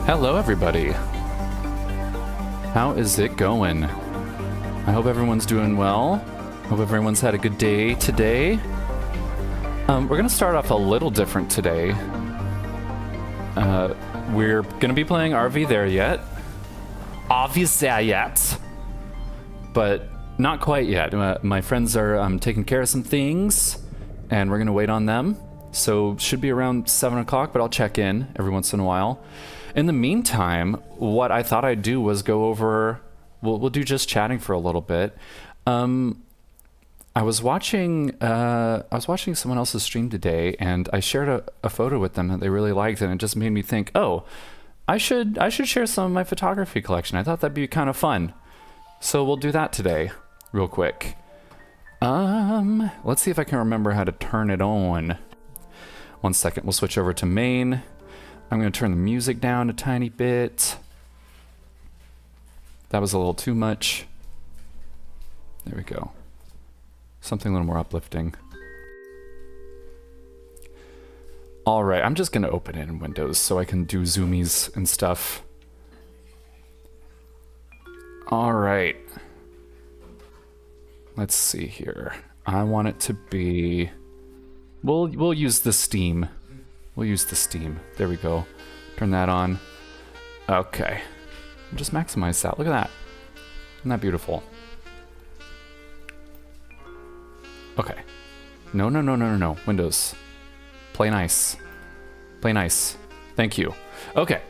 Hello, everybody. How is it going? I hope everyone's doing well. Hope everyone's had a good day today. We're going to start off a little different today. We're going to be playing RV There Yet. Obviously yet. But not quite yet. My friends are taking care of some things, and we're going to wait on them. So should be around 7 o'clock, but I'll check in every once in a while. In the meantime, what I thought I'd do was go over... We'll do just chatting for a little bit. I was watching someone else's stream today, and I shared a photo with them that they really liked, and it just made me think, oh, I should share some of my photography collection. I thought that'd be kind of fun. So we'll do that today, real quick. Let's see if I can remember how to turn it on. 1 second, we'll switch over to main. I'm going to turn the music down a tiny bit. That was a little too much. There we go. Something a little more uplifting. All right, I'm just going to open it in Windows so I can do zoomies and stuff. All right. Let's see here. I want it to be... We'll use the Steam. We'll use the Steam. There we go. Turn that on. Okay. Just maximize that. Look at that. Isn't that beautiful? Okay. No. Windows. Play nice. Play nice. Thank you. Okay.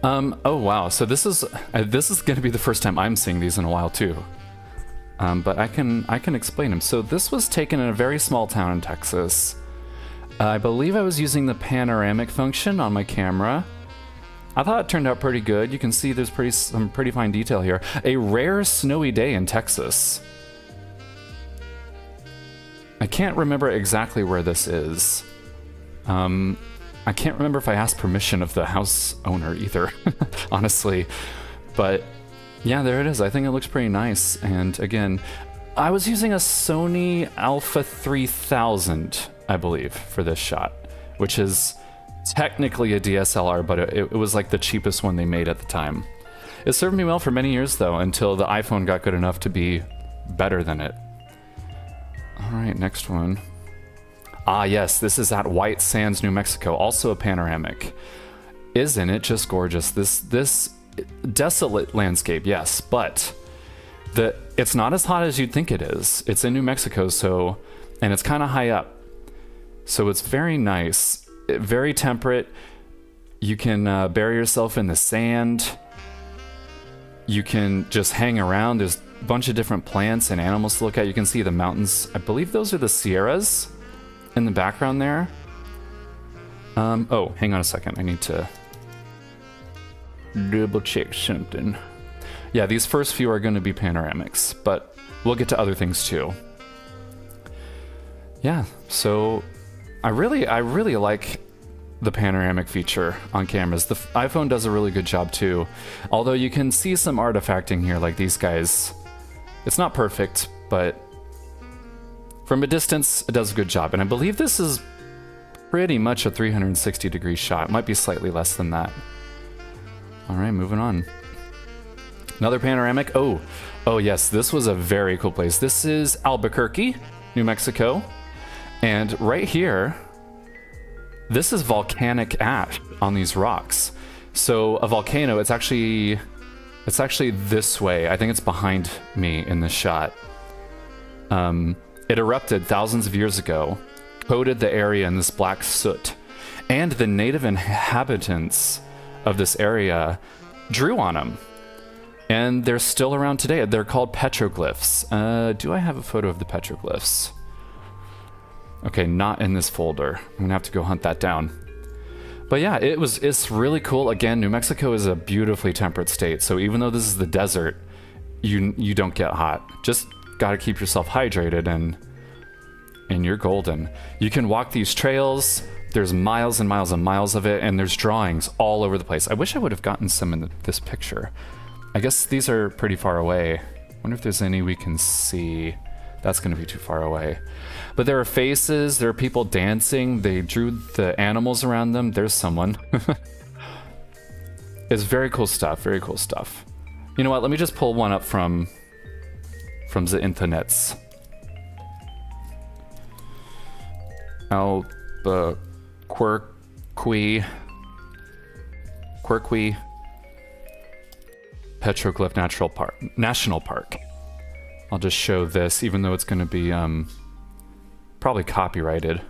Oh wow. So this is going to be the first time I'm seeing these in a while too. But I can explain them. So this was taken in a very small town in Texas. I believe I was using the panoramic function on my camera. I thought it turned out pretty good. You can see there's some pretty fine detail here. A rare snowy day in Texas. I can't remember exactly where this is. I can't remember if I asked permission of the house owner either, honestly. But yeah, there it is. I think it looks pretty nice. And again, I was using a Sony Alpha 3000, I believe, for this shot, which is technically a DSLR, but it was like the cheapest one they made at the time. It served me well for many years, though, until the iPhone got good enough to be better than it. All right, next one. Ah, yes, this is at White Sands, New Mexico, also a panoramic. Isn't it just gorgeous? This desolate landscape, yes, but it's not as hot as you'd think it is. It's in New Mexico, and it's kind of high up. So it's very nice, very temperate. You can bury yourself in the sand. You can just hang around. There's a bunch of different plants and animals to look at. You can see the mountains. I believe those are the Sierras in the background there. Oh, hang on a second. I need to double check something. Yeah, these first few are going to be panoramics, but we'll get to other things too. Yeah, so I really like the panoramic feature on cameras. The iPhone does a really good job too, although you can see some artifacting here, like these guys. It's not perfect, but from a distance, it does a good job. And I believe this is pretty much a 360-degree shot. It might be slightly less than that. All right, moving on. Another panoramic. Oh yes, this was a very cool place. This is Albuquerque, New Mexico. And right here, this is volcanic ash on these rocks. So a volcano, it's actually this way. I think it's behind me in this shot. It erupted thousands of years ago, coated the area in this black soot, and the native inhabitants of this area drew on them. And they're still around today. They're called petroglyphs. Do I have a photo of the petroglyphs? Okay, not in this folder. I'm gonna have to go hunt that down. But yeah, it's really cool. Again, New Mexico is a beautifully temperate state, so even though this is the desert, you don't get hot. Just gotta keep yourself hydrated and you're golden. You can walk these trails. There's miles and miles and miles of it, and there's drawings all over the place. I wish I would have gotten some in this picture. I guess these are pretty far away. Wonder if there's any we can see. That's gonna be too far away. But there are faces, there are people dancing. They drew the animals around them. There's someone. It's very cool stuff. Very cool stuff. You know what? Let me just pull one up from the internets. Albuquerque Petroglyph National Park. I'll just show this, even though it's going to be probably copyrighted.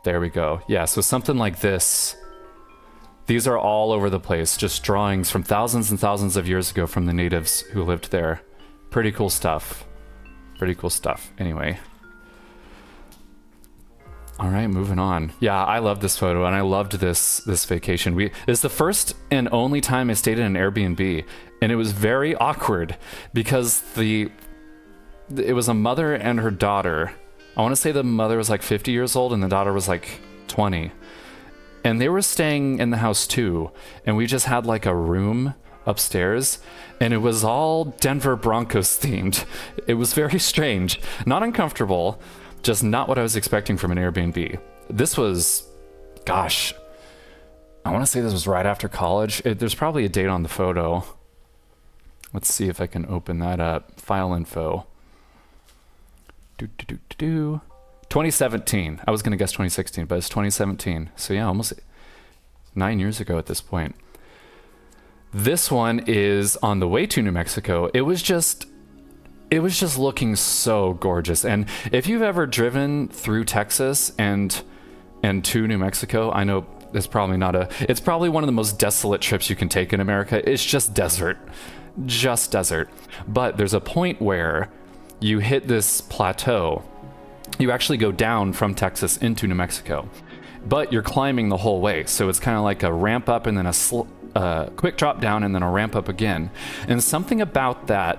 There we go. Yeah, so something like this. These are all over the place, just drawings from thousands and thousands of years ago from the natives who lived there. Pretty cool stuff. Pretty cool stuff. Anyway. All right, moving on. Yeah, I love this photo, and I loved this vacation. It's the first and only time I stayed in an Airbnb, and it was very awkward because it was a mother and her daughter. I want to say the mother was like 50 years old and the daughter was like 20. And they were staying in the house too, and we just had like a room upstairs, and it was all Denver Broncos themed. It was very strange, not uncomfortable, just not what I was expecting from an Airbnb. This was, gosh, I want to say this was right after college. There's probably a date on the photo. Let's see if I can open that up. File info. 2017. I was going to guess 2016, but it's 2017. So yeah, almost 9 years ago at this point. This one is on the way to New Mexico. It was just looking so gorgeous. And if you've ever driven through Texas and to New Mexico, I know it's probably it's probably one of the most desolate trips you can take in America. It's just desert. Just desert. But there's a point where you hit this plateau. You actually go down from Texas into New Mexico, but you're climbing the whole way. So it's kind of like a ramp up and then a quick drop down and then a ramp up again. And something about that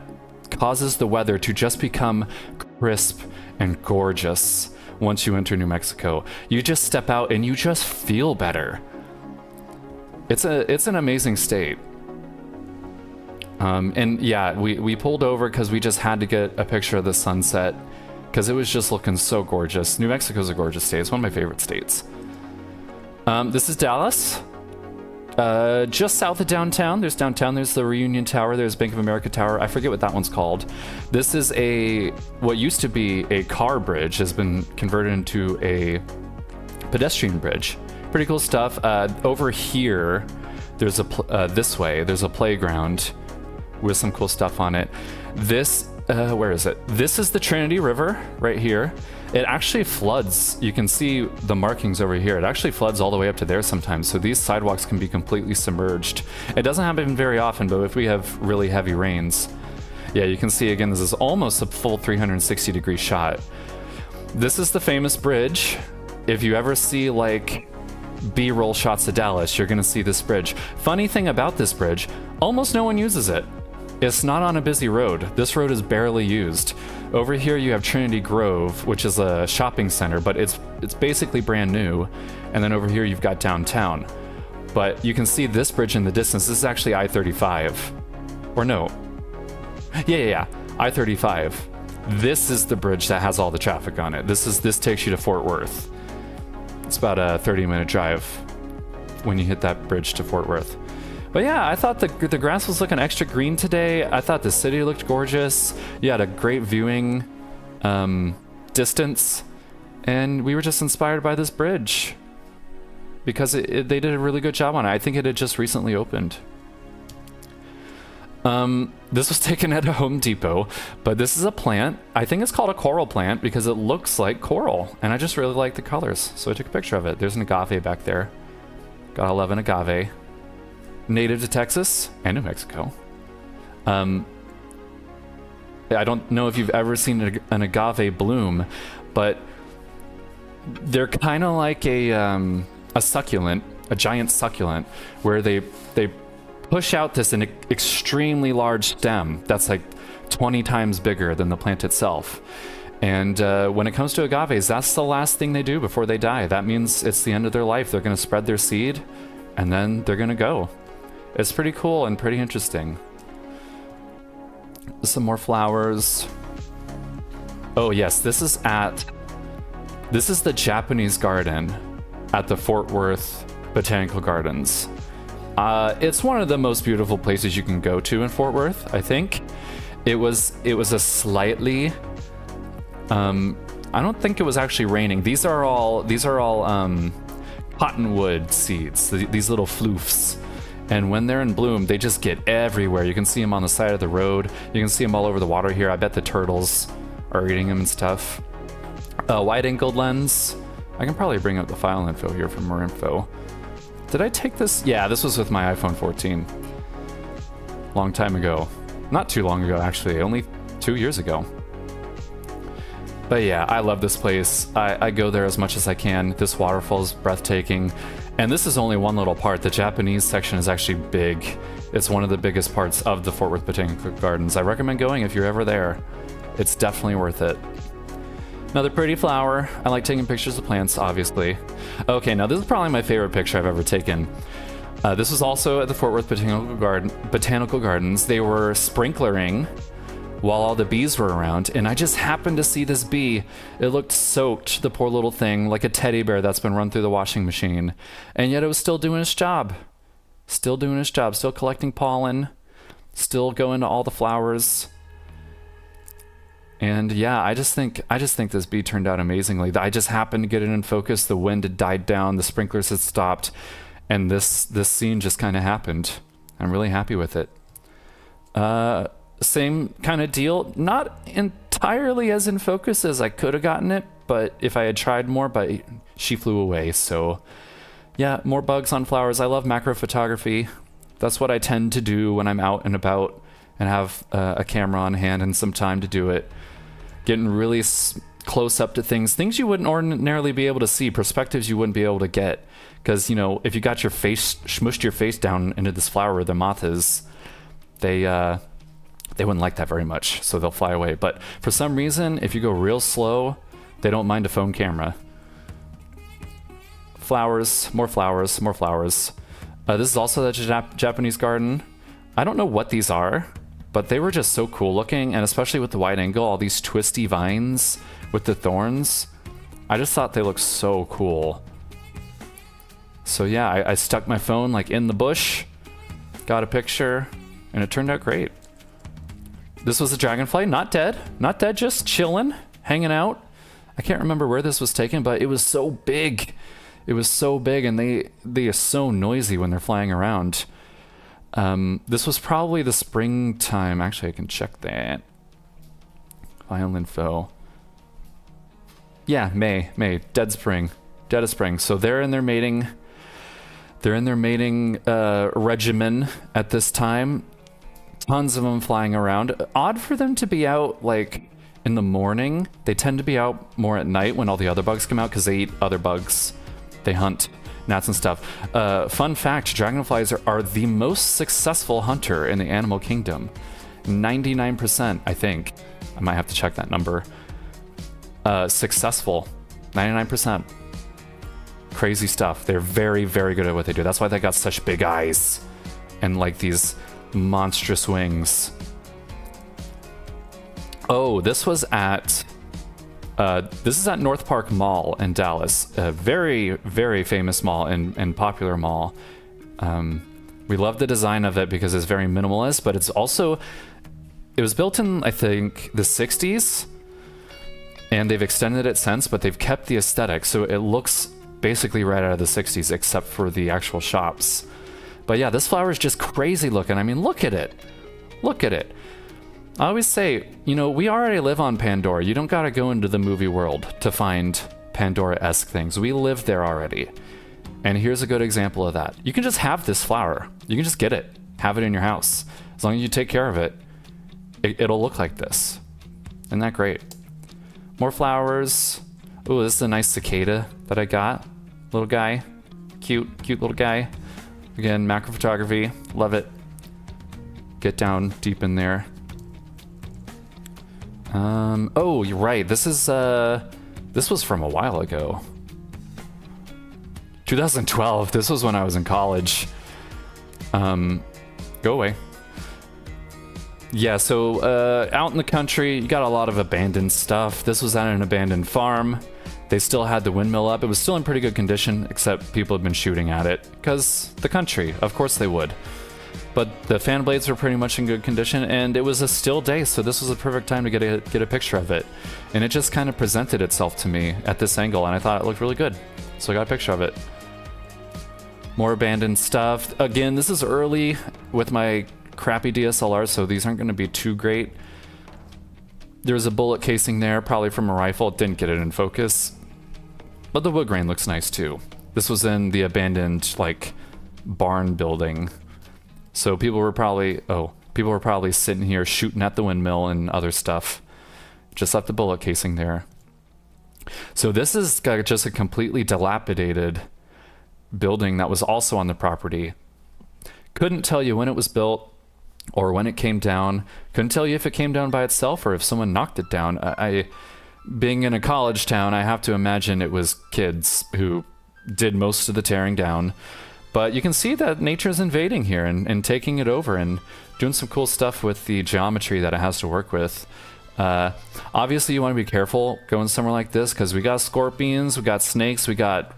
causes the weather to just become crisp and gorgeous once you enter New Mexico. You just step out and you just feel better. It's an amazing state. And yeah, we pulled over because we just had to get a picture of the sunset because it was just looking so gorgeous. New Mexico's a gorgeous state. It's one of my favorite states. This is Dallas. Just south of downtown. There's the Reunion Tower. There's Bank of America Tower. I forget what that one's called. This is what used to be a car bridge has been converted into a pedestrian bridge. Pretty cool stuff. Over here, there's this way, there's a playground with some cool stuff on it. Where is it? This is the Trinity River right here. It actually floods. You can see the markings over here. It actually floods all the way up to there sometimes. So these sidewalks can be completely submerged. It doesn't happen very often, but if we have really heavy rains, yeah, you can see again, this is almost a full 360-degree shot. This is the famous bridge. If you ever see like B-roll shots of Dallas, you're gonna see this bridge. Funny thing about this bridge, almost no one uses it. It's not on a busy road. This road is barely used. Over here you have Trinity Grove, which is a shopping center, but it's basically brand new. And then over here you've got downtown. But you can see this bridge in the distance. This is actually I-35. Or no. Yeah. I-35. This is the bridge that has all the traffic on it. This takes you to Fort Worth. It's about a 30-minute drive when you hit that bridge to Fort Worth. But yeah, I thought the grass was looking extra green today. I thought the city looked gorgeous. You had a great viewing distance. And we were just inspired by this bridge. Because they did a really good job on it. I think it had just recently opened. This was taken at a Home Depot. But this is a plant. I think it's called a coral plant because it looks like coral. And I just really like the colors. So I took a picture of it. There's an agave back there. Gotta love an agave. Native to Texas and New Mexico. I don't know if you've ever seen an agave bloom, but they're kind of like a succulent, a giant succulent, where they push out this an extremely large stem that's like 20 times bigger than the plant itself. And when it comes to agaves, that's the last thing they do before they die. That means it's the end of their life. They're going to spread their seed, and then they're going to go. It's pretty cool and pretty interesting. Some more flowers. Oh yes, this is the Japanese garden. at the Fort Worth Botanical Gardens. It's one of the most beautiful places you can go to in Fort Worth, I think. It was a slightly, I don't think it was actually raining. These are all cottonwood seeds, these little floofs. And when they're in bloom, they just get everywhere. You can see them on the side of the road. You can see them all over the water here. I bet the turtles are eating them and stuff. Wide-angled lens. I can probably bring up the file info here for more info. Did I take this? Yeah, this was with my iPhone 14. Long time ago. Not too long ago, actually. Only 2 years ago. But yeah, I love this place. I go there as much as I can. This waterfall is breathtaking. And this is only one little part. The Japanese section is actually big. It's one of the biggest parts of the Fort Worth Botanical Gardens. I recommend going if you're ever there. It's definitely worth it. Another pretty flower. I like taking pictures of plants, obviously. Okay, now this is probably my favorite picture I've ever taken. This was also at the Fort Worth Botanical Gardens. They were sprinklering while all the bees were around, and I just happened to see this bee. It looked soaked, the poor little thing, like a teddy bear that's been run through the washing machine. And yet it was still doing its job. Still doing its job, still collecting pollen, still going to all the flowers. And yeah, I just think this bee turned out amazingly. I just happened to get it in focus. The wind had died down, the sprinklers had stopped, and this scene just kind of happened. I'm really happy with it. Same kind of deal, not entirely as in focus as I could have gotten it, but if I had tried more, but she flew away. So yeah, more bugs on flowers. I love macro photography. That's what I tend to do when I'm out and about and have a camera on hand and some time to do it. Getting really close up to things you wouldn't ordinarily be able to see, perspectives you wouldn't be able to get. Because, you know, if you got your face, smushed your face down into this flower where the moth is, they wouldn't like that very much, so they'll fly away. But for some reason, if you go real slow, they don't mind a phone camera. Flowers, more flowers, more flowers. This is also the Japanese garden. I don't know what these are, but they were just so cool looking, and especially with the wide angle, all these twisty vines with the thorns. I just thought they looked so cool. So yeah, I stuck my phone like in the bush, got a picture, and it turned out great. This was a dragonfly, not dead, just chilling, hanging out. I can't remember where this was taken, but it was so big. It was so big, and they are so noisy when they're flying around. This was probably the springtime. Actually, I can check that. File info. Yeah, May, dead of spring. So they're in their mating. They're in their mating regimen at this time. Tons of them flying around. Odd for them to be out like in the morning. They tend to be out more at night when all the other bugs come out because they eat other bugs. They hunt gnats and stuff. Fun fact, dragonflies are the most successful hunter in the animal kingdom. 99%, I think. I might have to check that number. Successful. 99%. Crazy stuff. They're very, very good at what they do. That's why they got such big eyes and like these monstrous wings. Oh, this was at North Park Mall in Dallas, a very, very famous mall and popular mall. We love the design of it because it's very minimalist, but it was built in, I think, the 60s, and they've extended it since, but they've kept the aesthetic, so it looks basically right out of the 60s, except for the actual shops. But yeah, this flower is just crazy looking. I mean, look at it. Look at it. I always say, you know, we already live on Pandora. You don't gotta go into the movie world to find Pandora-esque things. We live there already. And here's a good example of that. You can just have this flower. You can just get it. Have it in your house. As long as you take care of it, it'll look like this. Isn't that great? More flowers. Ooh, this is a nice cicada that I got. Little guy. Cute little guy. Again, macro photography. Love it. Get down deep in there. Oh, you're right. This was from a while ago. 2012. This was when I was in college. Go away. Yeah, so out in the country, you got a lot of abandoned stuff. This was at an abandoned farm. They still had the windmill up. It was still in pretty good condition, except people had been shooting at it because the country, of course they would. But the fan blades were pretty much in good condition, and it was a still day, so this was a perfect time to get a picture of it. And it just kind of presented itself to me at this angle, and I thought it looked really good. So I got a picture of it. More abandoned stuff. Again, this is early with my crappy DSLR, so these aren't going to be too great. There's a bullet casing there, probably from a rifle. Didn't get it in focus. But the wood grain looks nice too. This was in the abandoned, like, barn building. So people were probably sitting here shooting at the windmill and other stuff. Just left the bullet casing there. So this is just a completely dilapidated building that was also on the property. Couldn't tell you when it was built or when it came down. Couldn't tell you if it came down by itself or if someone knocked it down. Being in a college town, I have to imagine it was kids who did most of the tearing down. But you can see that nature's invading here and taking it over and doing some cool stuff with the geometry that it has to work with. Obviously, you want to be careful going somewhere like this because we got scorpions, we got snakes, we got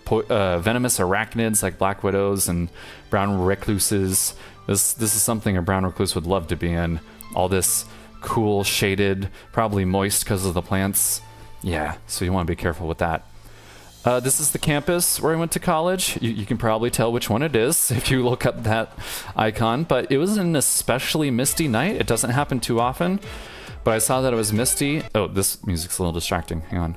venomous arachnids like black widows and brown recluses. This is something a brown recluse would love to be in. All this cool, shaded, probably moist because of the plants. Yeah, so you want to be careful with that. This is the campus where I went to college. You can probably tell which one it is if you look up that icon, but it was an especially misty night. It doesn't happen too often, but I saw that it was misty. Oh, this music's a little distracting. Hang on.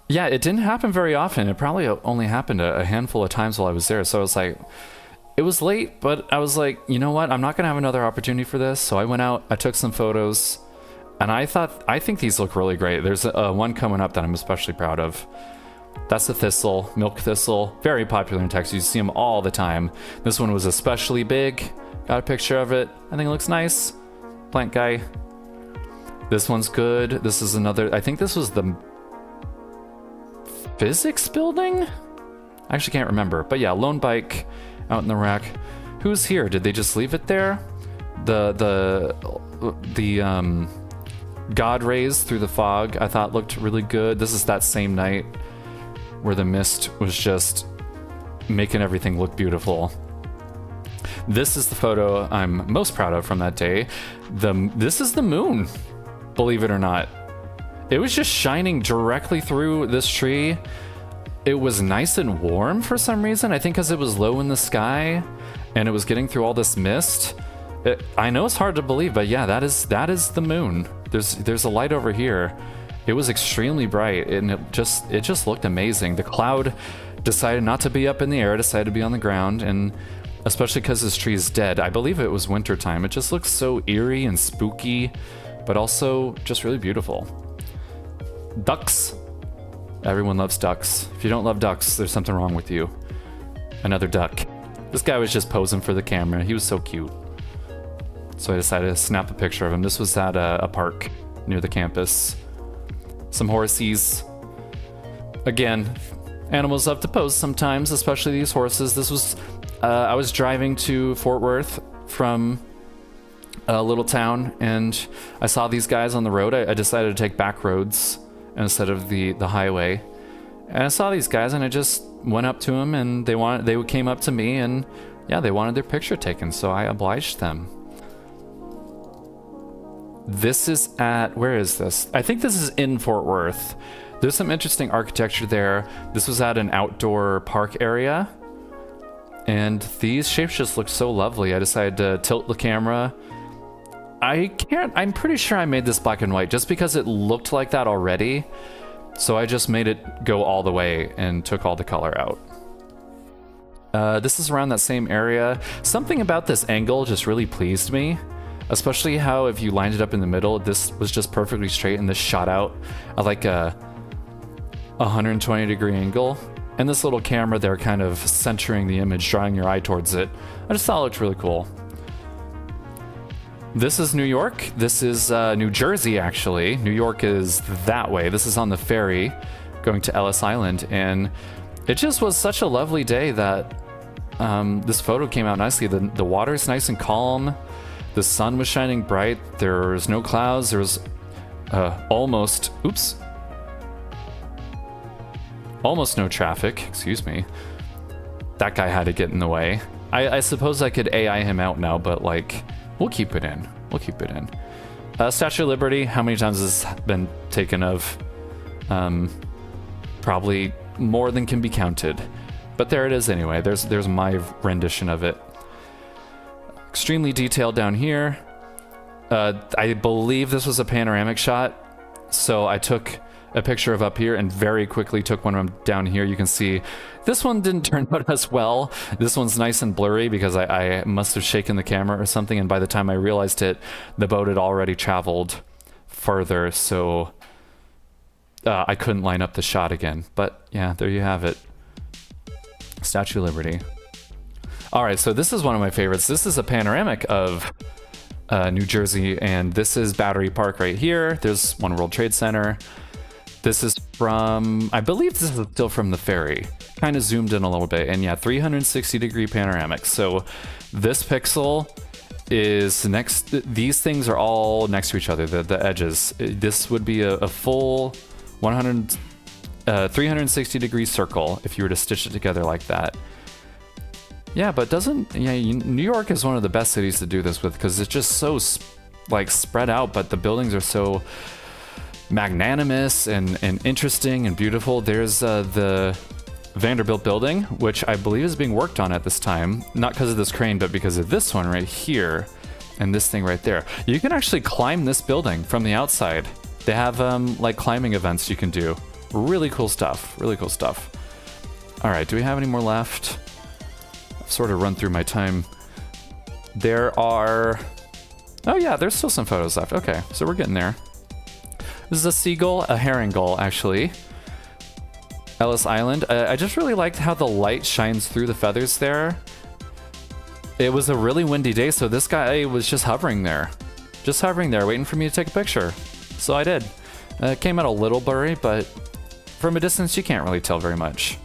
Yeah, it didn't happen very often. It probably only happened a handful of times while I was there. So I was like, it was late, but I was like, you know what? I'm not going to have another opportunity for this. So I went out, I took some photos, and I think these look really great. There's one coming up that I'm especially proud of. That's the thistle, milk thistle, very popular in Texas. You see them all the time. This one was especially big. Got a picture of it. I think it looks nice. Plant guy. This one's good. This is another, I think this was the physics building? I actually can't remember. But yeah, lone bike out in the rack. Who's here? Did they just leave it there? The God rays through the fog I thought looked really good. This is that same night where the mist was just making everything look beautiful. This is the photo I'm most proud of from that day. This is the moon, believe it or not. It was just shining directly through this tree. It was nice and warm for some reason. I think because it was low in the sky and it was getting through all this mist. I know it's hard to believe, but yeah, that is the moon. There's a light over here. It was extremely bright and it just looked amazing. The cloud decided not to be up in the air, decided to be on the ground, and especially because this tree is dead. I believe it was winter time. It just looks so eerie and spooky, but also just really beautiful. Ducks. Everyone loves ducks. If you don't love ducks, there's something wrong with you. Another duck. This guy was just posing for the camera. He was so cute. So I decided to snap a picture of him. This was at a park near the campus. Some horsies. Again, animals love to pose sometimes, especially these horses. This was, I was driving to Fort Worth from a little town, and I saw these guys on the road. I decided to take back roads instead of the highway. And I saw these guys, and I just went up to them, and they came up to me, and yeah, they wanted their picture taken, so I obliged them. This is at, where is this? I think this is in Fort Worth. There's some interesting architecture there. This was at an outdoor park area. And these shapes just look so lovely. I decided to tilt the camera. I'm pretty sure I made this black and white just because it looked like that already. So I just made it go all the way and took all the color out. This is around that same area. Something about this angle just really pleased me. Especially how if you lined it up in the middle, this was just perfectly straight and this shot out at like a 120-degree angle. And this little camera there kind of centering the image, drawing your eye towards it. I just thought it looked really cool. This is New York. This is New Jersey, actually. New York is that way. This is on the ferry going to Ellis Island. And it just was such a lovely day that this photo came out nicely. The water's nice and calm. The sun was shining bright. There was no clouds. There was almost, oops. Almost no traffic, excuse me. That guy had to get in the way. I suppose I could AI him out now, but like, we'll keep it in. We'll keep it in. Statue of Liberty, how many times has this been taken of? Probably more than can be counted. But there it is anyway. There's my rendition of it. Extremely detailed down here. I believe this was a panoramic shot. So I took a picture of up here and very quickly took one of down here. You can see this one didn't turn out as well. This one's nice and blurry because I must have shaken the camera or something, and by the time I realized it, the boat had already traveled further, so I couldn't line up the shot again. But yeah, there you have it. Statue of Liberty. All right, so this is one of my favorites. This is a panoramic of New Jersey, and this is Battery Park right here. There's One World Trade Center. This is from, I believe this is still from the ferry. Kind of zoomed in a little bit, and yeah, 360-degree panoramic. So this pixel is next, these things are all next to each other, the edges. This would be a full 360-degree circle if you were to stitch it together like that. Yeah, but New York is one of the best cities to do this with because it's just so like spread out, but the buildings are so magnanimous and interesting and beautiful. There's the Vanderbilt building, which I believe is being worked on at this time, not because of this crane, but because of this one right here and this thing right there. You can actually climb this building from the outside. They have like climbing events you can do. Really cool stuff. Really cool stuff. All right, do we have any more left? I've sort of run through my time. There are, oh yeah, there's still some photos left. Okay, so we're getting there. This is a seagull, a herring gull, actually. Ellis Island. I just really liked how the light shines through the feathers there. It was a really windy day, so this guy was just hovering there. Just hovering there, waiting for me to take a picture. So I did. It came out a little blurry, but from a distance, you can't really tell very much.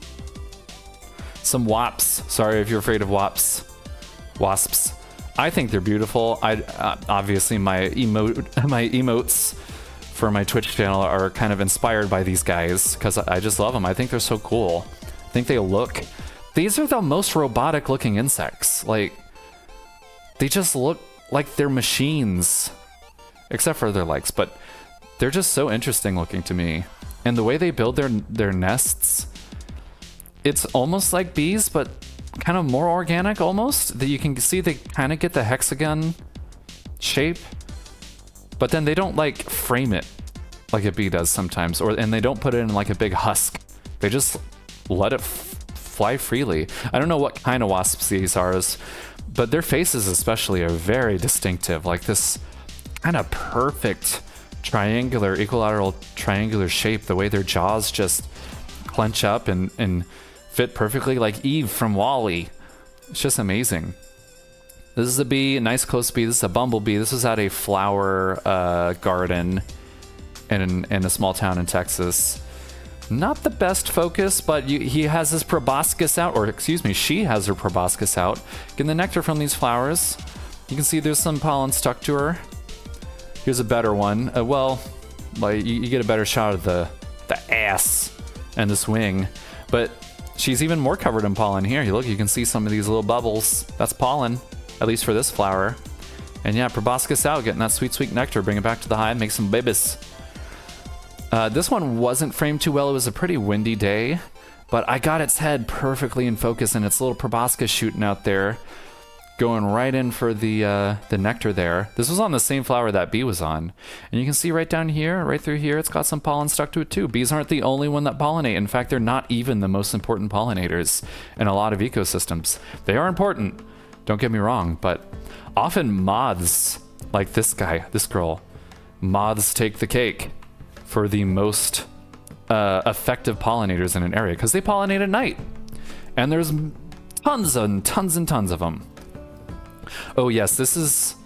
Some wasps. Sorry if you're afraid of wasps. I think they're beautiful. Obviously, my emotes for my Twitch channel are kind of inspired by these guys because I just love them. I think they're so cool. I think these are the most robotic looking insects. Like, they just look like they're machines, except for their legs, but they're just so interesting looking to me. And the way they build their nests, it's almost like bees, but kind of more organic almost. That you can see they kind of get the hexagon shape, but then they don't like frame it like a bee does sometimes, and they don't put it in like a big husk. They just let it fly freely. I don't know what kind of wasps these are, but their faces especially are very distinctive. Like this kind of perfect triangular, equilateral triangular shape. The way their jaws just clench up and fit perfectly, like Eve from WALL-E. It's just amazing. This is a bee, a nice close bee. This is a bumblebee. This was at a flower garden in a small town in Texas. Not the best focus, but he has his proboscis out, or excuse me, she has her proboscis out, getting the nectar from these flowers. You can see there's some pollen stuck to her. Here's a better one. You get a better shot of the ass and this wing, but she's even more covered in pollen here. Look, you can see some of these little bubbles. That's pollen. At least for this flower. And yeah, proboscis out, getting that sweet, sweet nectar, bring it back to the hive, make some babies. This one wasn't framed too well. It was a pretty windy day, but I got its head perfectly in focus and its little proboscis shooting out there, going right in for the nectar there. This was on the same flower that bee was on. And you can see right down here, right through here, it's got some pollen stuck to it too. Bees aren't the only one that pollinate. In fact, they're not even the most important pollinators in a lot of ecosystems. They are important. Don't get me wrong, but often moths, like this girl, moths take the cake for the most effective pollinators in an area because they pollinate at night. And there's tons and tons and tons of them. Oh yes, this is...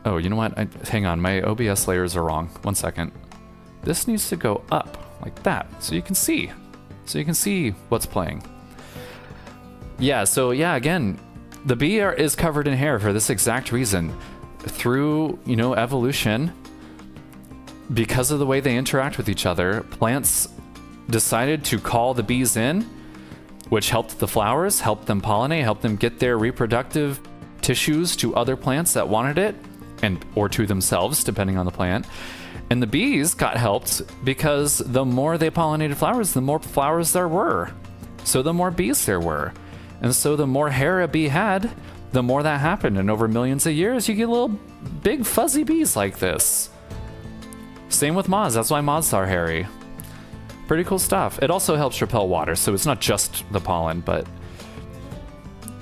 Oh, you know what? Hang on, my OBS layers are wrong. 1 second. This needs to go up like that so you can see. So you can see what's playing. Yeah, so yeah, again, the bee is covered in hair for this exact reason. Through, evolution, because of the way they interact with each other, plants decided to call the bees in, which helped the flowers, helped them pollinate, helped them get their reproductive tissues to other plants that wanted it, and or to themselves, depending on the plant. And the bees got helped because the more they pollinated flowers, the more flowers there were. So the more bees there were. And so the more hair a bee had, the more that happened. And over millions of years, you get little big fuzzy bees like this. Same with moths. That's why moths are hairy. Pretty cool stuff. It also helps repel water, so it's not just the pollen, but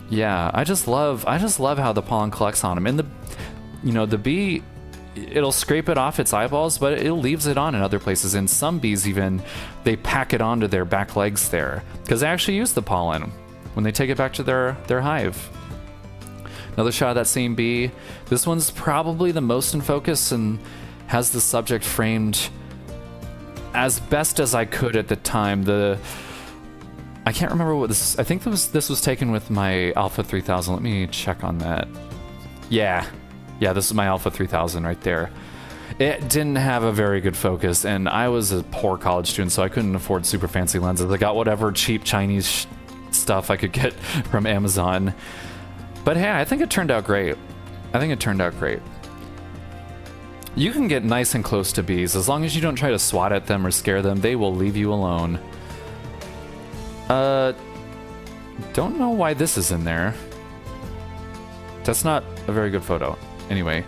yeah, I just love how the pollen collects on them. And the bee, it'll scrape it off its eyeballs, but it leaves it on in other places. And some bees even, they pack it onto their back legs there because they actually use the pollen when they take it back to their hive. Another shot of that same bee. This one's probably the most in focus and has the subject framed as best as I could at the time. I can't remember what this. I think this was taken with my Alpha 3000. Let me check on that. Yeah, this is my Alpha 3000 right there. It didn't have a very good focus, and I was a poor college student, so I couldn't afford super fancy lenses. I got whatever cheap Chinese stuff I could get from Amazon. But hey, I think it turned out great. You can get nice and close to bees. As long as you don't try to swat at them or scare them, they will leave you alone. Don't know why this is in there. That's not a very good photo. Anyway,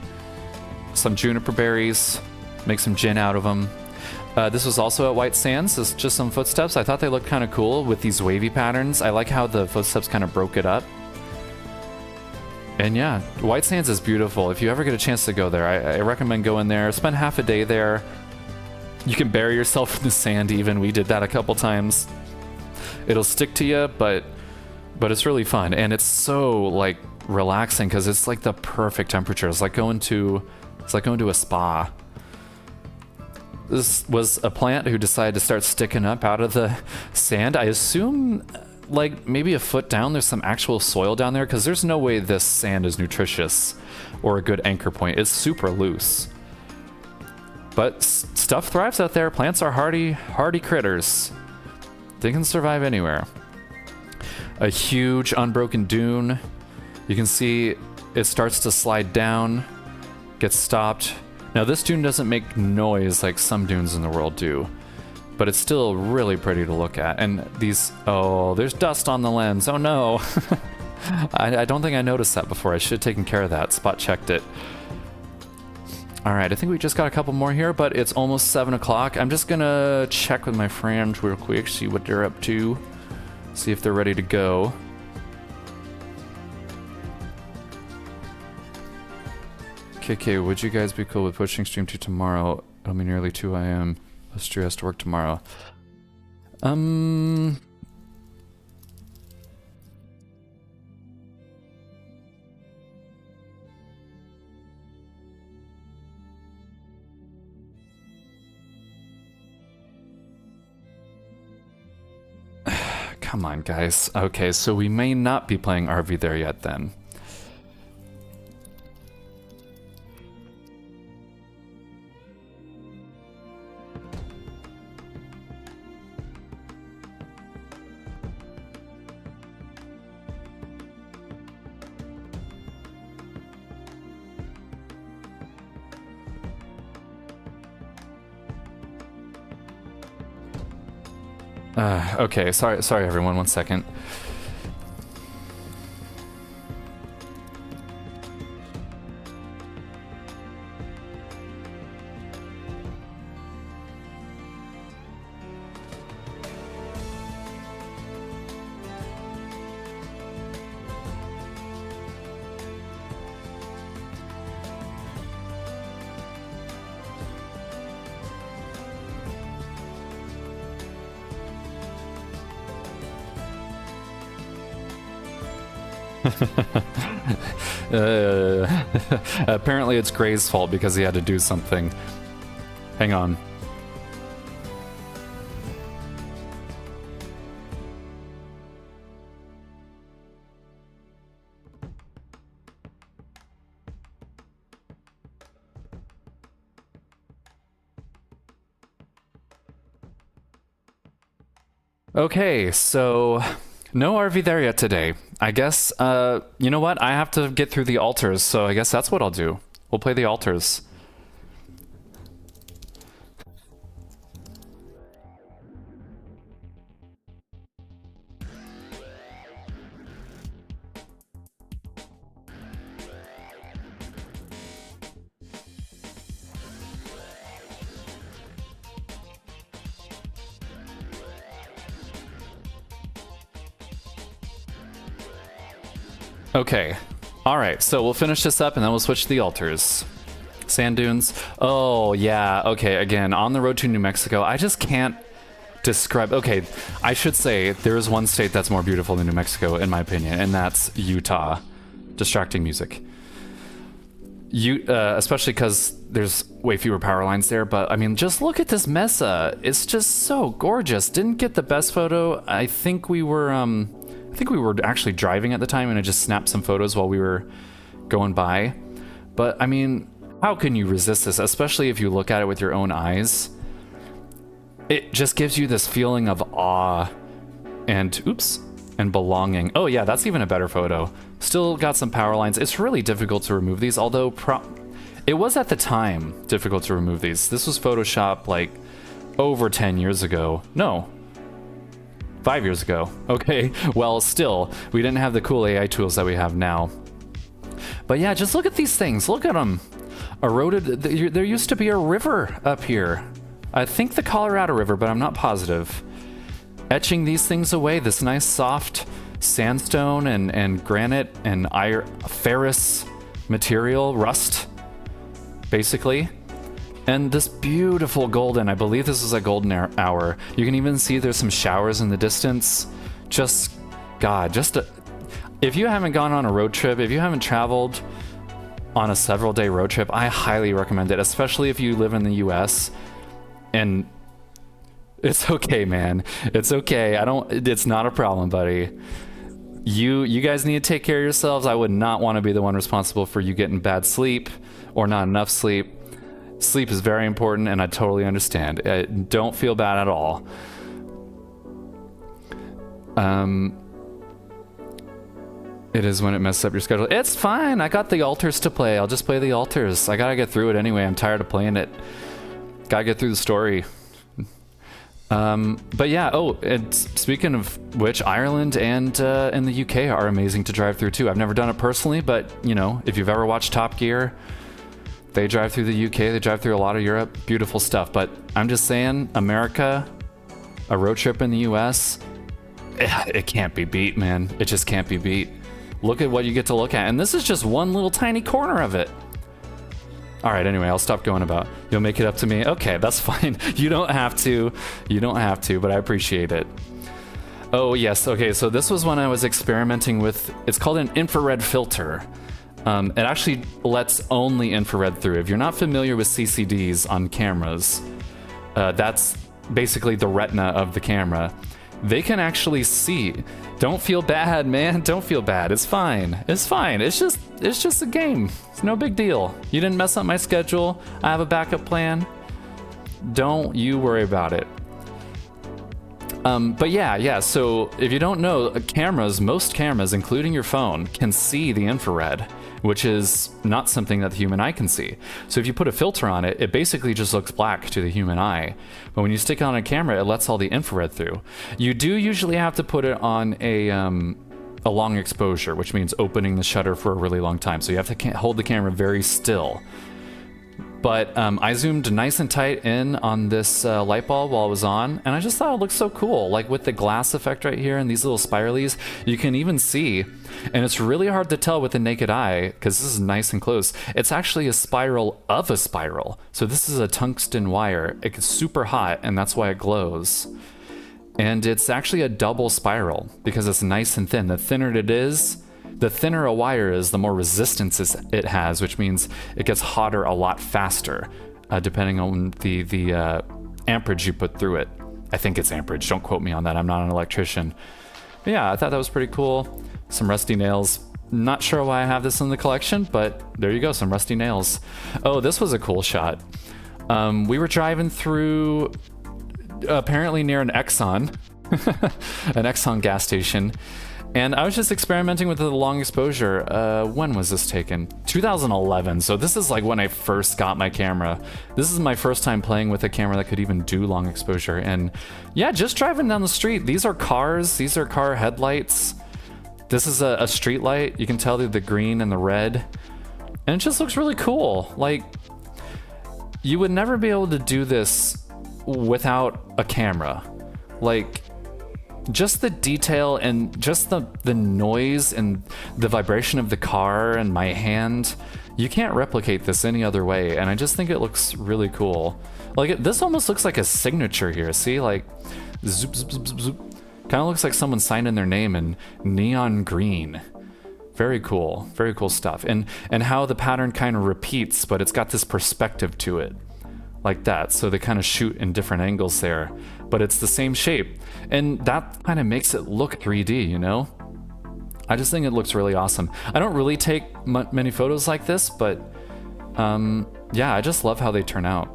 some juniper berries. Make some gin out of them. This was also at White Sands. It's just some footsteps. I thought they looked kind of cool with these wavy patterns. I like how the footsteps kind of broke it up. And yeah, White Sands is beautiful. If you ever get a chance to go there, I recommend going there. Spend half a day there. You can bury yourself in the sand even. We did that a couple times. It'll stick to you, but it's really fun. And it's so like relaxing because it's like the perfect temperature. It's like going to a spa. This was a plant who decided to start sticking up out of the sand. I assume like maybe a foot down there's some actual soil down there, because there's no way this sand is nutritious or a good anchor point. It's super loose, but stuff thrives out there. Plants are hardy critters. They can survive anywhere. A huge unbroken dune. You can see it starts to slide down, gets stopped. Now this dune doesn't make noise like some dunes in the world do, but it's still really pretty to look at. And these, oh, there's dust on the lens. Oh no. I don't think I noticed that before. I should have taken care of that. Spot checked it. All right, I think we just got a couple more here, but it's almost 7 o'clock. I'm just gonna check with my friends real quick, see what they're up to, see if they're ready to go. KK, would you guys be cool with pushing stream to tomorrow? It'll be nearly 2 a.m. Stu has to work tomorrow. Come on, guys. Okay, so we may not be playing RV there yet then. Okay, sorry everyone, 1 second. Apparently it's Gray's fault because he had to do something. Hang on. Okay, so no RV there yet today. I guess, you know what? I have to get through the altars, so I guess that's what I'll do. We'll play the altars. Okay. Alright, so we'll finish this up and then we'll switch to the altars. Sand dunes. Oh, yeah. Okay, again, on the road to New Mexico. I just can't describe... Okay, I should say there is one state that's more beautiful than New Mexico, in my opinion, and that's Utah. Distracting music. Especially because there's way fewer power lines there, but I mean, just look at this mesa. It's just so gorgeous. Didn't get the best photo. I think we were actually driving at the time, and I just snapped some photos while we were going by. But I mean, how can you resist this? Especially if you look at it with your own eyes. It just gives you this feeling of awe and and belonging. Oh yeah, that's even a better photo. Still got some power lines. It's really difficult to remove these, although it was at the time difficult to remove these. This was Photoshop like over 10 years ago. No, 5 years ago. Okay, well, still, we didn't have the cool AI tools that we have now. But yeah, just look at these things. Look at them. Eroded. There used to be a river up here. I think the Colorado River, but I'm not positive. Etching these things away, this nice soft sandstone and granite and ferrous material, rust, basically. And this beautiful golden, I believe this is a golden hour. You can even see there's some showers in the distance. Just, God, if you haven't gone on a road trip, if you haven't traveled on a several day road trip, I highly recommend it, especially if you live in the US. And it's okay, man. It's okay. It's not a problem, buddy. You guys need to take care of yourselves. I would not want to be the one responsible for you getting bad sleep or not enough sleep. Sleep is very important, and I totally understand. Don't feel bad at all. It is when it messes up your schedule. It's fine. I got the altars to play. I'll just play the altars. I gotta get through it anyway. I'm tired of playing it. Gotta get through the story. But yeah, and speaking of which, Ireland and the UK are amazing to drive through too. I've never done it personally, but you know, if you've ever watched Top Gear, they drive through the UK, they drive through a lot of Europe, beautiful stuff. But I'm just saying, America, a road trip in the US, it can't be beat, man. It just can't be beat. Look at what you get to look at, and this is just one little tiny corner of it. All right, anyway, I'll stop going about. You'll make it up to me? Okay, that's fine. You don't have to. You don't have to, but I appreciate it. Oh, yes. Okay, so this was when I was experimenting with, it's called an infrared filter. It actually lets only infrared through. If you're not familiar with CCDs on cameras, that's basically the retina of the camera. They can actually see. Don't feel bad, man. Don't feel bad. It's fine. It's fine. It's just a game. It's no big deal. You didn't mess up my schedule. I have a backup plan. Don't you worry about it. But yeah, so if you don't know, most cameras, including your phone, can see the infrared, which is not something that the human eye can see. So if you put a filter on it, it basically just looks black to the human eye. But when you stick it on a camera, it lets all the infrared through. You do usually have to put it on a long exposure, which means opening the shutter for a really long time. So you have to hold the camera very still. But I zoomed nice and tight in on this light bulb while it was on, and I just thought it looked so cool. Like with the glass effect right here and these little spiralies, you can even see, and it's really hard to tell with the naked eye because this is nice and close. It's actually a spiral of a spiral. So this is a tungsten wire. It's super hot, and that's why it glows. And it's actually a double spiral because it's nice and thin. The thinner it is, the thinner a wire is, the more resistance it has, which means it gets hotter a lot faster, depending on the amperage you put through it. I think it's amperage. Don't quote me on that. I'm not an electrician. But yeah, I thought that was pretty cool. Some rusty nails. Not sure why I have this in the collection, but there you go, some rusty nails. Oh, this was a cool shot. We were driving through, apparently near an Exxon. an Exxon gas station. And I was just experimenting with the long exposure. When was this taken? 2011. So this is like when I first got my camera. This is my first time playing with a camera that could even do long exposure. And yeah, just driving down the street. These are cars. These are car headlights. This is a street light. You can tell the green and the red. And it just looks really cool. Like, you would never be able to do this without a camera. Like, just the detail and just the noise and the vibration of the car and my hand, you can't replicate this any other way. And I just think it looks really cool. Like, this almost looks like a signature here. See, like, zoop, zoop, zoop, zoop, zoop. Kind of looks like someone signed in their name in neon green. Very cool stuff. And how the pattern kind of repeats, but it's got this perspective to it. Like that, so they kind of shoot in different angles there, but it's the same shape, and that kind of makes it look 3D, you know? I just think it looks really awesome. I don't really take many photos like this, but yeah, I just love how they turn out.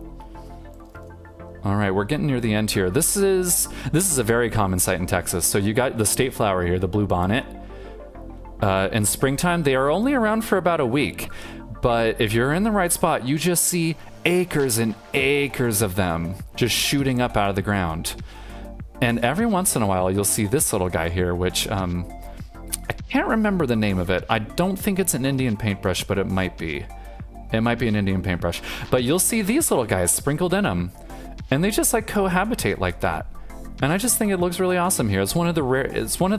All right, we're getting near the end here. This is a very common sight in Texas. So you got the state flower here, the blue bonnet. In springtime, they are only around for about a week, but if you're in the right spot, you just see acres and acres of them just shooting up out of the ground. And every once in a while you'll see this little guy here, which I can't remember the name of it. I don't think it's an Indian paintbrush, but it might be an Indian paintbrush. But you'll see these little guys sprinkled in them, and they just like cohabitate like that. And I just think it looks really awesome here. It's one of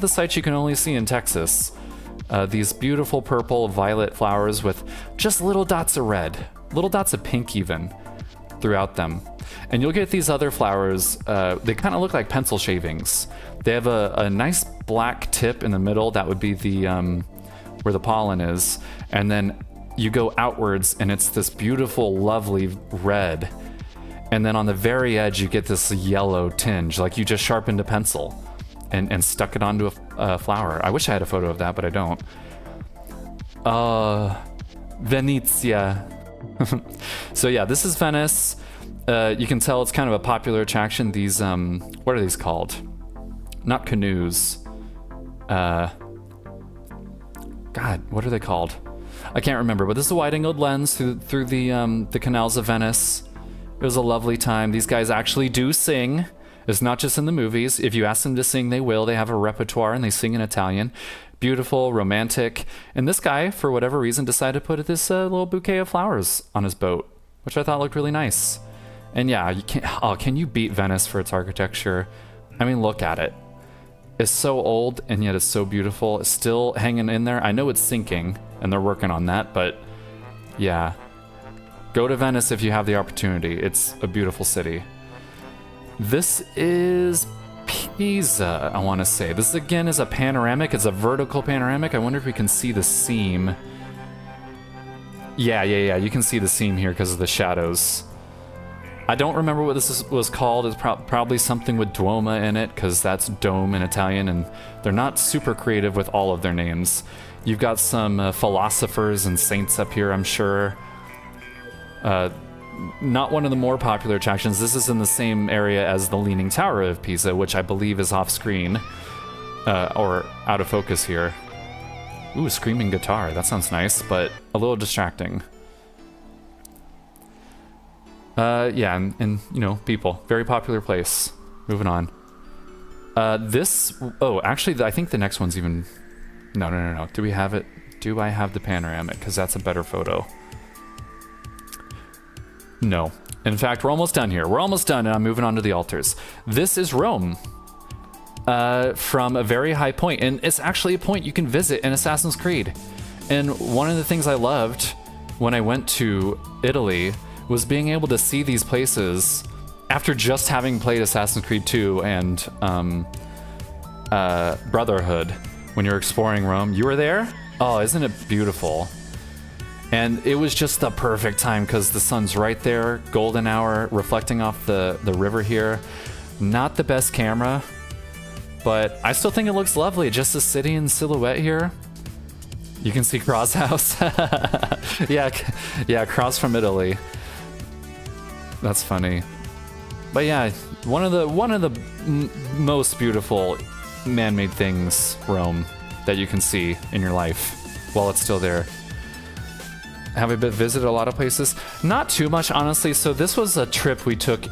the sights you can only see in Texas. These beautiful purple violet flowers with just little dots of red, little dots of pink even throughout them. And you'll get these other flowers, they kind of look like pencil shavings. They have a nice black tip in the middle, that would be the where the pollen is. And then you go outwards and it's this beautiful, lovely red. And then on the very edge you get this yellow tinge, like you just sharpened a pencil and stuck it onto a flower. I wish I had a photo of that, but I don't. Venezia. So yeah, this is Venice. You can tell it's kind of a popular attraction. These, what are these called? Not canoes. God, what are they called? I can't remember, but this is a wide-angled lens through the canals of Venice. It was a lovely time. These guys actually do sing. It's not just in the movies. If you ask them to sing, they will. They have a repertoire and they sing in Italian. Beautiful, romantic. And this guy, for whatever reason, decided to put this little bouquet of flowers on his boat, which I thought looked really nice. And yeah, you can't. Oh, can you beat Venice for its architecture? I mean, look at it. It's so old and yet it's so beautiful. It's still hanging in there. I know it's sinking and they're working on that, but yeah. Go to Venice if you have the opportunity. It's a beautiful city. This is Pisa, I want to say. This again is a panoramic. It's a vertical panoramic. I wonder if we can see the seam. Yeah. You can see the seam here because of the shadows. I don't remember what this was called. It's probably something with Duomo in it, because that's dome in Italian, and they're not super creative with all of their names. You've got some philosophers and saints up here, I'm sure. Not one of the more popular attractions. This is in the same area as the Leaning Tower of Pisa, which I believe is off screen, or out of focus here. Ooh, screaming guitar. That sounds nice, but a little distracting. Yeah, and you know, people. Very popular place. Moving on. Oh, actually, I think the next one's even... No. Do we have it? Do I have the panoramic? Because that's a better photo. No. In fact, we're almost done here. We're almost done, and I'm moving on to the altars. This is Rome. From a very high point, and it's actually a point you can visit in Assassin's Creed. And one of the things I loved when I went to Italy was being able to see these places after just having played Assassin's Creed 2 and Brotherhood. When you're exploring Rome, you were there? Oh, isn't it beautiful? And it was just the perfect time because the sun's right there, golden hour, reflecting off the river here. Not the best camera, but I still think it looks lovely. Just the city in silhouette here. You can see Cross House. yeah, Cross from Italy. That's funny. But yeah, one of the most beautiful man-made things, Rome, that you can see in your life while it's still there. Have I visited a lot of places? Not too much, honestly. So this was a trip we took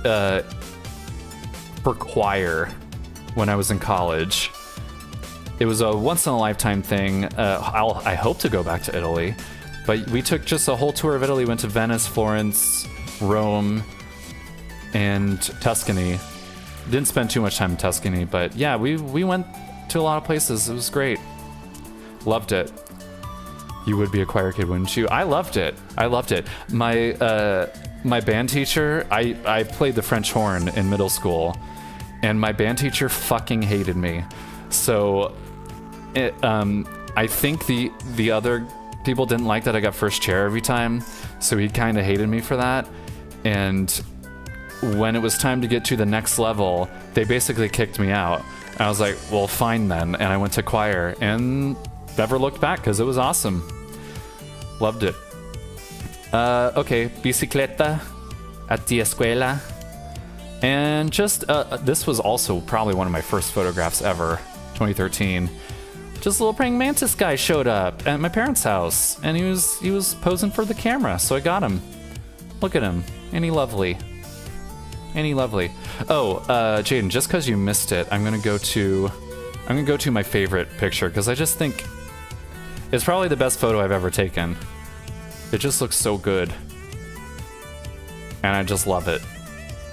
for choir when I was in college. It was a once-in-a-lifetime thing. I hope to go back to Italy. But we took just a whole tour of Italy. Went to Venice, Florence, Rome, and Tuscany. Didn't spend too much time in Tuscany, but yeah, we went to a lot of places. It was great. Loved it. You would be a choir kid, wouldn't you? I loved it. I loved it. My band teacher, I played the French horn in middle school, and my band teacher fucking hated me. So I think the other people didn't like that I got first chair every time, so he kind of hated me for that. And when it was time to get to the next level, they basically kicked me out. I was like, well, fine then. And I went to choir and never looked back because it was awesome. Loved it. Okay, bicicleta at the escuela. And just, this was also probably one of my first photographs ever, 2013. Just a little praying mantis guy showed up at my parents' house, and he was posing for the camera, so I got him. Look at him. Ain't he lovely? Ain't he lovely? Oh, Jaden, just because you missed it, I'm gonna go to my favorite picture, because I just think it's probably the best photo I've ever taken. It just looks so good. And I just love it.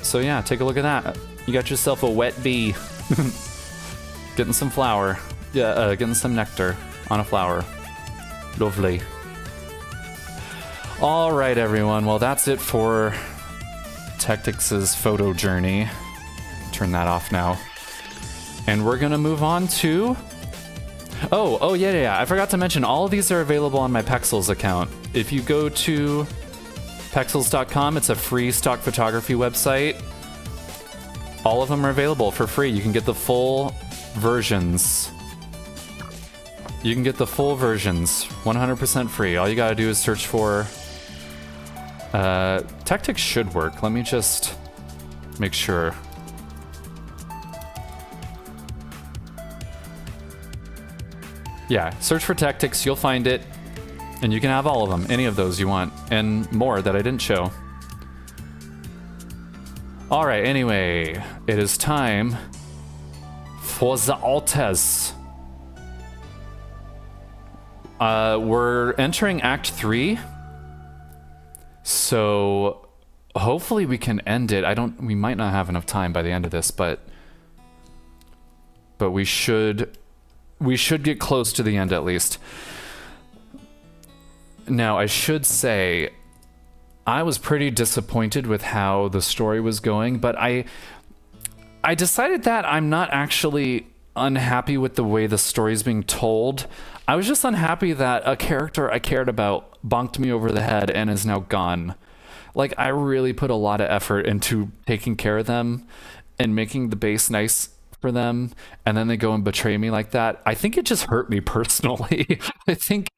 So yeah, take a look at that. You got yourself a wet bee. Getting some flower. Yeah, getting some nectar on a flower. Lovely. Alright everyone, well that's it for Tectix's photo journey. Turn that off now. And we're gonna move on to... Oh, yeah. I forgot to mention, all of these are available on my Pexels account. If you go to Pexels.com, it's a free stock photography website. All of them are available for free. You can get the full versions. 100% free. All you gotta do is search for... Tectix should work. Let me just make sure. Yeah, search for Tectix, you'll find it, and you can have all of them, any of those you want, and more that I didn't show. Alright, anyway, it is time for the alters. We're entering Act 3, so hopefully we can end it. We might not have enough time by the end of this, but we should get close to the end at least. Now, I should say, I was pretty disappointed with how the story was going, but I decided that I'm not actually unhappy with the way the story is being told. I was just unhappy that a character I cared about bonked me over the head and is now gone. Like, I really put a lot of effort into taking care of them and making the base nice for them, and then they go and betray me like that. I think it just hurt me personally. I think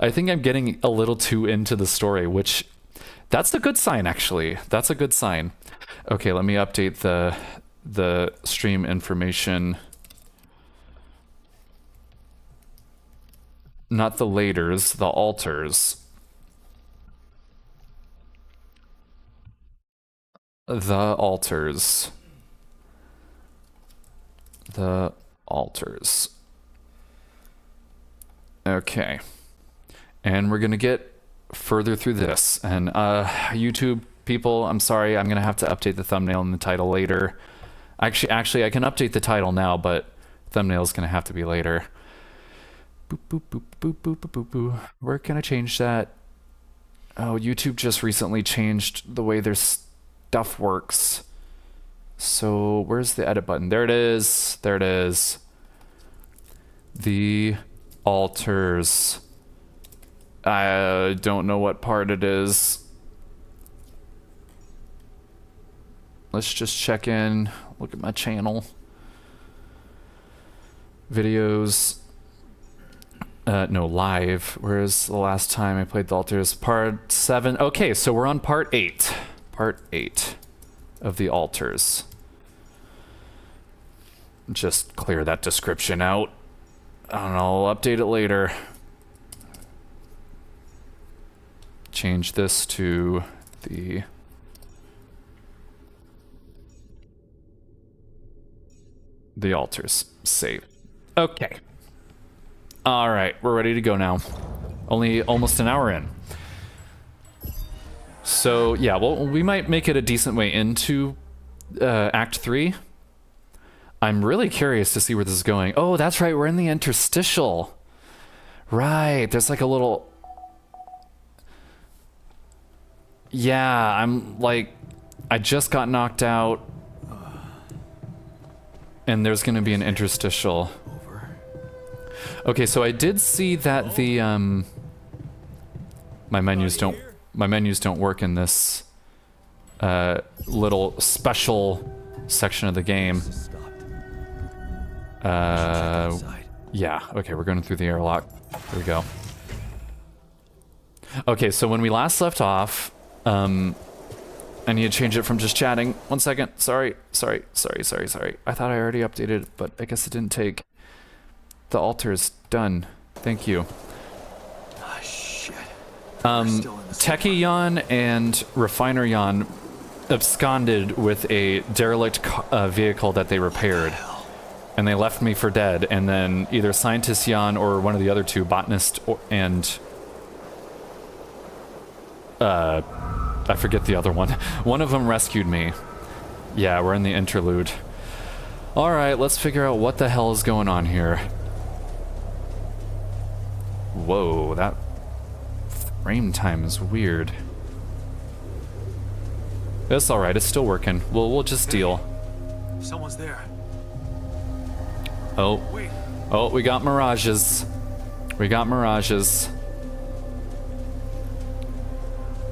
I'm getting a little too into the story, which that's a good sign, actually. That's a good sign. Okay, let me update the stream information. Not the laters, the alters. The alters. The alters. Okay. And we're gonna get further through this. And YouTube people, I'm sorry, I'm gonna have to update the thumbnail and the title later. Actually, I can update the title now, but thumbnail's gonna have to be later. Boop, boop, boop, boop, boop, boop, boop, boop. Where can I change that? Oh, YouTube just recently changed the way their stuff works. So where's the edit button? There it is. There it is. The alters. I don't know what part it is. Let's just check in. Look at my channel. Videos. No, live. Where's the last time I played the alters? Part 7. Okay, so we're on part 8. Part 8. of the altars. Just clear that description out. I don't know, I'll update it later. Change this to the altars. Save. Okay. All right, we're ready to go now. Only almost an hour in. So yeah, well, we might make it a decent way into Act 3. I'm really curious to see where this is going. Oh, that's right, we're in the interstitial. Right, there's like a little... Yeah, I'm like... I just got knocked out. And there's gonna be an interstitial. Okay, so I did see that the my menus don't work in this little special section of the game. Yeah, okay, we're going through the airlock. There we go. Okay, so when we last left off, I need to change it from just chatting. 1 second. Sorry. I thought I already updated it, but I guess it didn't take. The altar is done. Thank you. Ah, shit. Techie Jan and Refiner Jan absconded with a derelict vehicle that they repaired. And they left me for dead. And then either Scientist Jan or one of the other two, Botanist and... I forget the other one. One of them rescued me. Yeah, we're in the interlude. Alright, let's figure out what the hell is going on here. Whoa, that frame time is weird. It's alright, it's still working. We'll just deal. Someone's there. Oh. Wait. Oh, we got mirages.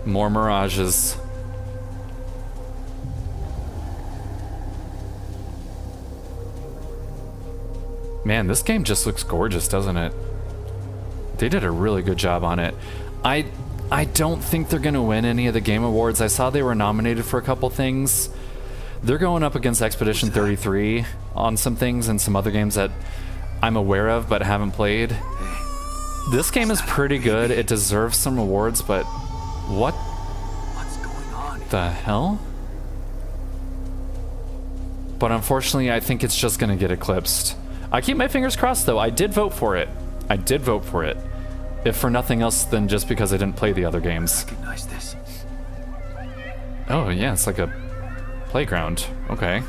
More mirages. Man, this game just looks gorgeous, doesn't it? They did a really good job on it. I don't think they're gonna win any of the game awards. I saw they were nominated for a couple things. They're going up against Expedition 33 on some things and some other games that I'm aware of but haven't played. This game is pretty good. It deserves some awards, but What's going on? the hell? But unfortunately, I think it's just gonna get eclipsed. I keep my fingers crossed, though. I did vote for it. If for nothing else than just because I didn't play the other games. Recognize this. Oh, yeah, it's like a playground. Okay.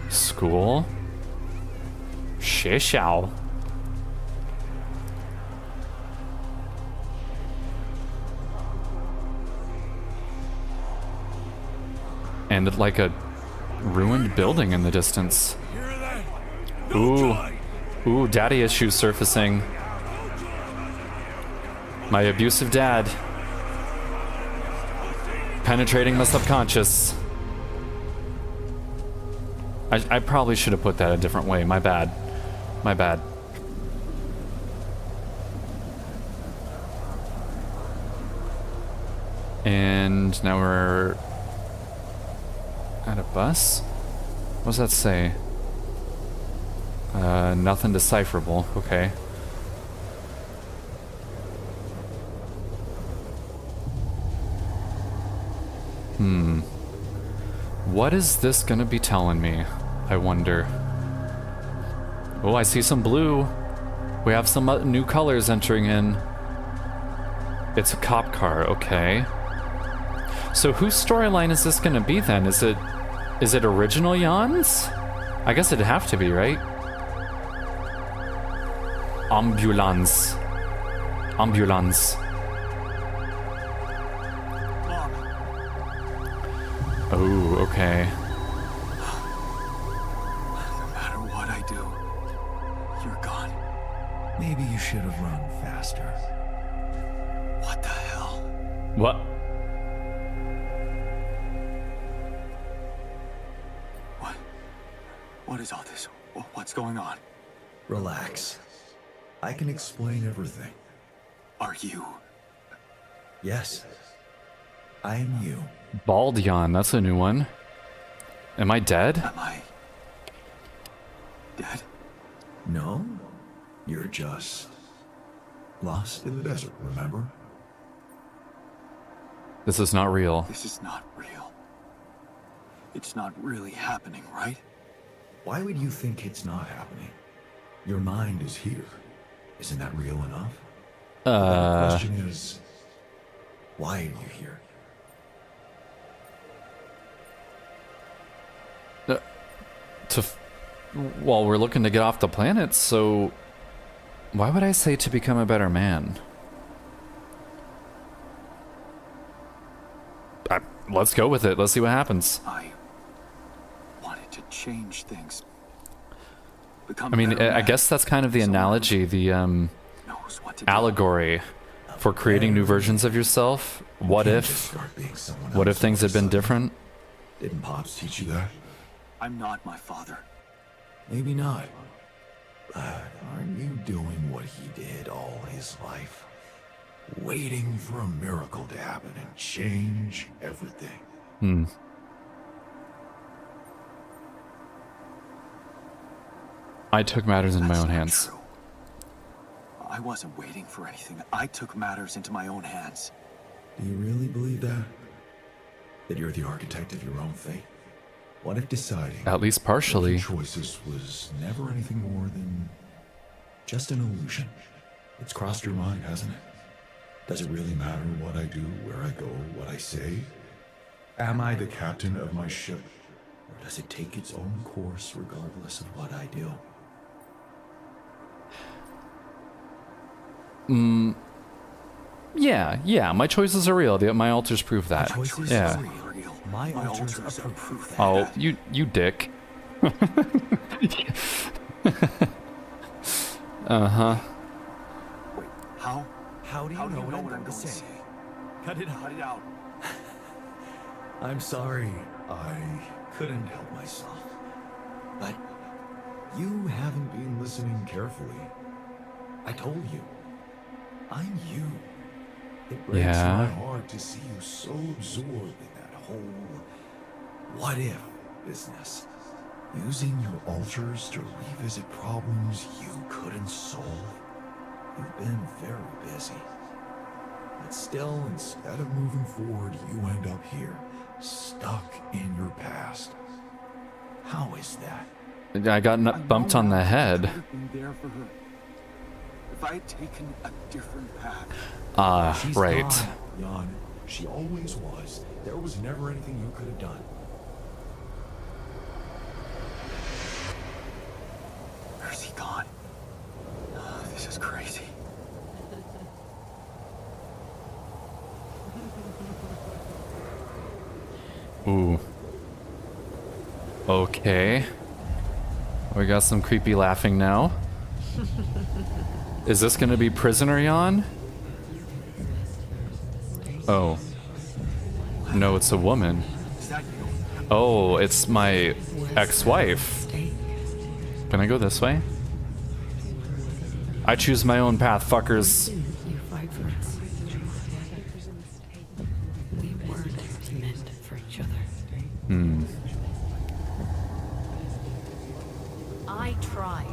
School. Shishao. And like a ruined building in the distance. Ooh, daddy issues surfacing. My abusive dad. Penetrating my subconscious. I probably should have put that a different way. My bad. And now we're at a bus? What does that say? Nothing decipherable. Okay. What is this gonna be telling me? I wonder. Oh, I see some blue. We have some new colors entering in. It's a cop car, okay. So whose storyline is this gonna be then? Is it original Jan's? I guess it'd have to be, right? Ambulance. Mom. Oh, okay. No matter what I do, you're gone. Maybe you should have run faster. What the hell? What? What is all this? What's going on? Relax. I can explain everything. Are you? Yes. I am you. Bald Jan, that's a new one. Am I dead? Am I dead? No, you're just lost in the desert, remember? This is not real. This is not real. It's not really happening, right? Why would you think it's not happening? Your mind is here. Isn't that real enough? The question is, why are you here? Well, we're looking to get off the planet, so why would I say to become a better man? Let's go with it. Let's see what happens. I wanted to change things. Become I mean, a better I man. guess that's kind of the analogy, the Knows what to do. allegory for creating new versions of yourself. What You can't just if? start being someone What if else things all had of a been sudden. different? Didn't Pops teach you that? I'm not my father. Maybe not. But aren't you doing what he did all his life? Waiting for a miracle to happen and change everything. I took matters in my That's own not hands. true. I wasn't waiting for anything. I took matters into my own hands. Do you really believe that? That you're the architect of your own fate? What if deciding At least that partially. your choices was never anything more than just an illusion? It's crossed your mind, hasn't it? Does it really matter what I do, where I go, what I say? Am I the captain of my ship? Or does it take its own course regardless of what I do? Yeah, my choices are real. My altars prove that. choices Yeah. are Real. My altars altars are are proof proof. Oh, you dick. Wait, how? How do you How do know you what know I'm what I'm going to going to say? say? Cut it out. Cut it out. I'm sorry. I couldn't help myself. But you haven't been listening carefully. I told you. I'm you. It breaks Yeah. my heart to see you so absorbed in that whole what if business. Using your altars to revisit problems you couldn't solve. You've been very busy. But still, instead of moving forward, you end up here, stuck in your past. How is that? I got I bumped know on the now I head. could have been there for her. If I had taken a different path. She's Right. gone, Jan. She always was. There was never anything you could have done. Where's he gone? This is crazy. Ooh. Okay. We got some creepy laughing now. Is this gonna be prisoner Jan? Oh. No, it's a woman. Is that you? Oh, it's my ex-wife. Can I go this way? I choose my own path, fuckers. You fight for us. We weren't meant for each other. I tried.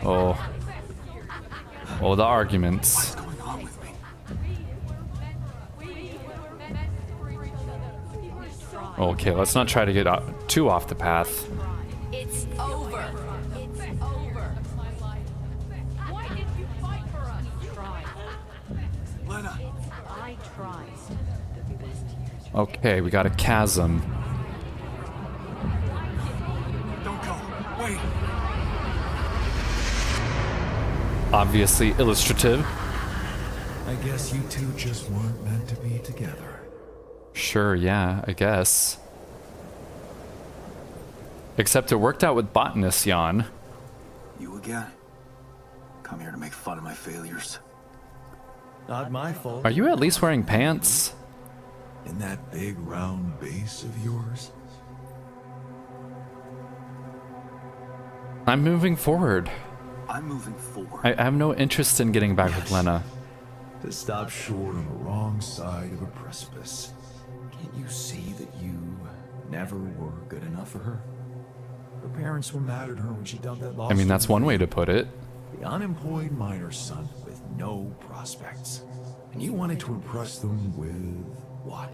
Oh. Oh, the arguments. What's going on with me? Okay, let's not try to get too off the path. It's over. It's over. Why did you fight for us? Tried. Lena, I tried. The best years. Okay, we got a chasm. don't go. Wait. Obviously illustrative. I guess you two just weren't meant to be together. Sure, yeah, I guess. Except it worked out with botanist Jan. You again? Come here to make fun of my failures. Not my fault. Are you at least wearing pants? In that big round base of yours? I'm moving forward. I'm moving forward. I have no interest in getting back with Yes. Lena. to stop short on the wrong side of a precipice. Can't you see that you never were good enough for her? Her parents were mad at her when she dumped that I mean, that's one way to put it. The unemployed miner son with no prospects. And you wanted to impress them with what?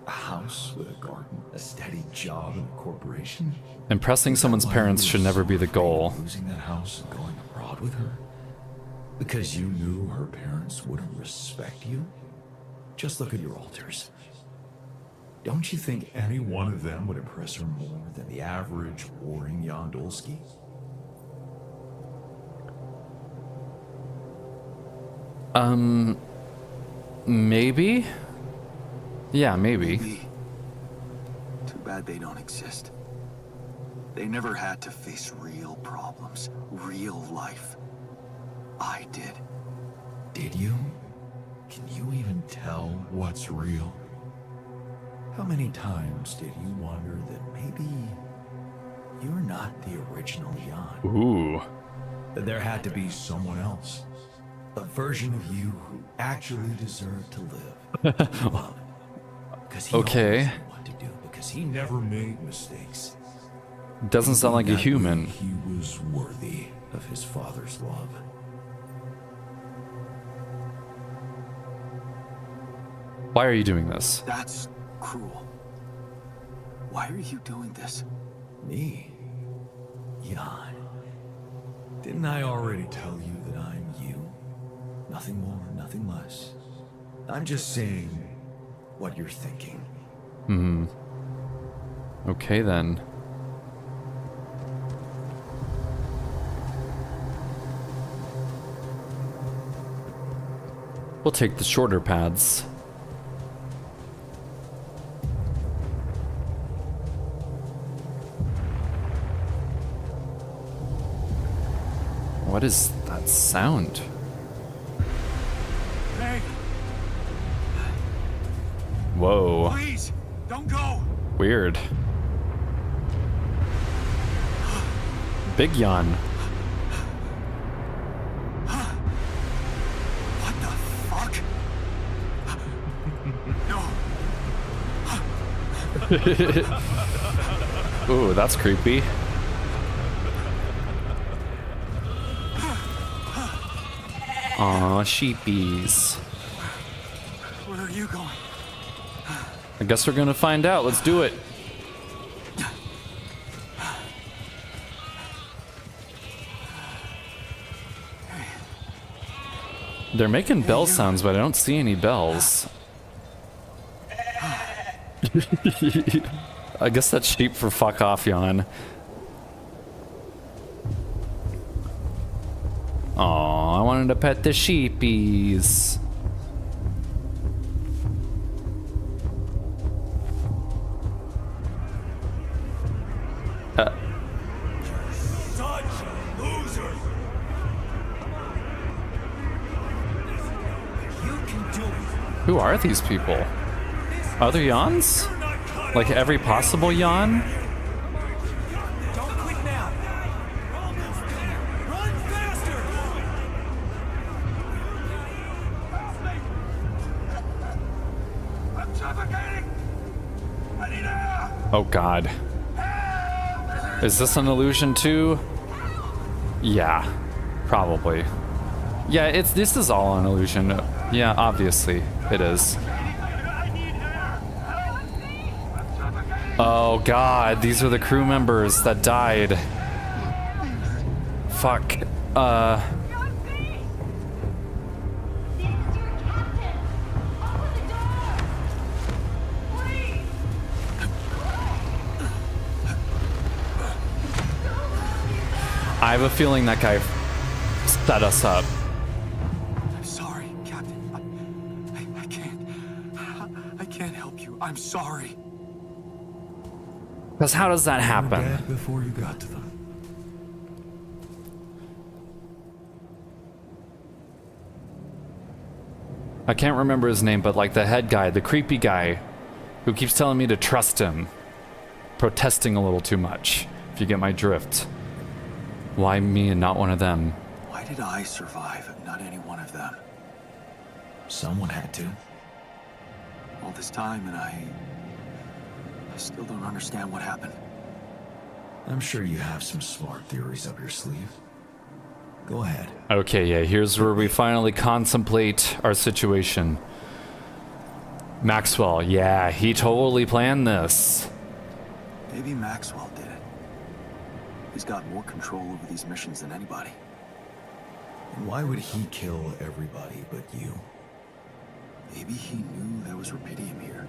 A house with a garden, a steady job in a corporation? Impressing someone's parents should never be the goal. Losing that house and going abroad with her? Because you knew her parents wouldn't respect you? Just look at your altars. Don't you think any one of them would impress her more than the average warring Jan Dolski? Maybe? Yeah, maybe. Too bad they don't exist. They never had to face real problems, real life. I did. Did you? Can you even tell what's real? How many times did you wonder that maybe you're not the original Jan? Ooh. That there had to be someone else. A version of you who actually deserved to live. Love. Because he Okay. always knew what to do, because he never made mistakes. Doesn't sound like a That human. way He was worthy of his father's love. Why are you doing this? That's cruel. Why are you doing this? Me? Jan. Didn't I already tell you that I'm you? Nothing more, nothing less. I'm just saying what you're thinking. Okay then. We'll take the shorter paths. What is that sound? Hey, Whoa. please, don't go! Weird. Big yawn. What the fuck? No. Ooh, that's creepy. Aw, sheepies. Where are you going? I guess we're gonna find out. Let's do it. They're making bell sounds, but I don't see any bells. I guess that's sheep for fuck off, Jan. Aw, I wanted to pet the sheepies. Such loser! You can do it. Who are these people? Other Jans? Like every possible Jan? Don't quit now. Run faster! I'm suffocating! I need air! Oh god. Is this an illusion too? Yeah, probably. Yeah, this is all an illusion. Yeah, obviously it is. Oh god, these are the crew members that died. Fuck. I have a feeling that guy set us up. I'm sorry, Captain. I can't. I can't help you. I'm sorry. Because how does that happen? Dead before you got to them. I can't remember his name, but like the head guy, the creepy guy, who keeps telling me to trust him. Protesting a little too much, if you get my drift. Why me and not one of them? Why did I survive and not any one of them? Someone had to. All this time, and I still don't understand what happened. I'm sure you have some smart theories up your sleeve. Go ahead. Okay, yeah, here's where we finally contemplate our situation. Maxwell, yeah, he totally planned this. Maybe Maxwell did it. He's got more control over these missions than anybody. And why would he kill everybody but you? Maybe he knew there was rubidium here.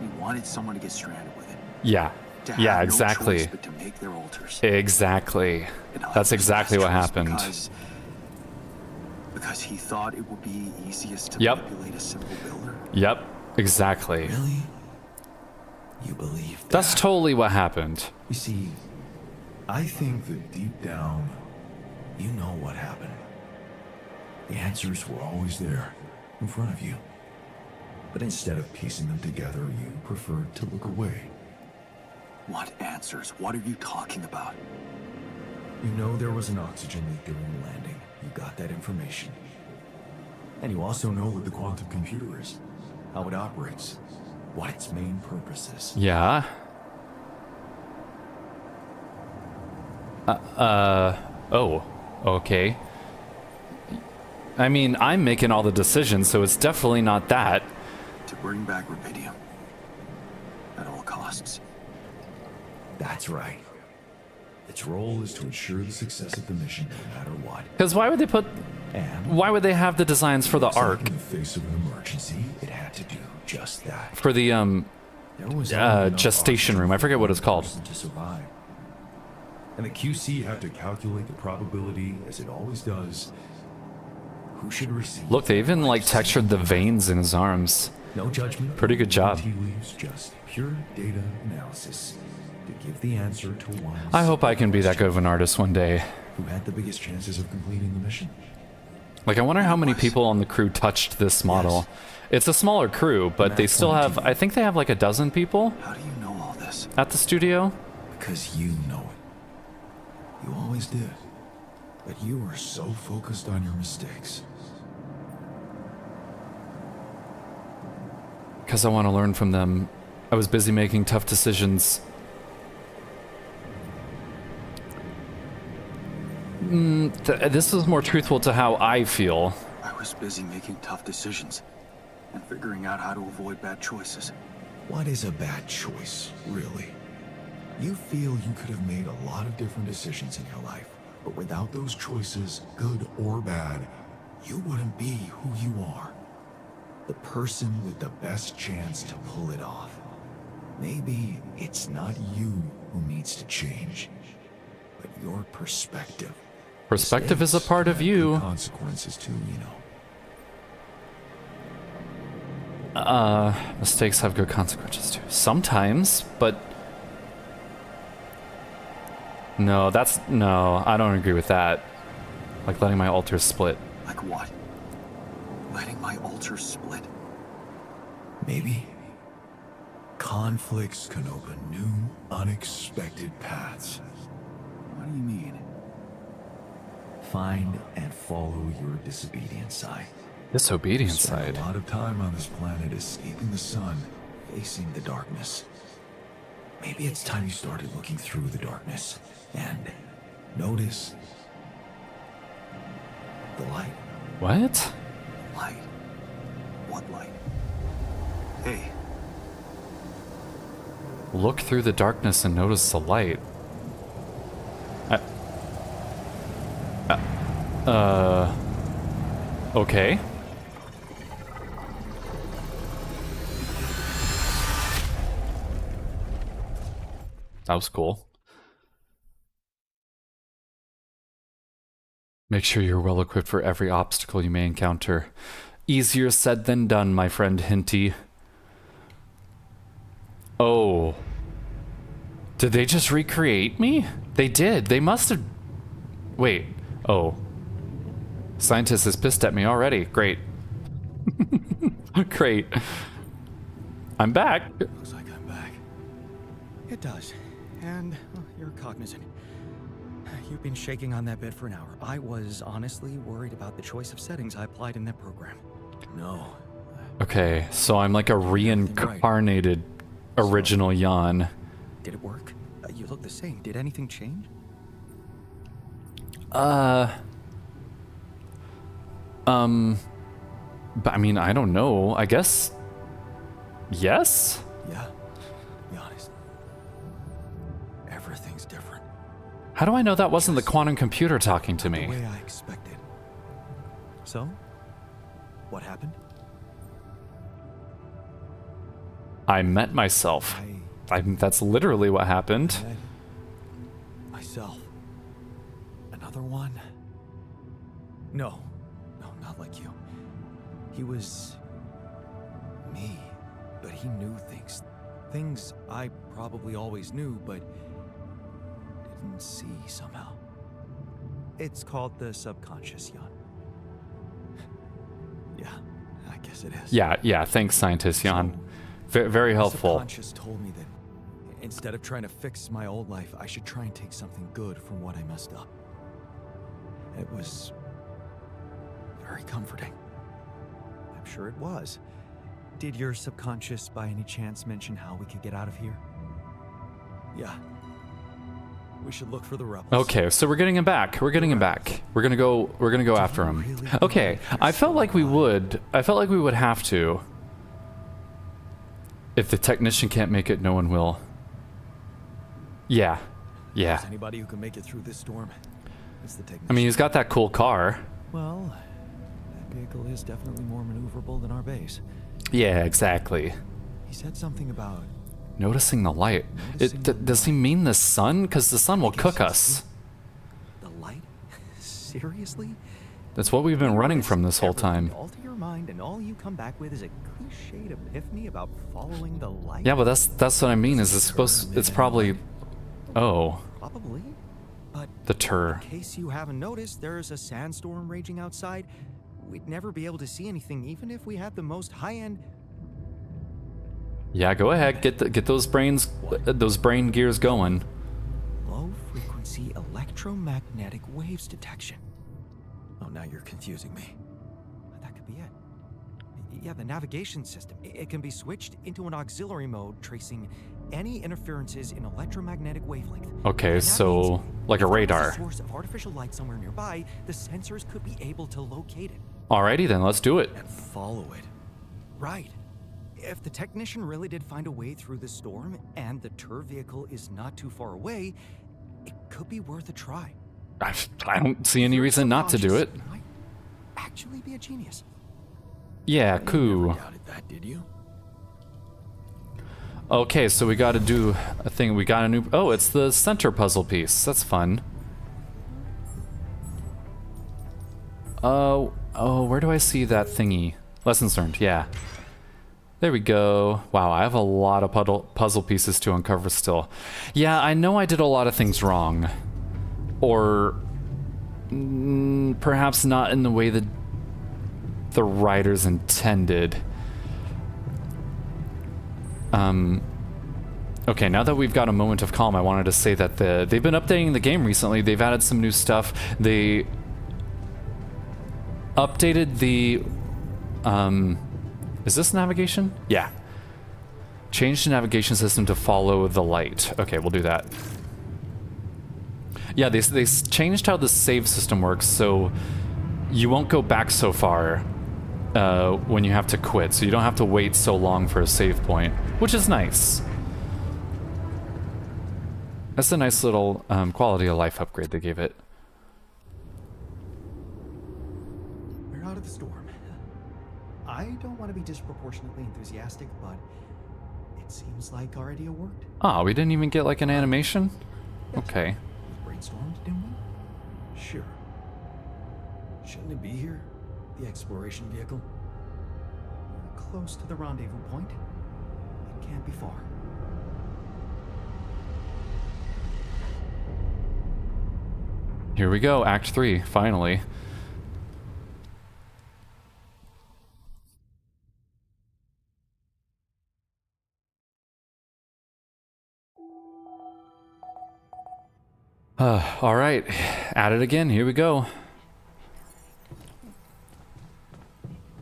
He wanted someone to get stranded with it. Yeah, To yeah, have no exactly. choice but to make their altars. Exactly. And I That's was exactly what last choice happened. Because he thought it would be easiest to Yep. manipulate a simple builder. Yep, exactly. Really? You believe that? That's totally what happened. You see, I think that deep down, you know what happened. The answers were always there, in front of you. But instead of piecing them together, you preferred to look away. What answers? What are you talking about? You know there was an oxygen leak during the landing. You got that information. And you also know what the quantum computer is, how it operates, what its main purpose is. Yeah. Oh, okay. I mean, I'm making all the decisions, so it's definitely not that. To bring back rubidium. At all costs. That's right. Its role is to ensure the success of the mission no matter what. Because why would they have the designs for the Looks like Ark? in the face of an emergency, it had to do just that. For the, There was only enough gestation oxygen room. I forget what it's for one called. person to survive. And the QC had to calculate the probability, as it always does, who should receive. Look, they even, like, textured the veins in his arms. No judgment. Pretty good job. Tea leaves, just pure data analysis to give the answer to one. I hope I can be that good of an artist one day. Who had the biggest chances of completing the mission? Like, I wonder how many people on the crew touched this model. It's a smaller crew, but they still have, I think they have like a dozen people How do you know all this? at the studio. Because you know it. You always did. But you were so focused on your mistakes. Because I want to learn from them. I was busy making tough decisions. This is more truthful to how I feel. I was busy making tough decisions and figuring out how to avoid bad choices. What is a bad choice, really? You feel you could have made a lot of different decisions in your life, but without those choices, good or bad, you wouldn't be who you are. The person with the best chance to pull it off. Maybe it's not you who needs to change, but your perspective. Perspective is a Mistakes part of have you. good consequences too, you know. Mistakes have good consequences too. Sometimes, but... No, I don't agree with that. Like letting my altar split. Like what? Letting my altar split? Maybe. Conflicts can open new, unexpected paths. What do you mean? Find and follow your disobedient side. Disobedient Spend side. a lot of time on this planet escaping the sun, facing the darkness. Maybe it's time you started looking through the darkness and notice the light. What? Light. What light? Hey, Look through the darkness and notice the light. Okay. That was cool. Make sure you're well equipped for every obstacle you may encounter. Easier said than done, my friend Hinty. Oh. Did they just recreate me? They did. They must have... Wait. Oh. Scientist is pissed at me already. Great. Great. I'm back. Looks like I'm back. It does. And well, you're cognizant. You've been shaking on that bed for an hour. I was honestly worried about the choice of settings I applied in that program. No. Okay, so I'm like a reincarnated original Jan. Did it work? You look the same. Did anything change? But I mean, I don't know. I guess. Yes? Yeah. Be honest. Everything's different. How do I know that wasn't the quantum computer talking to The me? way I expected. So? What happened? I met myself. That's literally what happened. met myself. Another one? No. No, not like you. He was me, but he knew things. Things I probably always knew, but didn't see somehow. It's called the subconscious, Jan. Yeah, I guess it is. Yeah, thanks, scientist Jan. Very The helpful. subconscious told me that instead of trying to fix my old life, I should try and take something good from what I messed up. It was very comforting. I'm sure it was. Did your subconscious by any chance mention how we could get out of here? Yeah. We should look for the rebels. Okay, so we're getting him back. We're getting him back. We're gonna go after him. Okay, I felt like we would have to. If the technician can't make it, no one will. Yeah. Is anybody who can make it through this storm? It's the technician. I mean, he's got that cool car. Well, that vehicle is definitely more maneuverable than our base. Yeah, exactly. He said something about Noticing the light. Does he mean the sun? Because the sun will cook us. the light. Seriously? That's what we've been running from this whole time. Alter your mind, and all you come back with is a cliched epiphany about following the light. Yeah, but that's what I mean. Is it's probably. Oh, Probably. But the tur. in case you haven't noticed, there's a sandstorm raging outside. We'd never be able to see anything, even if we had the most high-end. Yeah, go ahead. Get those brain gears going. Low-frequency electromagnetic waves detection. Oh, now you're confusing me. That could be it. Yeah, the navigation system. It can be switched into an auxiliary mode, tracing any interferences in electromagnetic wavelength. Okay, And that so means like a if there was radar. a source of artificial light somewhere nearby, the sensors could be able to locate it Alrighty then, let's do it. and follow it. Right. If the technician really did find a way through the storm, and the tur vehicle is not too far away, it could be worth a try. I don't see any reason not to do it. Might actually be a genius. Yeah, You cool. never doubted that, did you? Okay, so we got to do a thing. We got a new. Oh, it's the center puzzle piece. That's fun. Oh, where do I see that thingy? Lessons learned. Yeah. There we go. Wow, I have a lot of puzzle pieces to uncover still. Yeah, I know I did a lot of things wrong. Or perhaps not in the way that the writers intended. Okay, now that we've got a moment of calm, I wanted to say that they've been updating the game recently. They've added some new stuff. They updated the is this navigation? Yeah. Changed the navigation system to follow the light. Okay, we'll do that. Yeah, they changed how the save system works, so you won't go back so far when you have to quit, so you don't have to wait so long for a save point, which is nice. That's a nice little quality of life upgrade they gave it. We're out of the storm. I don't want to be disproportionately enthusiastic, but it seems like our idea worked. Ah, we didn't even get like an animation? Okay. We brainstormed, didn't we? Sure. Shouldn't it be here? The exploration vehicle? We're close to the rendezvous point. It can't be far. Here we go, Act 3, finally. All right, at it again. Here we go.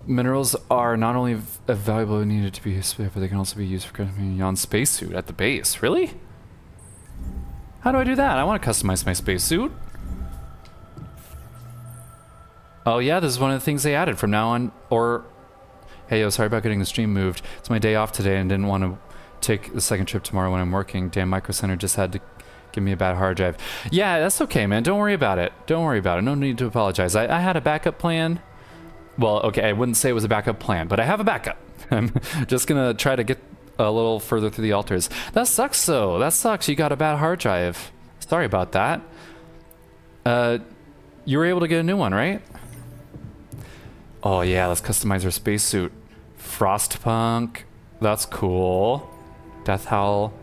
Minerals are not only valuable and needed to be used, but they can also be used for customizing Jan's spacesuit at the base. Really? How do I do that? I want to customize my spacesuit. Oh yeah, this is one of the things they added from now on. Or, hey yo, sorry about getting the stream moved. It's my day off today and didn't want to take the second trip tomorrow when I'm working. Damn, Micro Center just had to give me a bad hard drive. Yeah, that's okay, man. Don't worry about it. Don't worry about it. No need to apologize. I had a backup plan. Well, okay, I wouldn't say it was a backup plan, but I have a backup. I'm just gonna try to get a little further through the altars. That sucks, though. That sucks. You got a bad hard drive. Sorry about that. You were able to get a new one, right? Oh yeah, let's customize our spacesuit. Frostpunk. That's cool. Death Howl.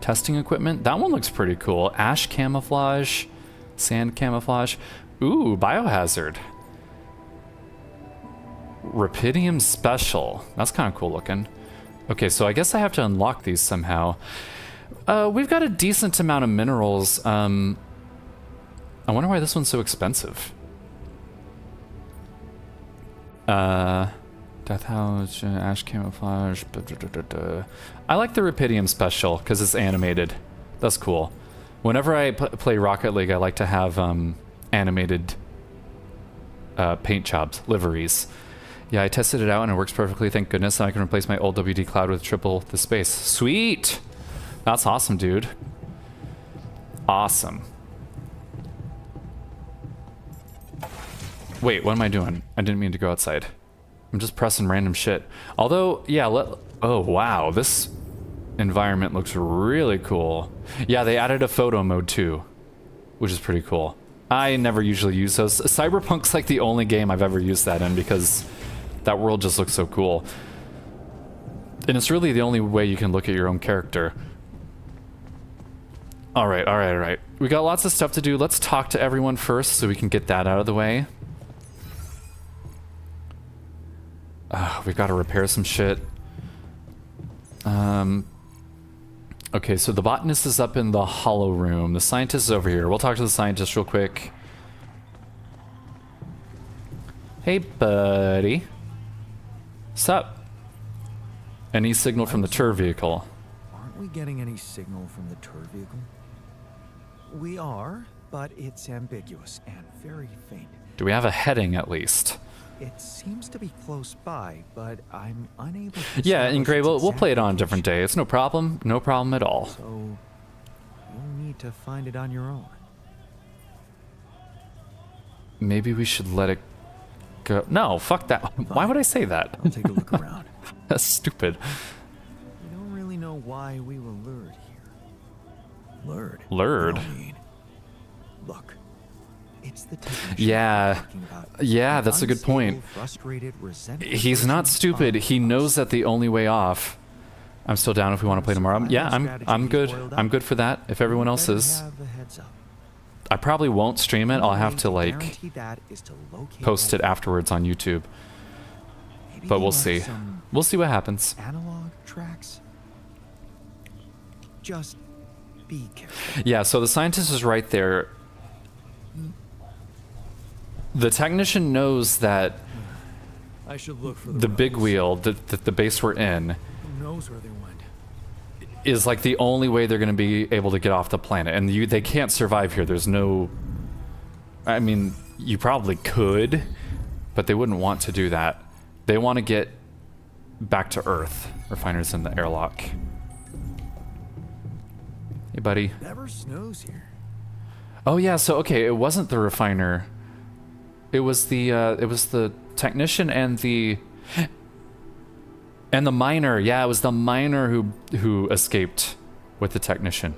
Testing equipment. That one looks pretty cool. Ash camouflage. Sand camouflage. Ooh, biohazard. Rapidium special. That's kind of cool looking. Okay, so I guess I have to unlock these somehow. We've got a decent amount of minerals. I wonder why this one's so expensive. Death House, Ash Camouflage. I like the Rapidium special because it's animated. That's cool. Whenever I play Rocket League, I like to have animated paint jobs, liveries. Yeah, I tested it out and it works perfectly. Thank goodness. Now I can replace my old WD Cloud with triple the space. Sweet! That's awesome, dude. Awesome. Wait, what am I doing? I didn't mean to go outside. I'm just pressing random shit. Although, yeah, oh, wow. This environment looks really cool. Yeah, they added a photo mode too, which is pretty cool. I never usually use those. Cyberpunk's like the only game I've ever used that in because that world just looks so cool. And it's really the only way you can look at your own character. Alright, alright, alright. We got lots of stuff to do. Let's talk to everyone first so we can get that out of the way. We've got to repair some shit. Okay, so the botanist is up in the hollow room. The scientist is over here. We'll talk to the scientist real quick. Hey, buddy. Sup? Any signal from the tour vehicle? Aren't we getting any signal from the tour vehicle? We are, but it's ambiguous and very faint. Do we have a heading at least? It seems to be close by, but I'm unable to... Yeah, in Gray, we'll play it on a different day. It's no problem. No problem at all. So, you'll need to find it on your own. Maybe we should let it go. No, fuck that. Why would I say that? I'll take a look around. That's stupid. We don't really know why we were lured here. Lured? Lured? What do you mean? Look. It's the yeah, yeah, that's a good point. He's not stupid. He knows that the only way off. I'm still down if we want to play tomorrow. Yeah, I'm good. I'm good for that. If everyone else is, I probably won't stream it. I'll have to like post it afterwards on YouTube. But we'll see. We'll see what happens. Analog tracks. Just be careful. Yeah. So the scientist is right there. The technician knows that I should look for the big wheel, the base we're in, who knows where they went, is like the only way they're going to be able to get off the planet. And they can't survive here. There's no... I mean, you probably could, but they wouldn't want to do that. They want to get back to Earth. Refiner's in the airlock. Hey, buddy. It never snows here. Oh, yeah, so, okay, it wasn't the refiner... It was the technician and the miner. Yeah, it was the miner who escaped with the technician.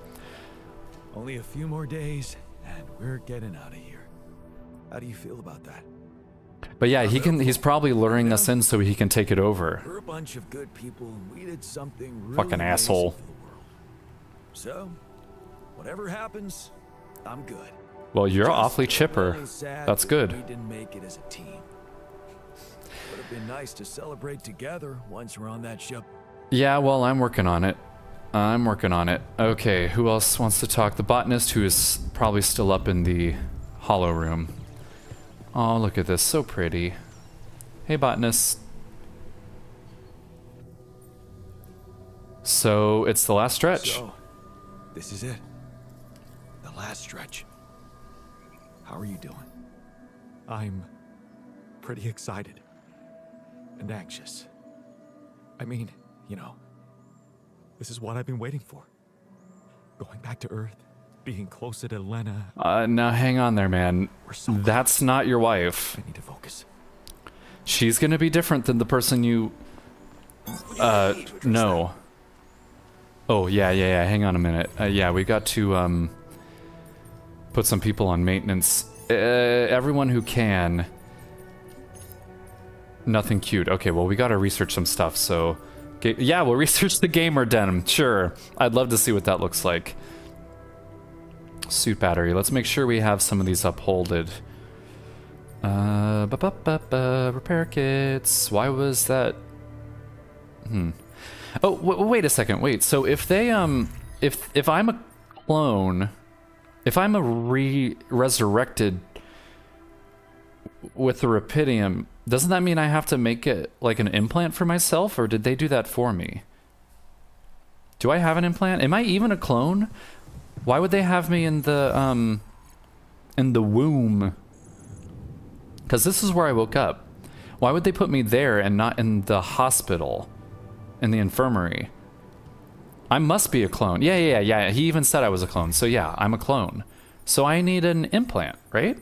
Only a few more days, and we're getting out of here. How do you feel about that? But yeah, he's probably luring us in so he can take it over. We're a bunch of good people, and we did something really fucking asshole. for the world. So, whatever happens, I'm good. Well, you're awfully chipper. That's good. We didn't make it as a team. Would have been nice to celebrate together once we're on that ship. Yeah, well, I'm working on it. I'm working on it. Okay, who else wants to talk? The botanist, who is probably still up in the hollow room. Oh, look at this. So pretty. Hey, botanist. So, it's the last stretch. So, this is it. The last stretch. How are you doing? I'm pretty excited. And anxious. I mean, you know, this is what I've been waiting for. Going back to Earth, being closer to Lena. Now hang on there, man. We're so That's not your wife. I need to focus. She's gonna be different than the person you... no. Oh, yeah, hang on a minute. Yeah, we got to, put some people on maintenance. Everyone who can. Nothing cute. Okay, well, we gotta research some stuff, so... yeah, we'll research the gamer den. Sure. I'd love to see what that looks like. Suit battery. Let's make sure we have some of these upholded. Repair kits. Why was that? Oh, wait a second. Wait. So if they if I'm a clone, if I'm a resurrected with the Rapidium, doesn't that mean I have to make it like an implant for myself, or did they do that for me? Do I have an implant? Am I even a clone? Why would they have me in the womb? Because this is where I woke up. Why would they put me there and not in the hospital, in the infirmary? I must be a clone. Yeah. He even said I was a clone. So yeah, I'm a clone. So I need an implant, right?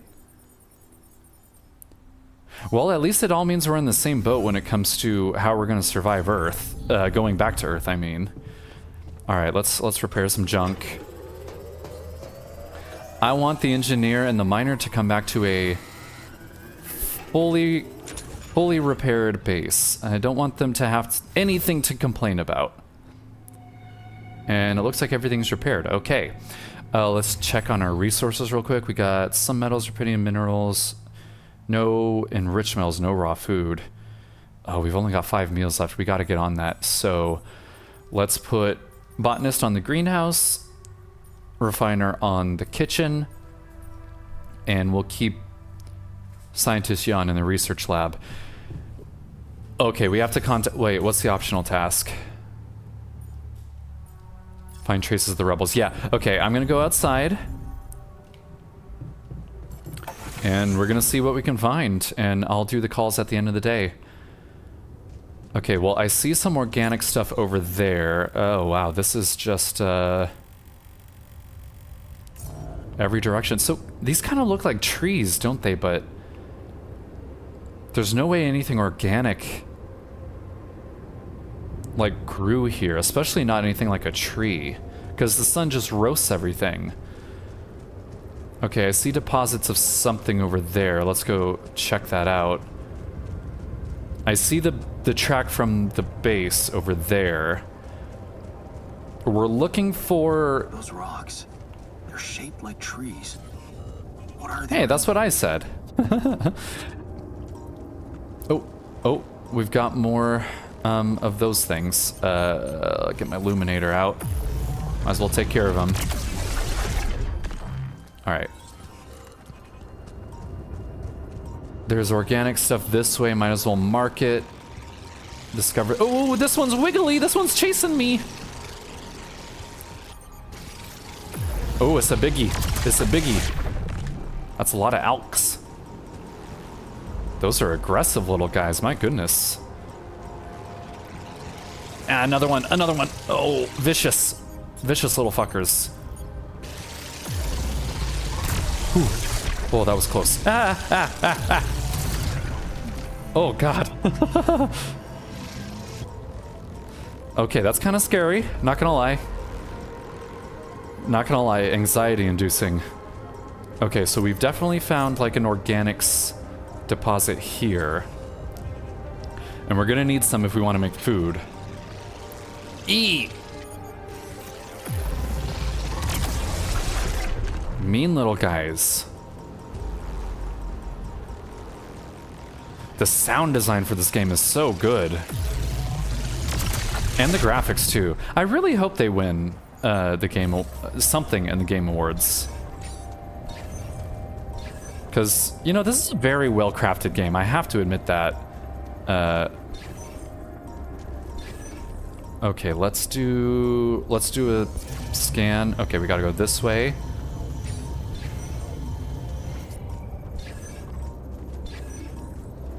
Well, at least it all means we're in the same boat when it comes to how we're going to survive Earth. Going back to Earth, I mean. All right, let's repair some junk. I want the engineer and the miner to come back to a fully repaired base. I don't want them to have anything to complain about. And it looks like everything's repaired. Okay. Let's check on our resources real quick. We got some metals, rubidium, minerals. No enriched metals, no raw food. Oh, we've only got 5 meals left. We got to get on that. So let's put botanist on the greenhouse, refiner on the kitchen, and we'll keep scientist Jan in the research lab. Okay, we have to contact... Wait, what's the optional task? Find traces of the rebels. Yeah, okay, I'm gonna go outside. And we're gonna see what we can find, and I'll do the calls at the end of the day. Okay, well, I see some organic stuff over there. Oh, wow, this is just, every direction. So, these kind of look like trees, don't they? But there's no way anything organic, like, grew here. Especially not anything like a tree. Because the sun just roasts everything. Okay, I see deposits of something over there. Let's go check that out. I see the track from the base over there. We're looking for... Those rocks, they're shaped like trees. What are they? Hey, that's what I said. Oh, we've got more of those things. Get my illuminator out. Might as well take care of them. Alright. There's organic stuff this way. Might as well mark it. Discover... Oh, this one's wiggly. This one's chasing me. Oh, it's a biggie. It's a biggie. That's a lot of alks. Those are aggressive little guys. My goodness. Ah, another one. Another one. Oh, vicious. Vicious little fuckers. Whew. Oh, that was close. Oh, God. Okay, that's kind of scary. Not gonna lie. Not gonna lie, anxiety-inducing. Okay, so we've definitely found, like, an organics deposit here. And we're gonna need some if we want to make food. Eat! Mean little guys. The sound design for this game is so good. And the graphics, too. I really hope they win the game... something in the Game Awards. Because, you know, this is a very well-crafted game. I have to admit that. Okay, let's do a scan. Okay, we gotta go this way.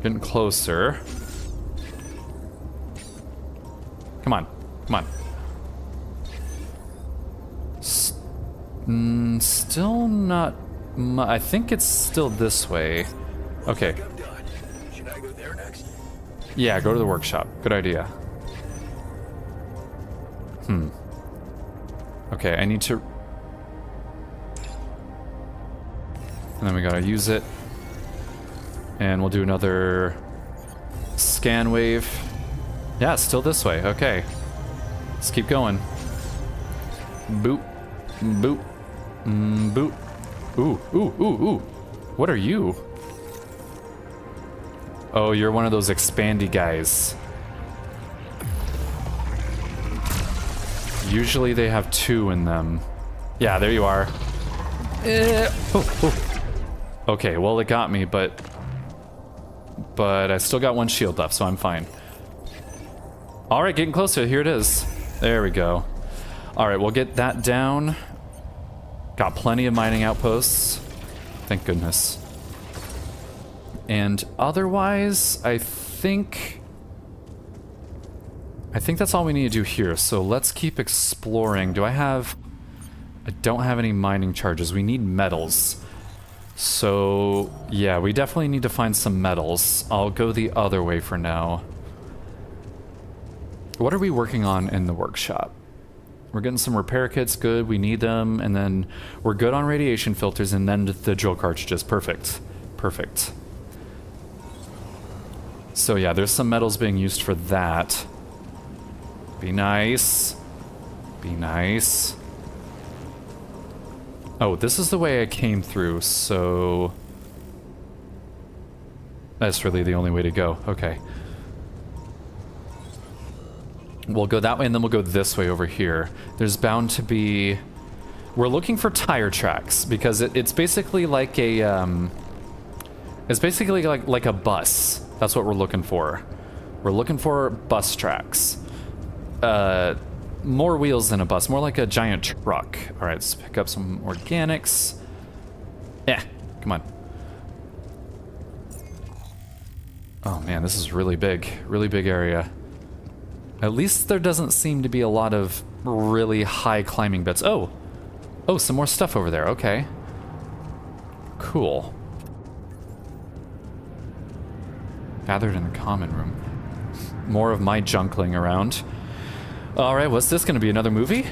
Getting closer. Come on, come on. Still not. I think it's still this way. Okay. I'm done. Should I go there next? Yeah, go to the workshop. Good idea. Okay, I need to... And then we gotta use it. And we'll do another scan wave. Yeah, it's still this way. Okay. Let's keep going. Boop. Boop. Boop. Ooh, ooh, ooh, ooh. What are you? Oh, you're one of those expandy guys. Usually they have 2 in them. Yeah, there you are. Okay, well it got me, but I still got 1 shield left, so I'm fine. All right, getting closer. Here it is. There we go. All right, we'll get that down. Got plenty of mining outposts. Thank goodness. And otherwise, I think that's all we need to do here. So let's keep exploring. I don't have any mining charges. We need metals. So yeah, we definitely need to find some metals. I'll go the other way for now. What are we working on in the workshop? We're getting some repair kits, good, we need them, and then we're good on radiation filters, and then the drill cartridges, perfect. Perfect. So yeah, there's some metals being used for that. Be nice. Be nice. Oh, this is the way I came through, so... That's really the only way to go, okay. We'll go that way, and then we'll go this way over here. There's bound to be... We're looking for tire tracks, because it's basically like a, It's basically like a bus. That's what we're looking for. We're looking for bus tracks. More wheels than a bus, more like a giant truck. All right, let's pick up some organics. Yeah, come on. Oh man, this is really big area. At least there doesn't seem to be a lot of really high climbing bits. Oh, some more stuff over there, okay. Cool. Gathered in the common room. More of my junkling around. Alright, what's this gonna be, another movie?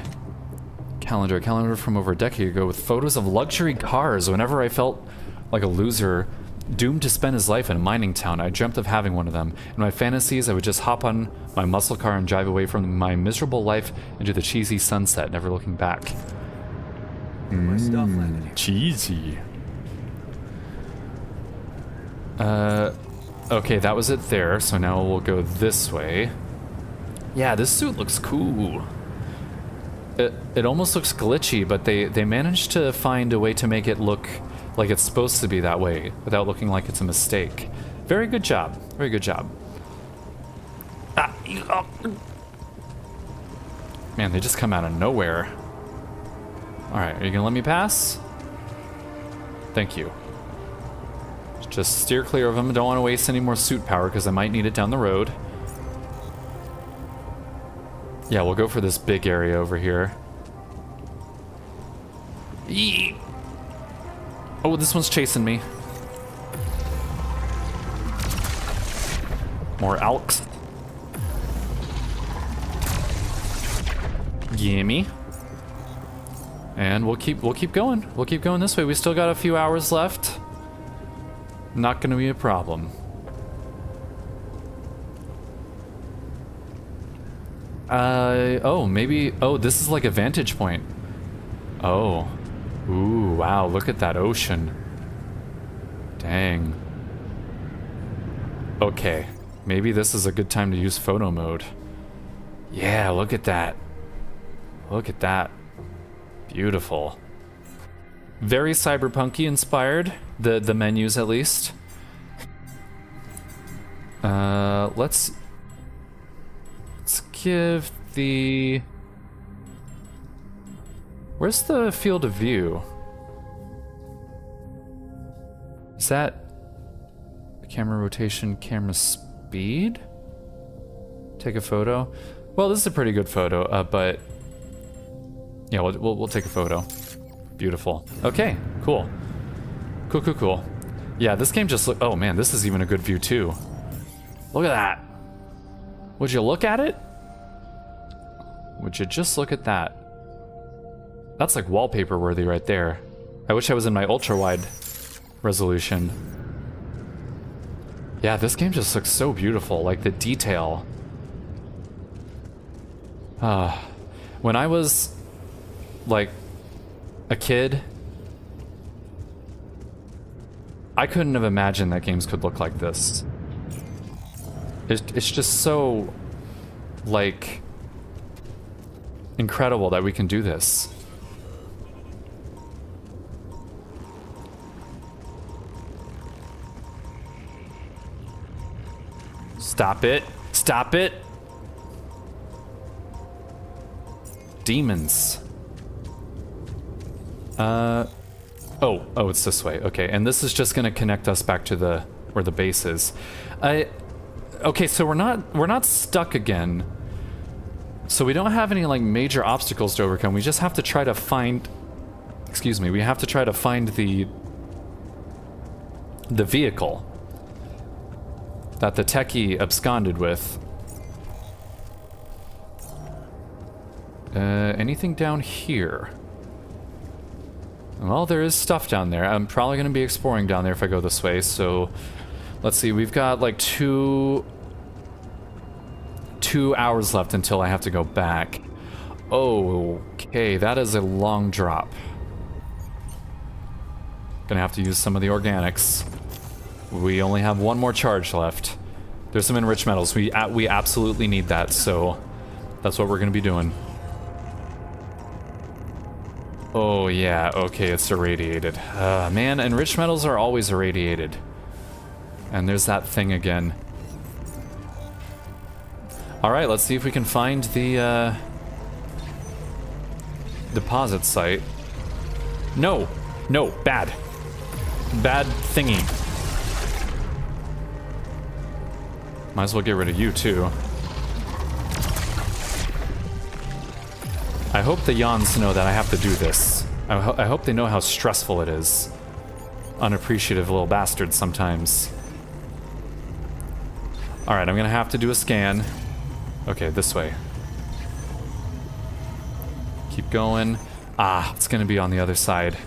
A calendar from over a decade ago with photos of luxury cars. Whenever I felt like a loser, doomed to spend his life in a mining town, I dreamt of having one of them. In my fantasies, I would just hop on my muscle car and drive away from my miserable life into the cheesy sunset, never looking back. My stuff landed here. Cheesy. Okay, that was it there, so now we'll go this way. Yeah, this suit looks cool. It almost looks glitchy, but they managed to find a way to make it look like it's supposed to be that way, without looking like it's a mistake. Very good job. Very good job. Man, they just come out of nowhere. Alright, are you gonna let me pass? Thank you. Just steer clear of them. Don't want to waste any more suit power, because I might need it down the road. Yeah, we'll go for this big area over here. Eee. Oh, this one's chasing me. More alks. Gimme. And we'll keep going. We'll keep going this way. We still got a few hours left. Not gonna be a problem. Oh, maybe... Oh, this is like a vantage point. Oh. Ooh, wow, look at that ocean. Dang. Okay, maybe this is a good time to use photo mode. Yeah, look at that. Look at that. Beautiful. Very cyberpunky inspired, the menus at least. Let's give the... Where's the field of view? Is that camera rotation, camera speed? Take a photo? Well, this is a pretty good photo, but yeah, we'll take a photo. Beautiful. Okay, cool. Cool. Yeah, this game just oh man, this is even a good view too. Look at that. Would you look at it? Would you just look at that? That's like wallpaper worthy right there. I wish I was in my ultra wide resolution. Yeah, this game just looks so beautiful, like the detail. When I was like a kid, I couldn't have imagined that games could look like this. It's just so like incredible that we can do this. Stop it. Stop it. Demons. Oh, it's this way. Okay, and this is just gonna connect us back to the where the base is. Okay, so we're not stuck again. So we don't have any like major obstacles to overcome. We just have to try to find, excuse me, we have to try to find the vehicle that the techie absconded with. Anything down here? Well, there is stuff down there. I'm probably going to be exploring down there if I go this way, so let's see, we've got like two hours left until I have to go back. Okay, that is a long drop. Gonna have to use some of the organics. We only have one more charge left. There's some enriched metals. We absolutely need that, so that's what we're gonna be doing. Oh yeah, okay, it's irradiated. Man, enriched metals are always irradiated. And there's that thing again. Alright, let's see if we can find the deposit site. No, bad. Bad thingy. Might as well get rid of you too. I hope the Jans know that I have to do this. I hope they know how stressful it is. Unappreciative little bastards sometimes. Alright, I'm gonna have to do a scan. Okay, this way. Keep going. It's gonna be on the other side.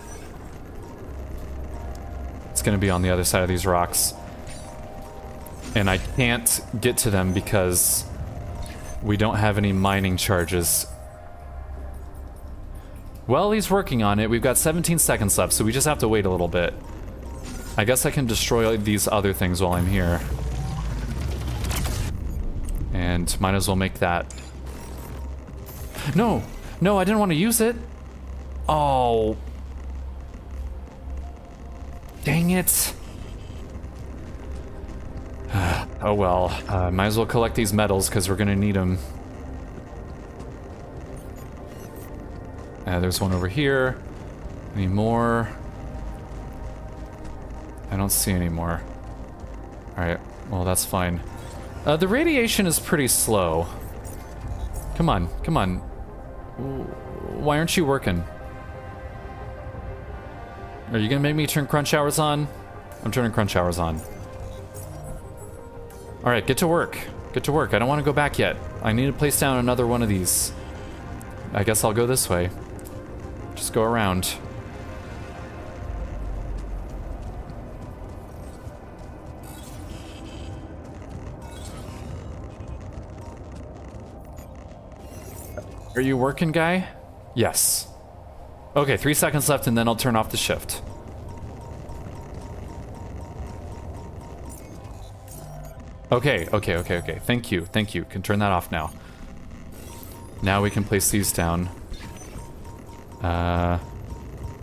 It's gonna be on the other side of these rocks. And I can't get to them because we don't have any mining charges. Well, he's working on it. We've got 17 seconds left, so we just have to wait a little bit. I guess I can destroy these other things while I'm here. And might as well make that. No, I didn't want to use it. Oh. Dang it. Oh well, might as well collect these metals because we're gonna need them. There's one over here. Any more? I don't see any more. Alright, well that's fine. The radiation is pretty slow. Come on. Why aren't you working? Are you gonna make me turn crunch hours on? I'm turning crunch hours on. Alright, get to work. I don't want to go back yet. I need to place down another one of these. I guess I'll go this way. Just go around. Are you working, guy? Yes. Okay, 3 seconds left and then I'll turn off the shift. Okay. Thank you. Can turn that off now. Now we can place these down.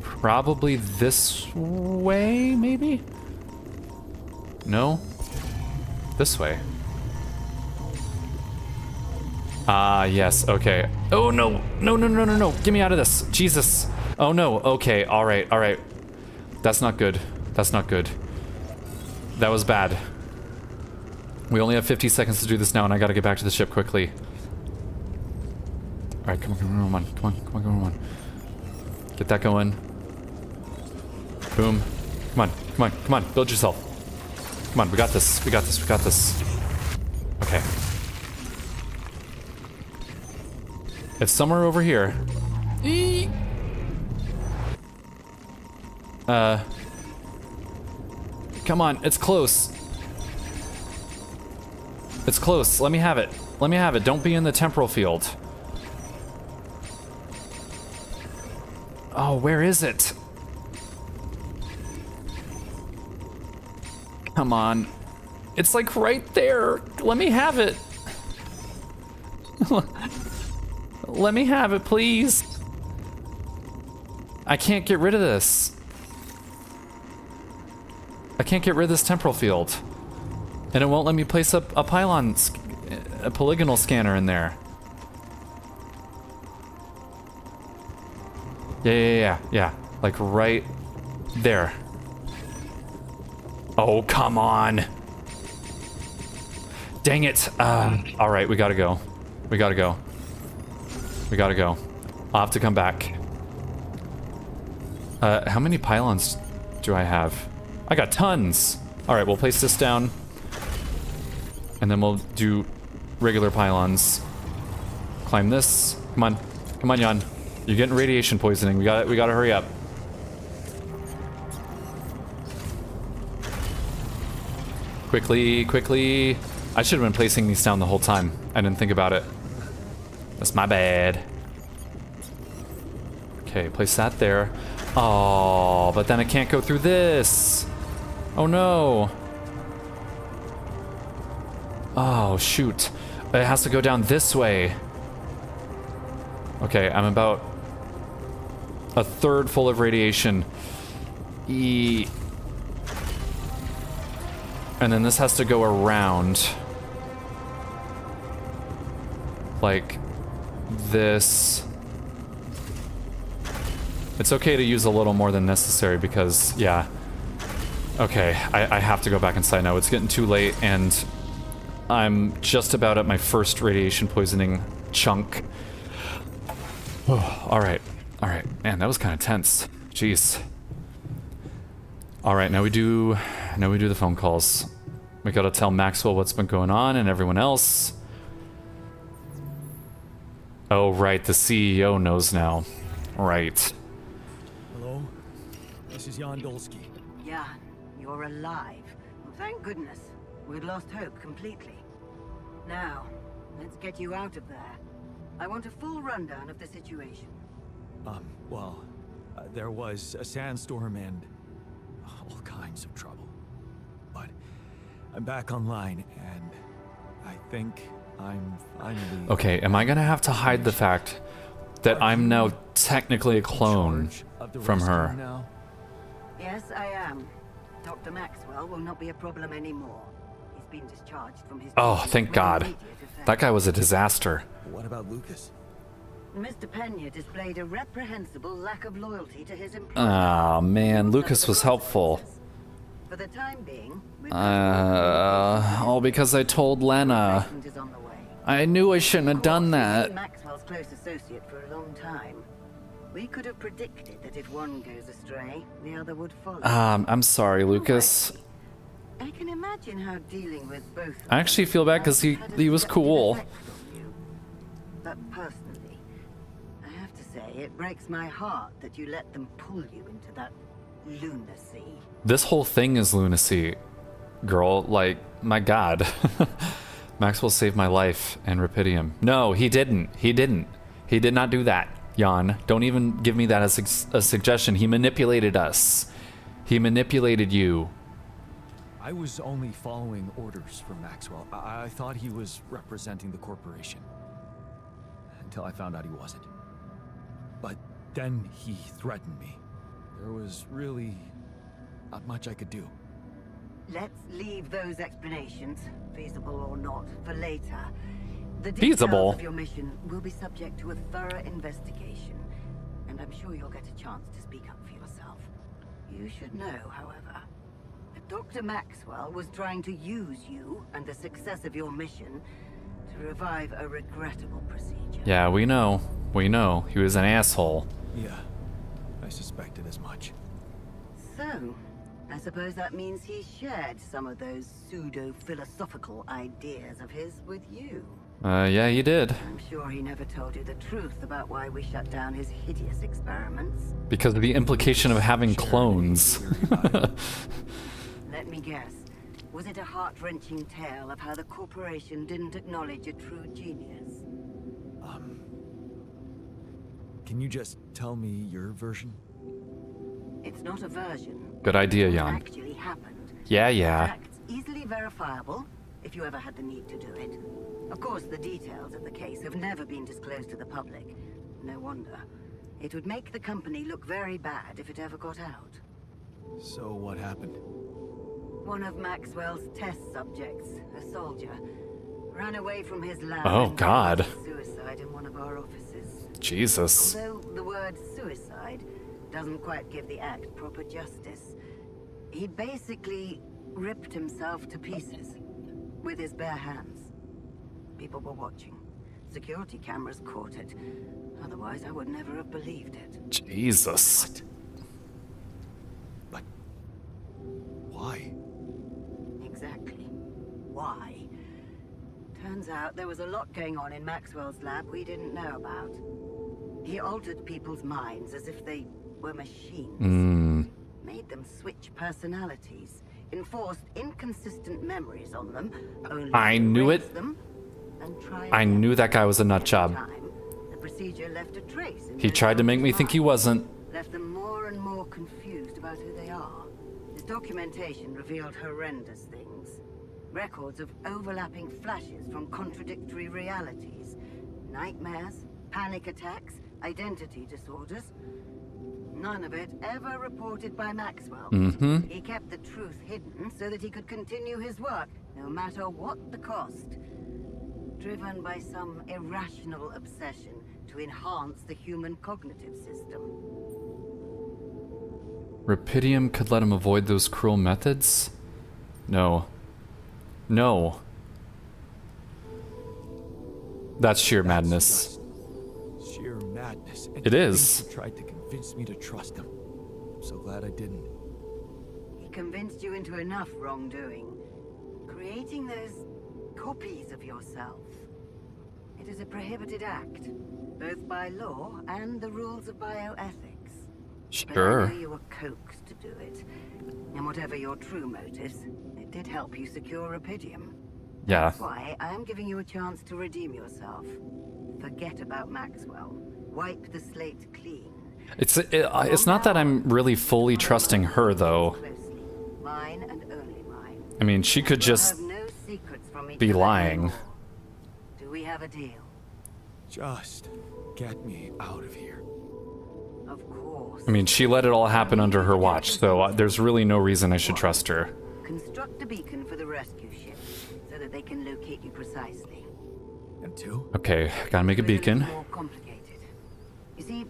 Probably this way, maybe? No? This way. Ah, yes, okay. Oh, no. No, no, no, no, no. Get me out of this. Jesus. Oh, no. Okay, all right, all right. That's not good. That's not good. That was bad. We only have 50 seconds to do this now, and I gotta get back to the ship quickly. All right, come on, come on, come on, come on, come on. Get that going. Boom. Come on, come on, come on. Build yourself. Come on, we got this. We got this. We got this. Okay. It's somewhere over here. Come on, it's close. It's close. Let me have it. Let me have it. Don't be in the temporal field. Oh, where is it? Come on. It's like right there. Let me have it. Let me have it, please. I can't get rid of this. I can't get rid of this temporal field. And it won't let me place up a a polygonal scanner in there. Yeah. Like right there. Oh, come on. Dang it. All right, we gotta go. We gotta go. We gotta go. I'll have to come back. How many pylons do I have? I got tons. All right, we'll place this down. And then we'll do regular pylons. Climb this. Come on. Come on, Jan. You're getting radiation poisoning. We gotta hurry up. Quickly, quickly. I should have been placing these down the whole time. I didn't think about it. That's my bad. Okay, place that there. Oh, but then I can't go through this. Oh no. Oh, shoot. It has to go down this way. Okay, I'm about a third full of radiation. And then this has to go around. Like this. It's okay to use a little more than necessary because, yeah. Okay, I have to go back inside now. It's getting too late and I'm just about at my first radiation poisoning chunk. Oh, all right. Man, that was kind of tense. Jeez. All right, now we do the phone calls. We gotta tell Maxwell what's been going on and everyone else. Oh, right, the CEO knows now. Right. Hello? This is Jan Dolski. Jan, you're alive. Well, thank goodness. We'd lost hope completely. Now, let's get you out of there. I want a full rundown of the situation. Well, there was a sandstorm and all kinds of trouble. But I'm back online, and I think I'm finally... Okay, am I gonna have to hide the fact that I'm now technically a clone from her? Now? Yes, I am. Dr. Maxwell will not be a problem anymore. He's been discharged from his... Oh, thank God. That guy was a disaster. What about Lucas? Mr. Pena displayed a reprehensible lack of loyalty to his employer. Oh, man, Lucas was helpful. For the time being, All because I told Lena. is on the way. I knew I shouldn't have done that. Maxwell's close associate for a long time. We could have predicted that if one goes astray, the other would follow. I'm sorry, Lucas. I can imagine how dealing with both. I actually feel bad because he was cool. But personally, I have to say it breaks my heart that you let them pull you into that lunacy. This whole thing is lunacy, girl. Like, my God. Maxwell saved my life and Rapidium. No, he didn't. He didn't. He did not do that, Jan. Don't even give me that as a suggestion. He manipulated us. He manipulated you. I was only following orders from Maxwell. I thought he was representing the corporation. Until I found out he wasn't. But then he threatened me. There was really not much I could do. Let's leave those explanations, feasible or not, for later. The Feasible? details of your mission will be subject to a thorough investigation, and I'm sure you'll get a chance to speak up for yourself. You should know, however, that Dr. Maxwell was trying to use you and the success of your mission to revive a regrettable procedure. Yeah, we know. We know. He was an asshole. Yeah, I suspected as much. So, I suppose that means he shared some of those pseudo-philosophical ideas of his with you. Yeah, he did. I'm sure he never told you the truth about why we shut down his hideous experiments. Because of the implication of having clones. Let me guess. Was it a heart-wrenching tale of how the corporation didn't acknowledge a true genius? Can you just tell me your version? It's not a version. Good idea, It Jan. actually happened. Yeah. Facts easily verifiable, if you ever had the need to do it. Of course, the details of the case have never been disclosed to the public. No wonder. It would make the company look very bad if it ever got out. So what happened? One of Maxwell's test subjects, a soldier, ran away from his lab. Oh, and God. committed suicide in one of our offices. Jesus. Although the word suicide doesn't quite give the act proper justice, he basically ripped himself to pieces with his bare hands. People were watching. Security cameras caught it. Otherwise, I would never have believed it. Jesus. But why? Exactly. Why? Turns out there was a lot going on in Maxwell's lab we didn't know about. He altered people's minds as if they were machines. Made them switch personalities. Enforced inconsistent memories on them. Only I knew it. them and tried I again. knew that guy was a nut job. Time, the procedure left a trace in He those tried to make me people's think he minds. wasn't. Left them more and more confused about who they are. His documentation revealed horrendous things. Records of overlapping flashes from contradictory realities. Nightmares, panic attacks, identity disorders. None of it ever reported by Maxwell. He kept the truth hidden so that he could continue his work, no matter what the cost. Driven by some irrational obsession to enhance the human cognitive system. Rapidium could let him avoid those cruel methods? No. No. That's sheer madness. Just sheer madness. And It to is. think he tried to convince me to trust him. I'm so glad I didn't. He convinced you into enough wrongdoing. Creating those copies of yourself. It is a prohibited act, both by law and the rules of bioethics. But I Sure. know you were coaxed to do it. And whatever your true motives, it did help you secure Rapidium. Yeah. That's why I am giving you a chance to redeem yourself. Forget about Maxwell. Wipe the slate clean. It's not that I'm really fully trusting her, though. Closely. Mine and only mine. I mean, she could just We'll have no secrets from each be other lying. anymore. Do we have a deal? Just get me out of here. Of course. I mean, she let it all happen under her watch, so there's really no reason I should trust her. Construct a beacon for the rescue ship so that they can locate you precisely. And two? Okay, gotta make a It's beacon. more complicated. You see,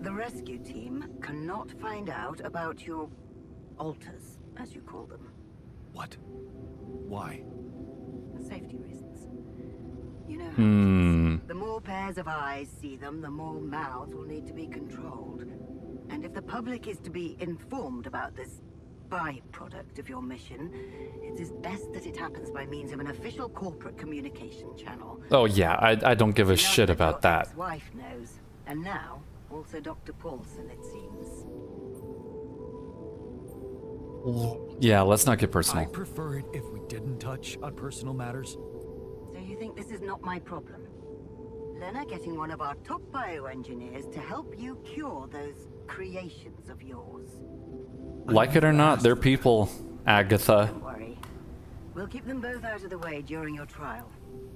the rescue team cannot find out about your alters, as you call them, What? Why? for safety reasons. You know how Hmm. it is. The more pairs of eyes see them, the more mouths will need to be controlled. And if the public is to be informed about this byproduct of your mission, it is best that it happens by means of an official corporate communication channel. Oh yeah, I don't give a Enough shit about your that. ex-wife knows, and now also Dr. Paulson, it seems. Yeah, let's not get I personal. prefer it if we didn't touch on personal matters. So you think this is not my problem? Lena getting one of our top bioengineers to help you cure those creations of yours. Like it or not, they're people, Agatha. Don't worry. We'll keep them both out of the way during your trial.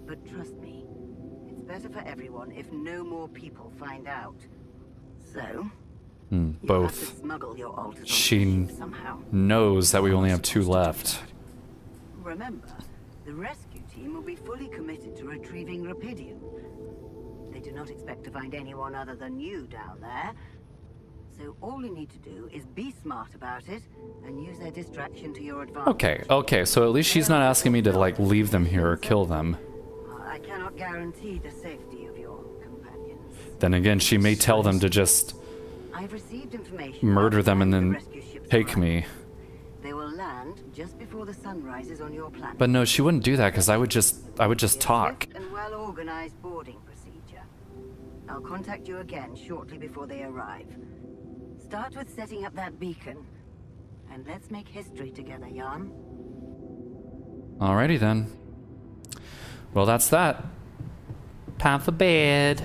But trust me, it's better for everyone if no more people find out. So, You'll have to Both. smuggle your alters She onto the ship somehow. knows that we only have 2 left. Remember, the rescue team will be fully committed to retrieving Rapidium. They do not expect to find anyone other than you down there. So all you need to do is be smart about it and use their distraction to your advantage. Okay, so at least she's not asking me to, like, leave them here or kill them. I cannot guarantee the safety of your companions. Then again, she may tell them to just I've received information murder them and about then the rescue ships take arrival. me. They will land just before the sun rises on your planet. But no, she wouldn't do that because I would just It's talk. a swift and well-organized boarding procedure. I'll contact you again shortly before they arrive. Start with setting up that beacon, and let's make history together, Jan. Alrighty then. Well, that's that. Time for bed.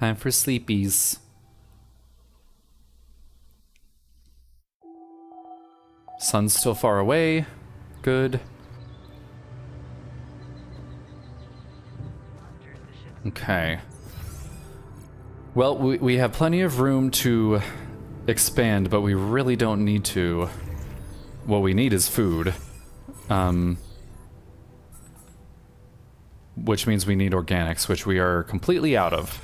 Time for sleepies. Sun's still far away. Good. Okay. Well, we have plenty of room to expand, but we really don't need to. What we need is food. Which means we need organics, which we are completely out of.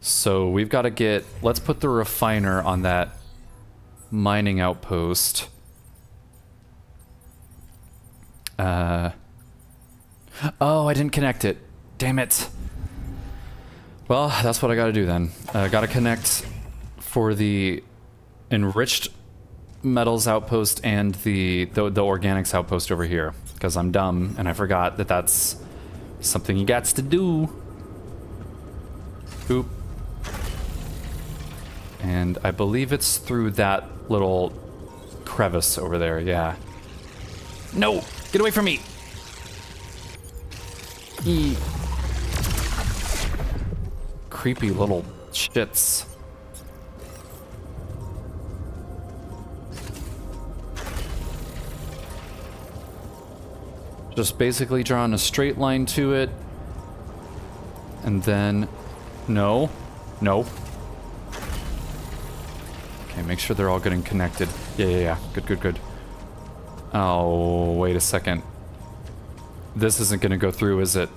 So we've got to get... Let's put the refiner on that mining outpost. Oh, I didn't connect it. Damn it. Well, that's what I gotta do then. Gotta connect for the enriched metals outpost and the organics outpost over here. Because I'm dumb and I forgot that that's something you gots to do. Oop. And I believe it's through that little crevice over there, yeah. No! Get away from me! Creepy little shits. Just basically drawing a straight line to it. And then... No. No. Okay, make sure they're all getting connected. Yeah. Good. Oh, wait a second. This isn't gonna go through, is it?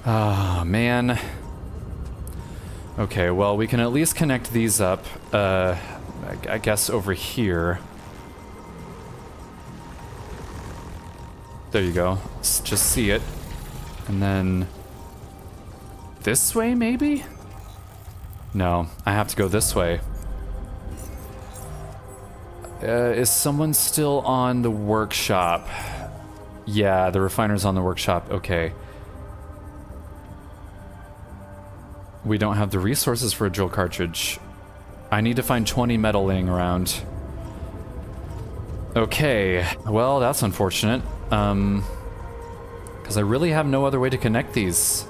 Ah, man. Okay, well, we can at least connect these up, I guess over here. There you go. Just see it. And then... this way, maybe? No, I have to go this way. Is someone still on the workshop? Yeah, the refiner's on the workshop. Okay. We don't have the resources for a drill cartridge. I need to find 20 metal laying around. Okay, well, that's unfortunate. Because I really have no other way to connect these.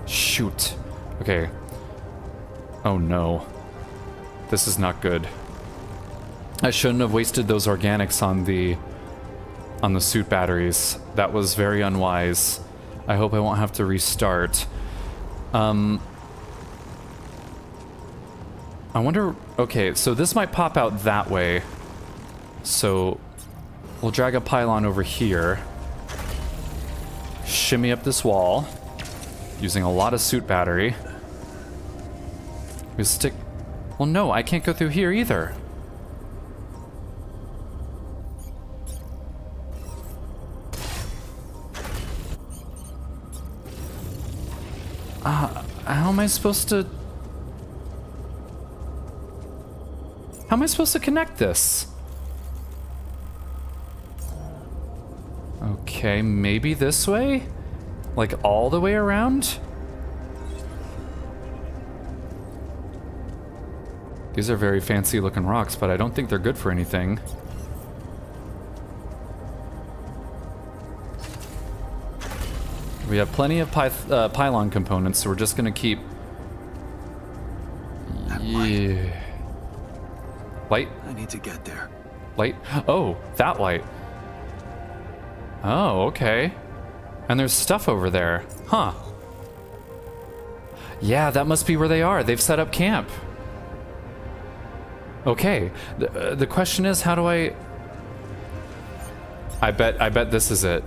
Shoot. Okay. Oh no. This is not good. I shouldn't have wasted those organics on the suit batteries. That was very unwise. I hope I won't have to restart. I wonder... Okay, so this might pop out that way. So we'll drag a pylon over here. Shimmy up this wall. Using a lot of suit battery. We stick... Well, no, I can't go through here either. How am I supposed to... How am I supposed to connect this? Okay, maybe this way? Like all the way around? These are very fancy looking rocks, but I don't think they're good for anything. We have plenty of pylon components, so we're just gonna keep... Yeah. Light? I need to get there. light? Oh, that light. Oh, okay. And there's stuff over there. Huh. Yeah, that must be where they are. They've set up camp. Okay. The question is, how do I bet this is it.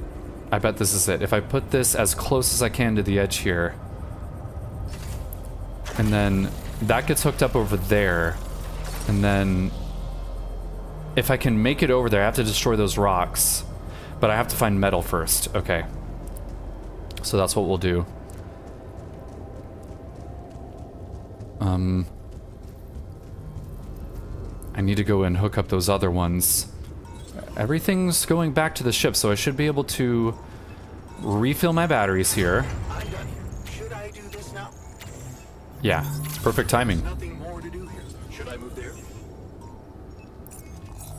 I bet this is it. If I put this as close as I can to the edge here, and then that gets hooked up over there, and then if I can make it over there, I have to destroy those rocks, but I have to find metal first. Okay. So that's what we'll do. I need to go and hook up those other ones. Everything's going back to the ship, so I should be able to refill my batteries here. I'm done here. Should I do this now? Yeah, perfect timing. Nothing more to do here. Should I move there?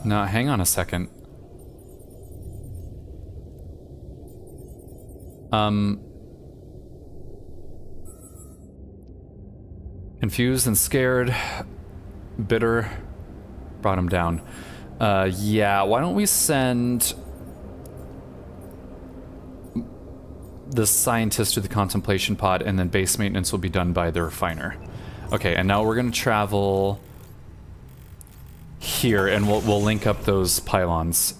No, hang on a second. Confused and scared. Bitter. Brought him down. Yeah, why don't we send the scientist to the contemplation pod, and then base maintenance will be done by the refiner. Okay, and now we're gonna travel here, and we'll link up those pylons.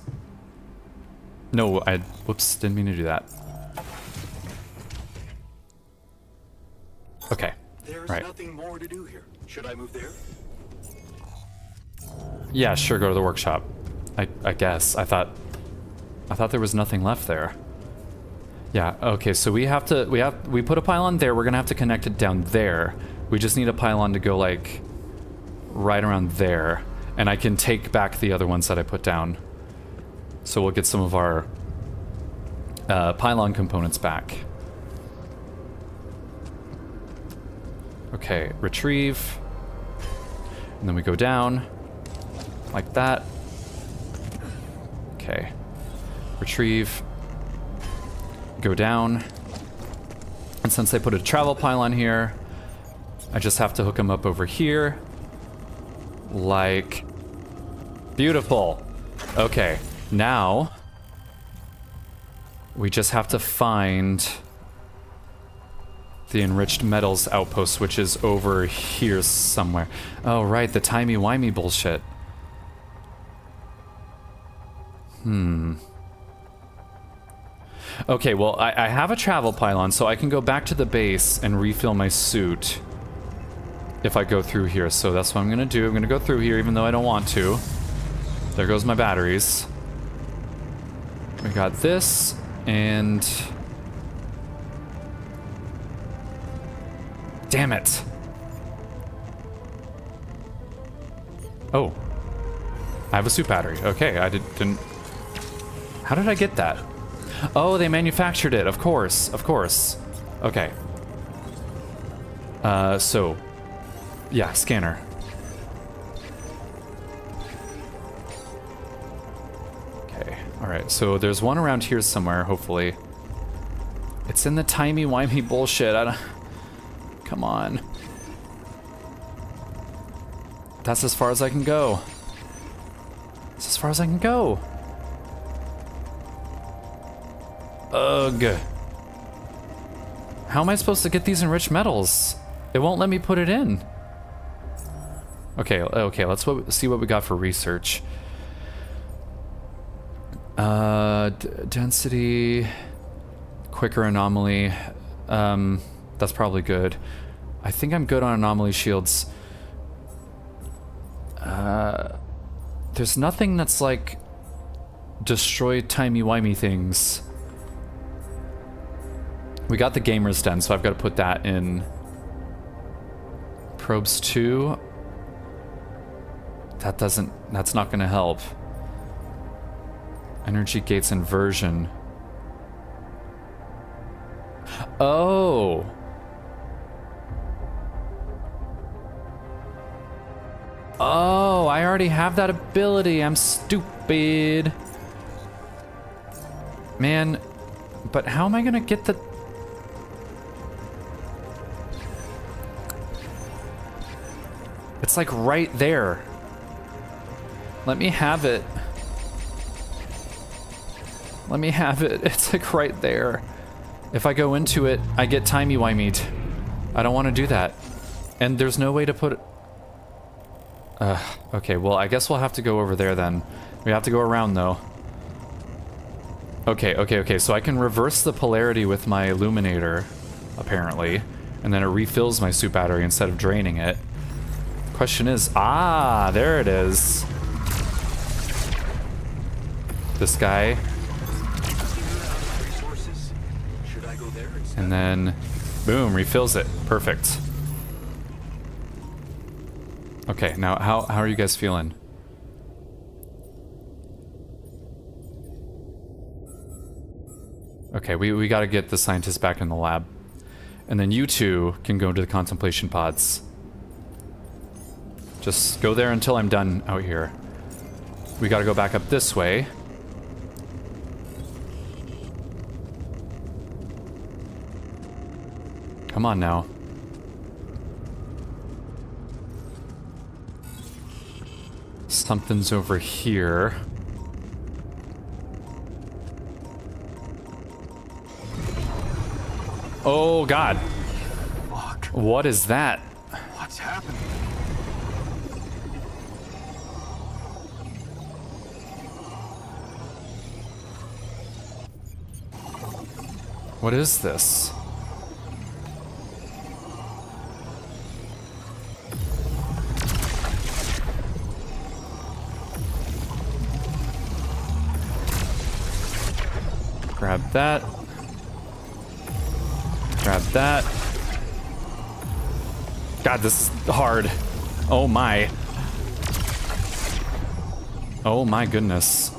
No, whoops, didn't mean to do that. Okay, There's right. nothing more to do here. Should I move there? Yeah, sure, go to the workshop. I guess. I thought there was nothing left there. Yeah, okay, so we put a pylon there, we're gonna have to connect it down there. We just need a pylon to go like right around there, and I can take back the other ones that I put down. So we'll get some of our pylon components back. Okay, retrieve. And then we go down like that. Okay. Retrieve. Go down. And since they put a travel pylon here, I just have to hook them up over here. Like, beautiful. Okay, now we just have to find the enriched metals outpost, which is over here somewhere. Oh, right, the timey-wimey bullshit. Okay, well, I have a travel pylon, so I can go back to the base and refill my suit if I go through here. So that's what I'm gonna do. I'm gonna go through here even though I don't want to. There goes my batteries. We got this, and... damn it! Oh. I have a suit battery. Okay, I didn't... How did I get that? Oh, they manufactured it. Of course. Of course. Okay. So... yeah, scanner. Okay, alright. So there's one around here somewhere, hopefully. It's in the timey-wimey bullshit. I don't... Come on. That's as far as I can go. That's as far as I can go. Ugh. How am I supposed to get these enriched metals? It won't let me put it in. Okay, okay, let's see what we got for research. Density, quicker anomaly. That's probably good. I think I'm good on anomaly shields. There's nothing that's like destroy timey-wimey things. We got the gamer's den, so I've got to put that in. Probes 2. That's not gonna help. Energy gates inversion. Oh! Oh, I already have that ability. I'm stupid. Man, but how am I gonna get the... It's like right there. Let me have it. Let me have it. It's like right there. If I go into it, I get timey-wimeyed. I don't want to do that. And there's no way to put it... okay, well, I guess we'll have to go over there then. We have to go around, though. Okay, so I can reverse the polarity with my illuminator, apparently. And then it refills my suit battery instead of draining it. Question is... Ah, there it is. This guy. And then... Boom, refills it. Perfect. Okay, now how are you guys feeling? Okay, we gotta get the scientists back in the lab. And then you two can go to the contemplation pods. Just go there until I'm done out here. We gotta go back up this way. Come on now. Something's over here. Oh God. Fuck. What is that? What's happening? What is this? Grab that. Grab that. God, this is hard. Oh my. Oh my goodness.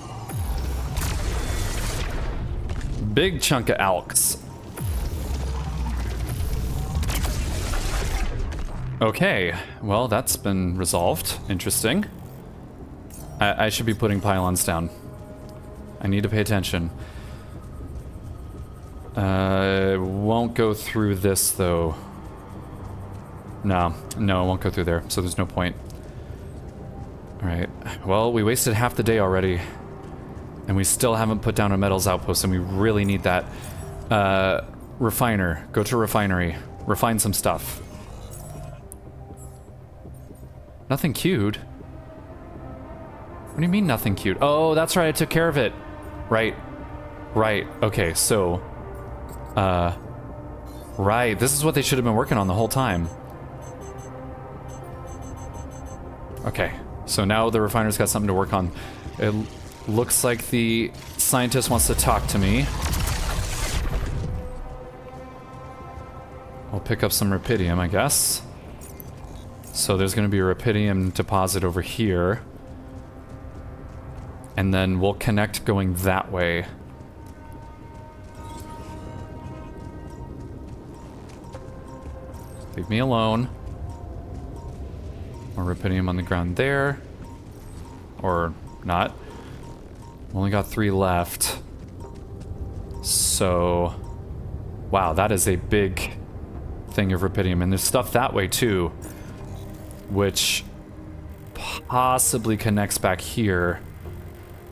Big chunk of alks. Okay, well that's been resolved. Interesting. I should be putting pylons down. I need to pay attention. Won't go through this though. No, it won't go through there, so there's no point. Alright, well, we wasted half the day already. And we still haven't put down a metals outpost, and we really need that. Refiner. Go to refinery. Refine some stuff. Nothing queued. What do you mean nothing queued? Oh, that's right, I took care of it. Right. Okay, so... right, this is what they should have been working on the whole time. Okay, so now the refiner's got something to work on. It looks like the scientist wants to talk to me. I'll pick up some rubidium, I guess. So there's going to be a rubidium deposit over here. And then we'll connect going that way. Leave me alone. More rubidium on the ground there. Or not. Only got 3 left. So... Wow, that is a big thing of rubidium. And there's stuff that way too. Which possibly connects back here.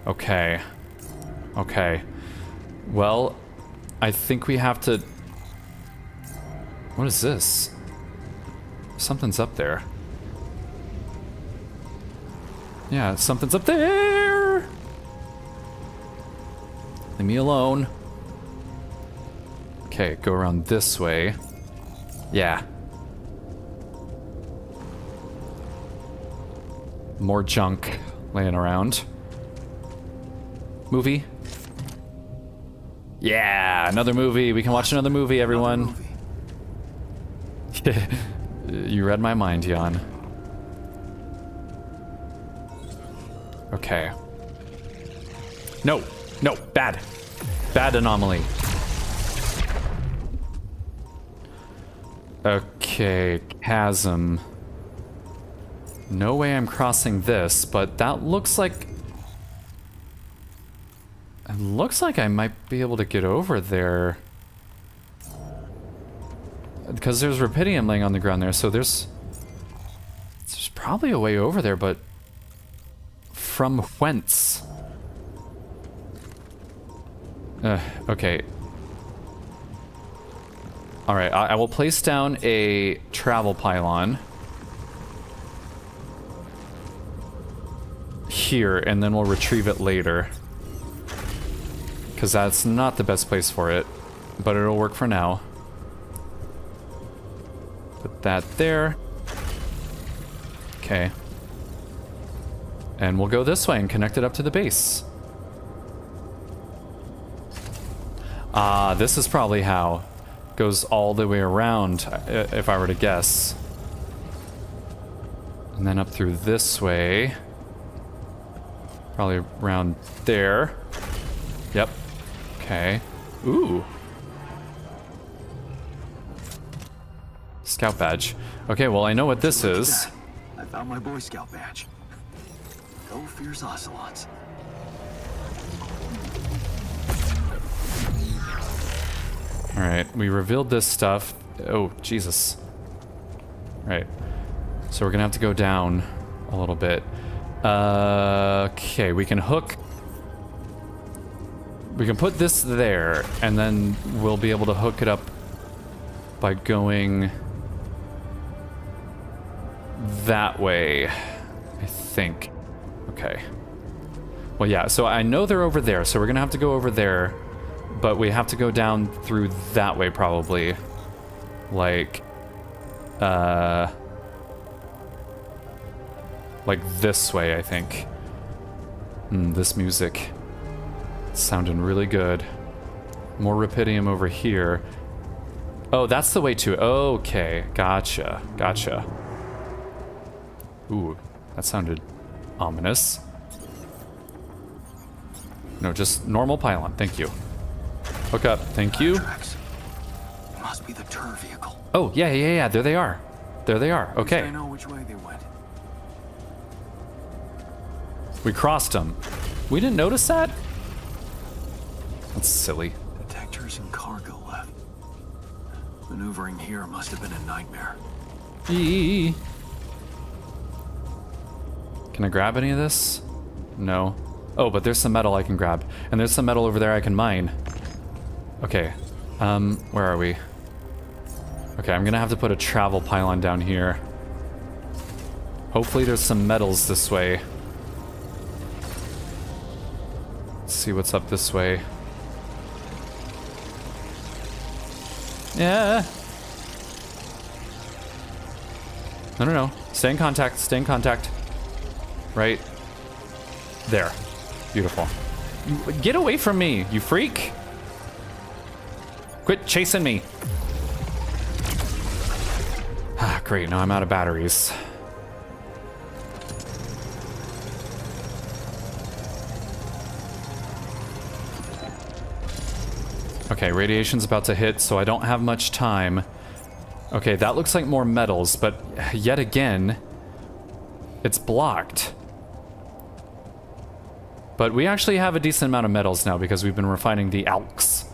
Okay. Well, I think we have to... What is this? Something's up there. Yeah, something's up there! Leave me alone. Okay, go around this way. Yeah. More junk laying around. Movie? Yeah, another movie. We can watch another movie, everyone. You read my mind, Jan. Okay. No, bad. Bad anomaly. Okay, chasm. No way I'm crossing this, but that looks like... It looks like I might be able to get over there. Because there's rubidium laying on the ground there, so there's probably a way over there, but... From whence? Okay. Alright, I will place down a travel pylon here, and then we'll retrieve it later. Because that's not the best place for it, but it'll work for now. Put that there. Okay. And we'll go this way and connect it up to the base. Ah, this is probably how. Goes all the way around, if I were to guess. And then up through this way. Probably around there. Yep. Okay. Ooh. Scout badge. Okay, well, I know what this Look at is. that. I found my Boy Scout badge. Go fierce ocelots. Alright, we revealed this stuff. Oh, Jesus. Right. So we're gonna have to go down a little bit. Okay, we can hook... We can put this there, and then we'll be able to hook it up by going... that way, I think. Okay. Well, yeah, so I know they're over there, so we're gonna have to go over there. But we have to go down through that way, probably. Like this way, I think. This music. Sounding really good. More rupidium over here. Oh, that's the way to... Okay, gotcha, gotcha. Ooh, that sounded ominous. No, just normal pylon, thank you. Hook up, thank you. Tracks. Must be the tur vehicle. Oh, yeah, there they are. There they are, At least I okay. know which way they went. We crossed them. We didn't notice that? That's silly. Detectors and cargo left. Maneuvering here must have been a nightmare. Eee. Can I grab any of this? No. Oh, but there's some metal I can grab. And there's some metal over there I can mine. Okay. Where are we? Okay, I'm gonna have to put a travel pylon down here. Hopefully there's some metals this way. Let's see what's up this way. Yeah. No. Stay in contact, stay in contact. Right there. Beautiful. Get away from me, you freak! Quit chasing me! Ah, great, now I'm out of batteries. Okay, radiation's about to hit, so I don't have much time. Okay, that looks like more metals, but yet again, it's blocked. But we actually have a decent amount of metals now because we've been refining the alks.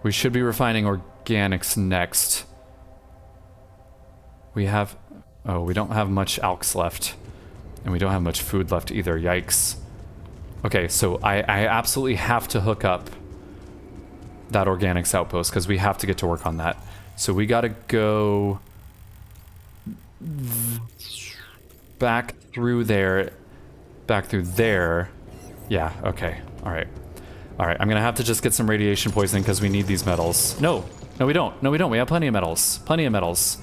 We should be refining organics next. We have... Oh, we don't have much alks left. And we don't have much food left either, yikes. Okay, so I absolutely have to hook up that organics outpost because we have to get to work on that. So we gotta go... back through there. Back through there. Yeah, okay. Alright. Alright, I'm gonna have to just get some radiation poisoning because we need these metals. No, we don't. No, we don't. We have plenty of metals. Plenty of metals.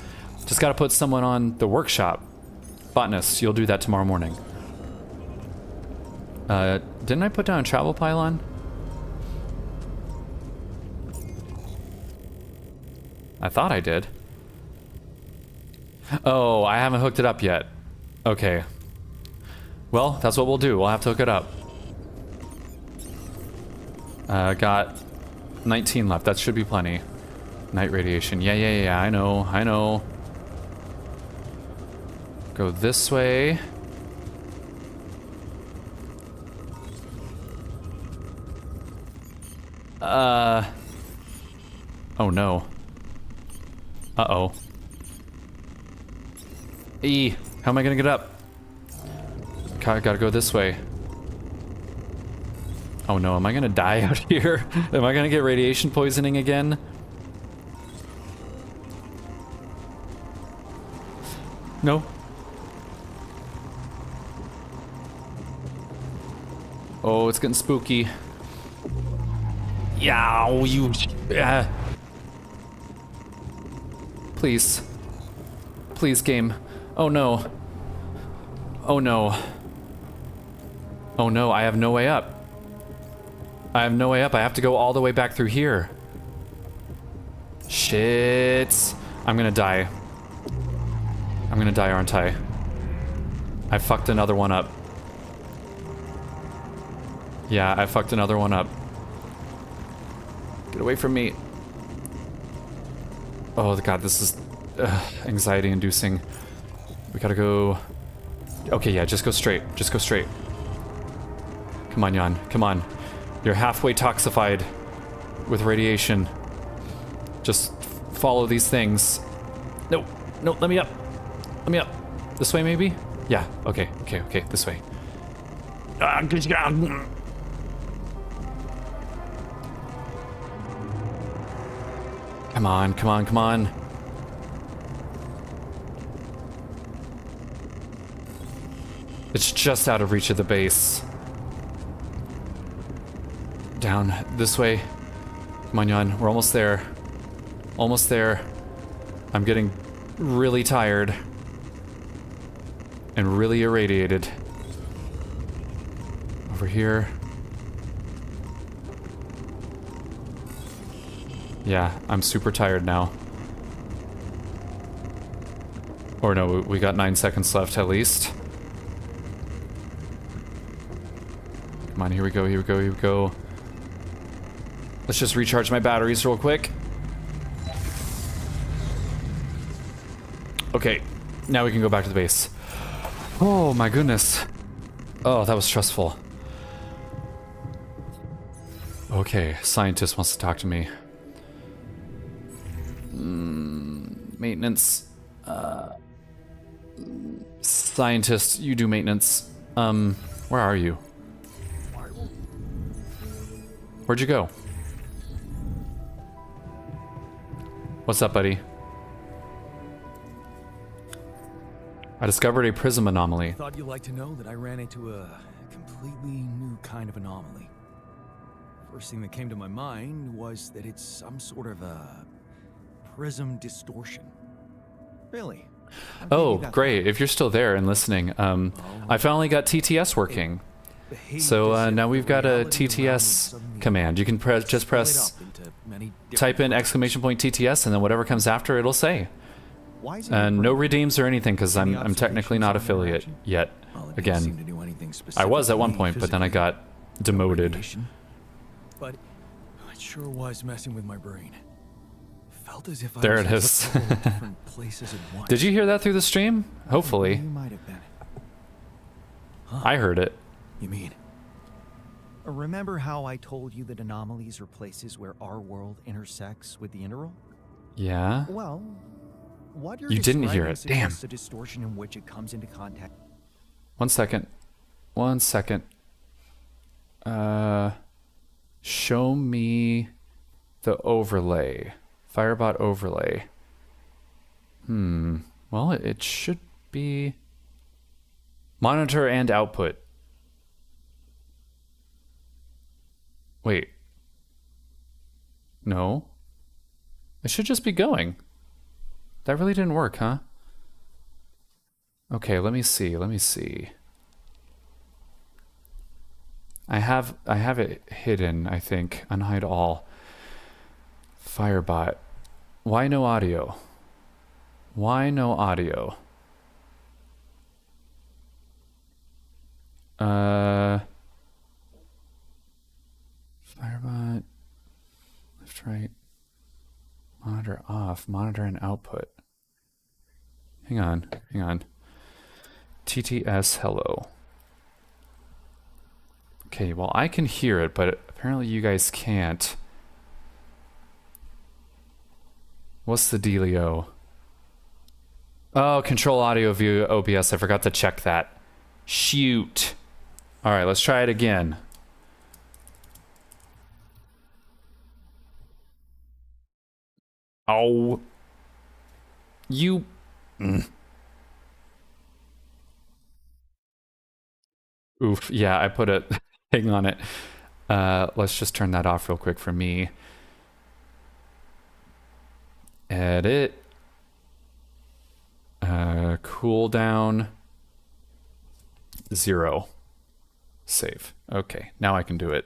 Just gotta put someone on the workshop. Botanist, you'll do that tomorrow morning. Didn't I put down a travel pylon? I thought I did. Oh, I haven't hooked it up yet. Okay. Well, that's what we'll do. We'll have to hook it up. Got 19 left. That should be plenty. Night radiation. Yeah. I know. Go this way. Oh no. Uh-oh. How am I gonna get up? Gotta go this way. Oh no, am I gonna die out here? Am I gonna get radiation poisoning again? No. Oh, it's getting spooky. Yow, you... Please. Please, game. Oh no. Oh no. Oh no, I have no way up. I have no way up. I have to go all the way back through here. Shit. I'm gonna die. I'm gonna die, aren't I? I fucked another one up. Yeah, I fucked another one up. Get away from me. Oh god, this is anxiety inducing. We gotta go... Okay, yeah, just go straight. Just go straight. Come on, Jan. Come on. You're halfway toxified with radiation. Just follow these things. No, no, let me up. Let me up. This way, maybe? Yeah, okay, okay, okay, this way. Come on, come on, come on. It's just out of reach of the base. Down this way. Come on, Jan. We're almost there. Almost there. I'm getting really tired. And really irradiated. Over here. Yeah, I'm super tired now. Or no, we got 9 seconds left at least. Come on, here we go, here we go, here we go. Let's just recharge my batteries real quick. Okay, now we can go back to the base. Oh my goodness. Oh, that was stressful. Okay, scientist wants to talk to me. Maintenance. Scientist, you do maintenance. Where are you? Where'd you go? What's up, buddy? I discovered a prism anomaly. I thought you'd like to know that I ran into a completely new kind of anomaly. First thing that came to my mind was that it's some sort of a prism distortion. Really? Oh, great. If you're still there and listening, I finally got TTS working. So now we've got a TTS command. You can just press, type in exclamation point TTS, and then whatever comes after it'll say. And no redeems or anything, because I'm technically not affiliate yet. Again, I was at one point, but then I got demoted. But it sure was messing with my brain. Felt as if There it is. different places at once. Did you hear that through the stream? Hopefully. You might have been. I heard it. You mean? Remember how I told you that anomalies are places where our world intersects with the interworld? Yeah? Well, what you're You didn't hear it. describing Damn. suggests the distortion in which it comes into contact. 1 second. 1 second. Show me the overlay. Firebot overlay. Well, it should be... Monitor and output. Wait. No. It should just be going. That really didn't work, huh? Okay, let me see. Let me see. I have it hidden, I think. Unhide all. Firebot. Why no audio? Why no audio? Firebot. Left, right. Monitor off. Monitor and output. Hang on. Hang on. TTS hello. Okay, well, I can hear it, but apparently you guys can't. What's the dealio? Oh, control audio via OBS. I forgot to check that. Shoot. All right, let's try it again. Oh. You... Oof, yeah, I put a thing on it. Let's just turn that off real quick for me. Edit. Cooldown. 0. Save. Okay, now I can do it.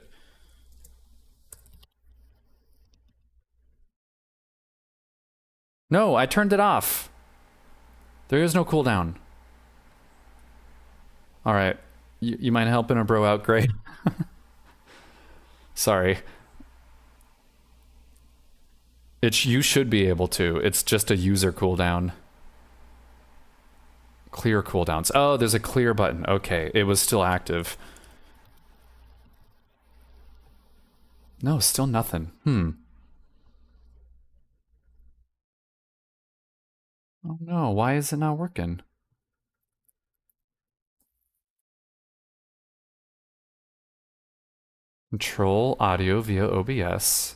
No, I turned it off. There is no cooldown. Alright. You mind helping a bro out? Great. Sorry. You should be able to. It's just a user cooldown. Clear cooldowns. Oh, there's a clear button. Okay, it was still active. No, still nothing. Oh no, why is it not working? Control audio via OBS.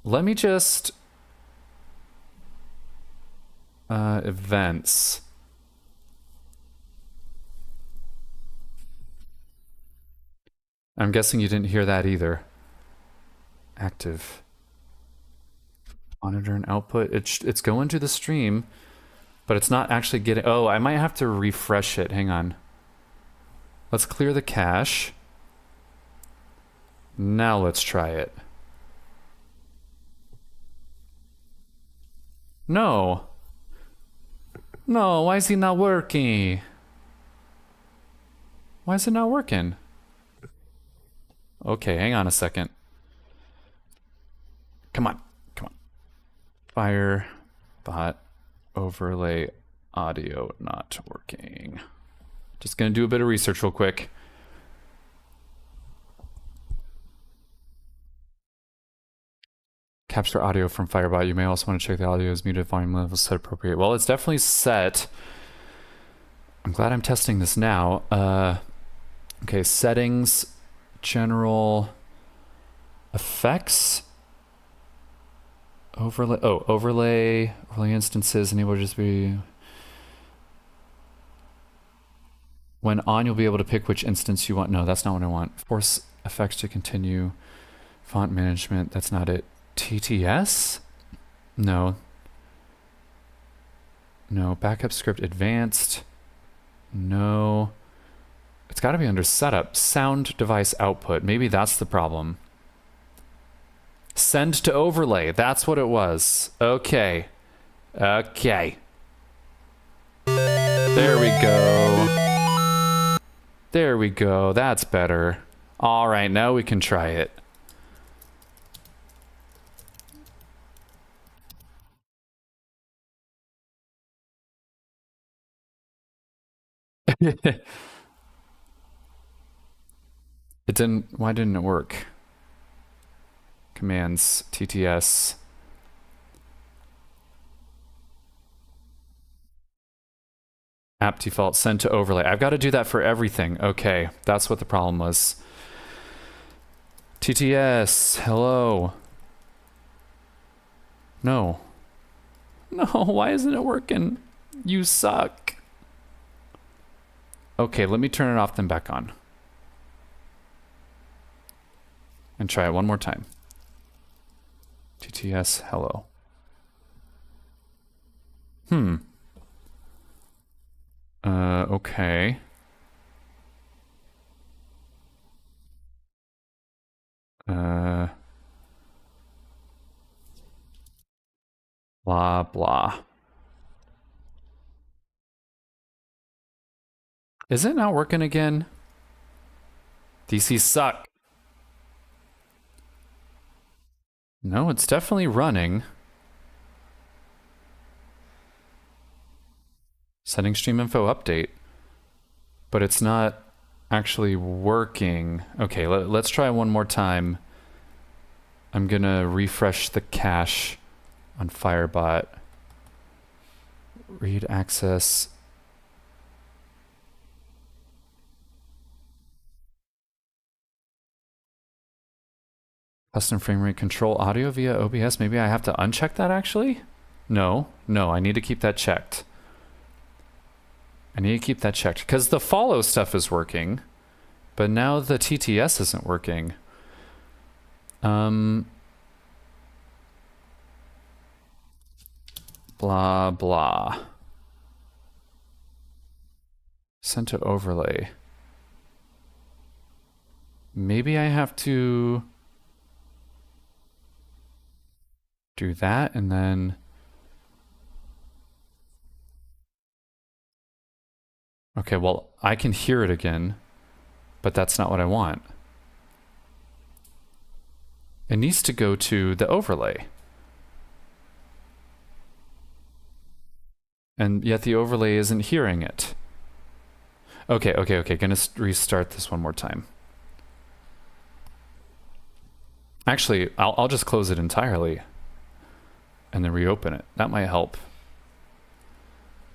Let me just... events. I'm guessing you didn't hear that either. Active. Monitor and output. It's going to the stream, but it's not actually getting... Oh, I might have to refresh it. Hang on. Let's clear the cache. Now let's try it. No. No, why is he not working? Why is it not working? Okay, hang on a second. Come on. Come on. Fire bot overlay audio not working. Just gonna do a bit of research real quick. Capture audio from Firebot. You may also want to check the audio is muted, volume level set appropriate. Well, it's definitely set. I'm glad I'm testing this now. Okay, settings, general, effects, overlay. Oh, overlay instances, enable just be. When on, you'll be able to pick which instance you want. No, that's not what I want. Force effects to continue. Font management, that's not it. TTS? No. No. Backup script advanced. No. It's got to be under setup. Sound device output. Maybe that's the problem. Send to overlay. That's what it was. Okay. Okay. There we go. There we go. That's better. All right, now we can try it. It didn't. Why didn't it work? Commands TTS. App default send to overlay. I've got to do that for everything. Okay, that's what the problem was. TTS. Hello. No. No, why isn't it working? You suck. Okay, let me turn it off then back on. And try it one more time. TTS hello. Okay. Blah, blah. Is it not working again? DCs suck. No, it's definitely running. Setting stream info update. But it's not actually working. Okay, let's try one more time. I'm gonna refresh the cache on Firebot. Read access. Custom frame rate control audio via OBS. Maybe I have to uncheck that actually? No, I need to keep that checked. I need to keep that checked because the follow stuff is working, but now the TTS isn't working. Blah, blah. Sent to overlay. Maybe I have to do that and then... Okay, well, I can hear it again, but that's not what I want. It needs to go to the overlay. And yet the overlay isn't hearing it. Okay. Gonna restart this one more time. Actually, I'll just close it entirely and then reopen it. That might help.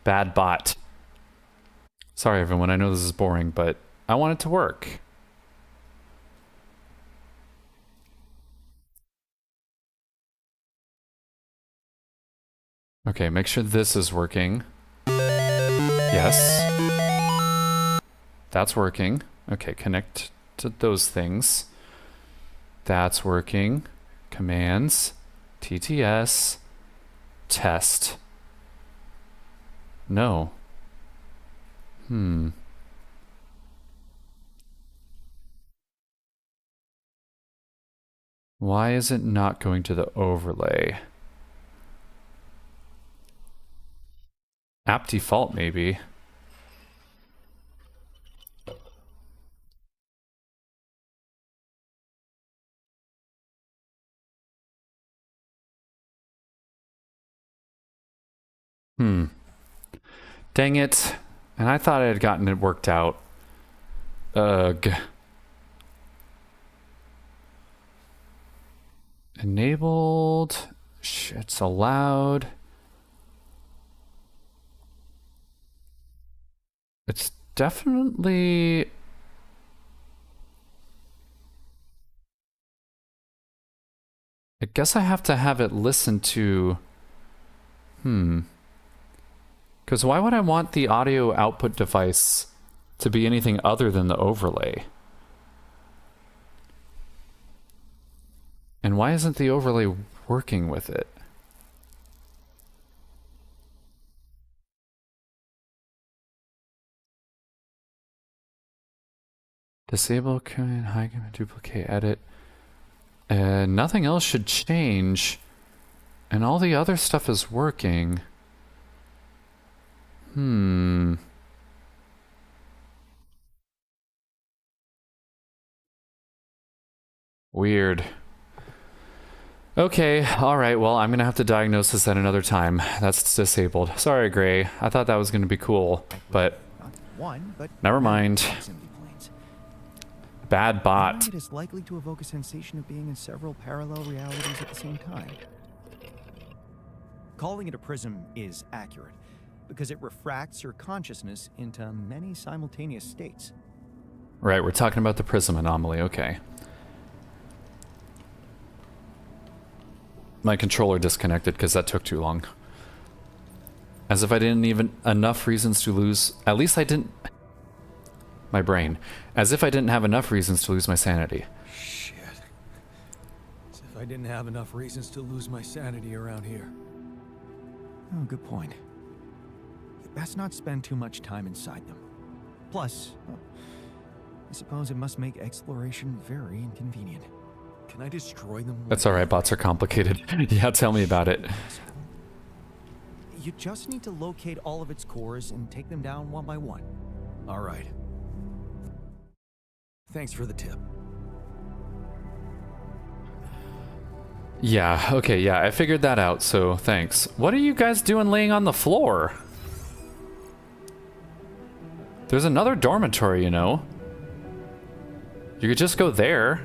Bad bot. Sorry, everyone. I know this is boring, but I want it to work. Okay, make sure this is working. Yes. That's working. Okay, connect to those things. That's working. Commands. TTS. Test. No. Why is it not going to the overlay? App default, maybe. Dang it. And I thought I had gotten it worked out. Ugh. Enabled. It's allowed. It's definitely... I guess I have to have it listen to... Because why would I want the audio output device to be anything other than the overlay? And why isn't the overlay working with it? Disable, command, hide, command, duplicate, edit. Nothing else should change. And all the other stuff is working. Weird. Okay, alright, well, I'm gonna have to diagnose this at another time. That's disabled. Sorry, Gray. I thought that was gonna be cool, but... Never mind. Bad bot. It is likely to evoke a sensation of being in several parallel realities at the same time. Calling it a prism is accurate, because it refracts your consciousness into many simultaneous states. Right, we're talking about the prism anomaly, okay. My controller disconnected because that took too long. As if I didn't even enough reasons to lose... At least I didn't... My brain. As if I didn't have enough reasons to lose my sanity. Shit. As if I didn't have enough reasons to lose my sanity around here. Oh, good point. You best not spend too much time inside them. Plus, well, I suppose it must make exploration very inconvenient. Can I destroy them? That's alright, bots are complicated. Yeah, tell me about it. You just need to locate all of its cores and take them down one by one. Alright. Thanks for the tip. Yeah, okay, yeah, I figured that out, so thanks. What are you guys doing laying on the floor? There's another dormitory, you know. You could just go there.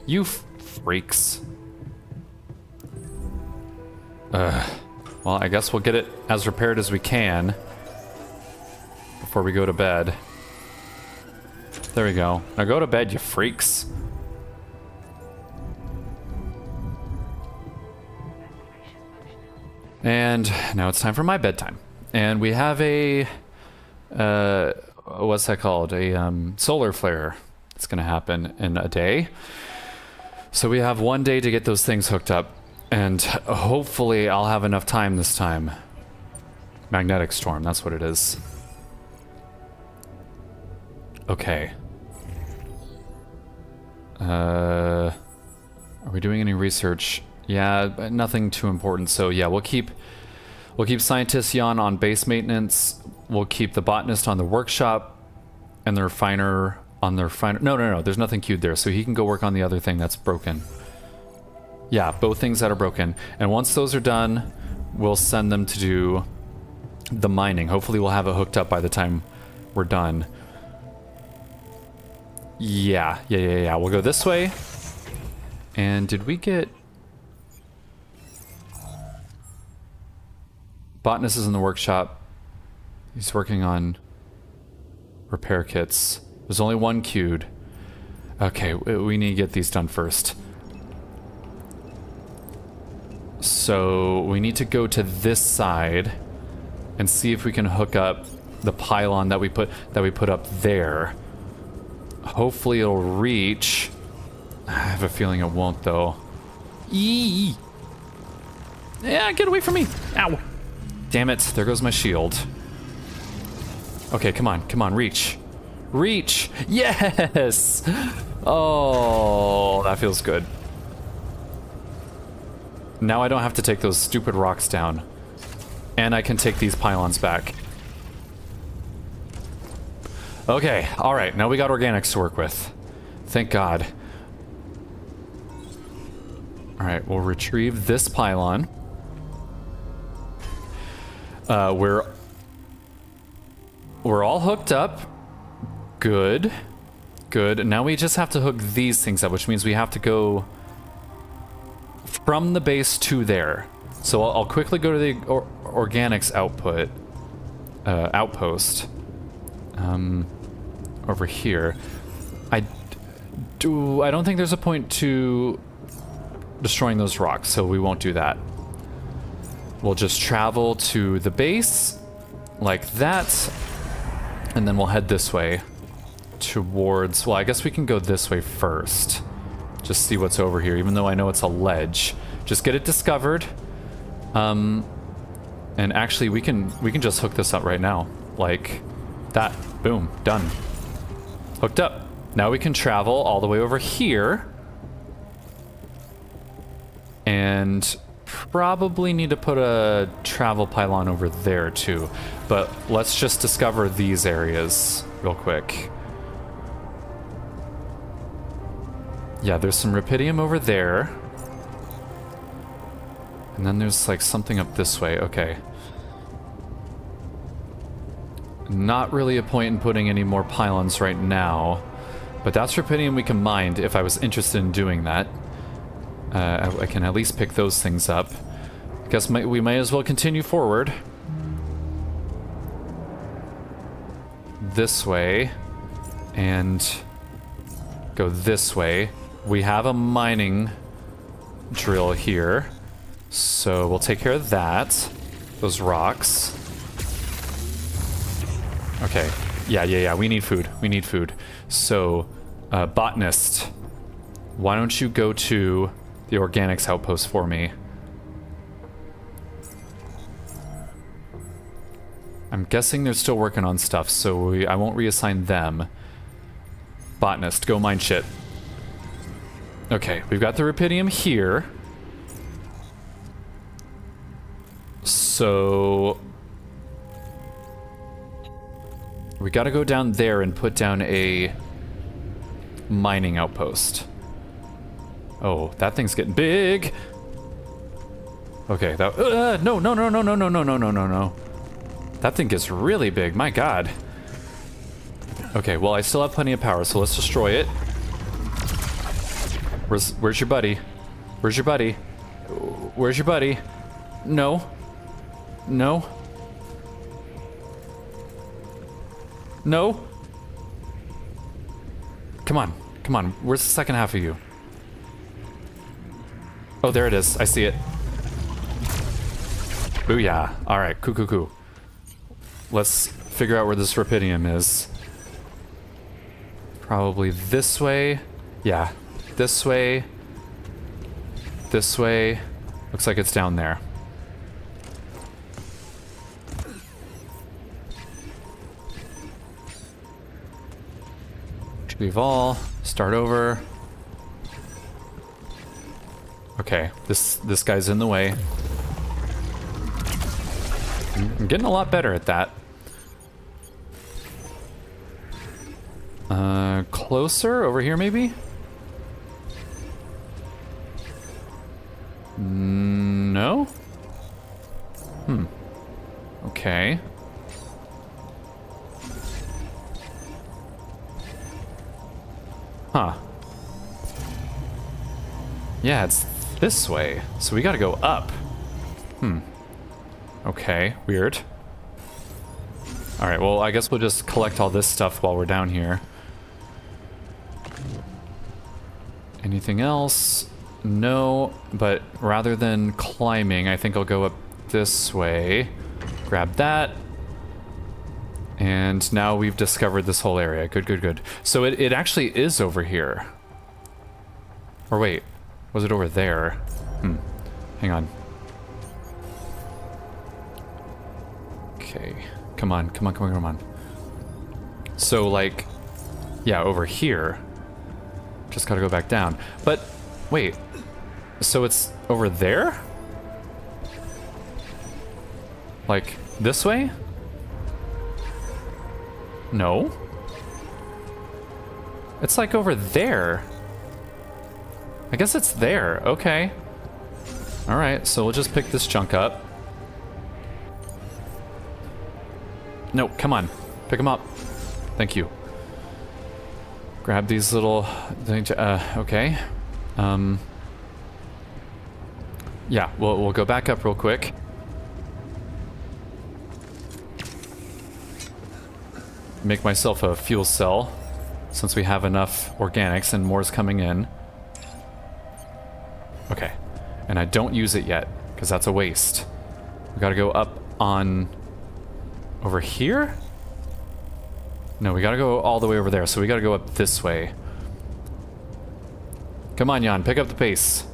You freaks. Well, I guess we'll get it as repaired as we can before we go to bed. There we go. Now go to bed, you freaks. And now it's time for my bedtime. And we have a, what's that called? A solar flare. It's going to happen in a day. So we have 1 day to get those things hooked up. And hopefully I'll have enough time this time. Magnetic storm, that's what it is. Okay. Are we doing any research? Yeah, nothing too important. So yeah, we'll keep scientist Jan on base maintenance. We'll keep the botanist on the workshop, and the refiner on the refiner. No. There's nothing queued there, so he can go work on the other thing that's broken. Yeah, both things that are broken. And once those are done, we'll send them to do the mining. Hopefully we'll have it hooked up by the time we're done. Yeah. We'll go this way. And did we get... Botanist is in the workshop. He's working on repair kits. There's only one queued. Okay, we need to get these done first. So we need to go to this side and see if we can hook up the pylon that we put up there. Hopefully it'll reach. I have a feeling it won't though. Eee! Yeah, get away from me! Ow! Damn it, there goes my shield. Okay, come on, reach. Reach! Yes! Oh, that feels good. Now I don't have to take those stupid rocks down. And I can take these pylons back. Okay, alright, now we got organics to work with. Thank God. Alright, we'll retrieve this pylon. We're all hooked up. Good. Now we just have to hook these things up, which means we have to go from the base to there. So I'll quickly go to the organics outpost over here. I don't think there's a point to destroying those rocks, so we won't do that. We'll just travel to the base like that, and then we'll head this way towards... Well, I guess we can go this way first. Just see what's over here, even though I know it's a ledge. Just get it discovered. And actually, we can just hook this up right now. Like that. Boom. Done. Hooked up. Now we can travel all the way over here. And probably need to put a travel pylon over there too. But let's just discover these areas real quick. Yeah, there's some rubidium over there. And then there's like something up this way. Okay. Not really a point in putting any more pylons right now. But that's rubidium we can mine if I was interested in doing that. I can at least pick those things up. I guess we may as well continue forward. This way. And go this way. We have a mining drill here. So we'll take care of that. Those rocks. Okay. Yeah. We need food. So, botanist, why don't you go to the organics outpost for me? I'm guessing they're still working on stuff, so I won't reassign them. Botanist, go mine shit. Okay, we've got the rubidium here. So we gotta go down there and put down a mining outpost. Oh, that thing's getting big. Okay, that no. That thing gets really big, my god. Okay, well I still have plenty of power, so let's destroy it. Where's your buddy? Where's your buddy? Where's your buddy? No. Come on. Where's the second half of you? Oh, there it is. I see it. Booyah. Alright, cool. Let's figure out where this rubidium is. Probably this way. Yeah, this way. This way. Looks like it's down there. Leave all. Start over. Okay, this guy's in the way. I'm getting a lot better at that. Closer? Over here, maybe? No? Okay. Huh. Yeah, it's this way. So we gotta go up. Okay, weird. Alright, well, I guess we'll just collect all this stuff while we're down here. Anything else? No, but rather than climbing, I think I'll go up this way. Grab that. And now we've discovered this whole area. Good. So it actually is over here. Or wait, was it over there? Hang on. Okay, come on. So like, yeah, over here. Just gotta go back down. But, wait, so it's over there? Like, this way? No. It's like over there. I guess it's there. Okay. Alright, so we'll just pick this chunk up. No, come on. Pick them up. Thank you. Grab these little things. Okay. Yeah, we'll go back up real quick. Make myself a fuel cell, since we have enough organics and more's coming in. Okay. And I don't use it yet, because that's a waste. We gotta go up on... over here? No, we gotta go all the way over there, so we gotta go up this way. Come on, Jan, pick up the pace.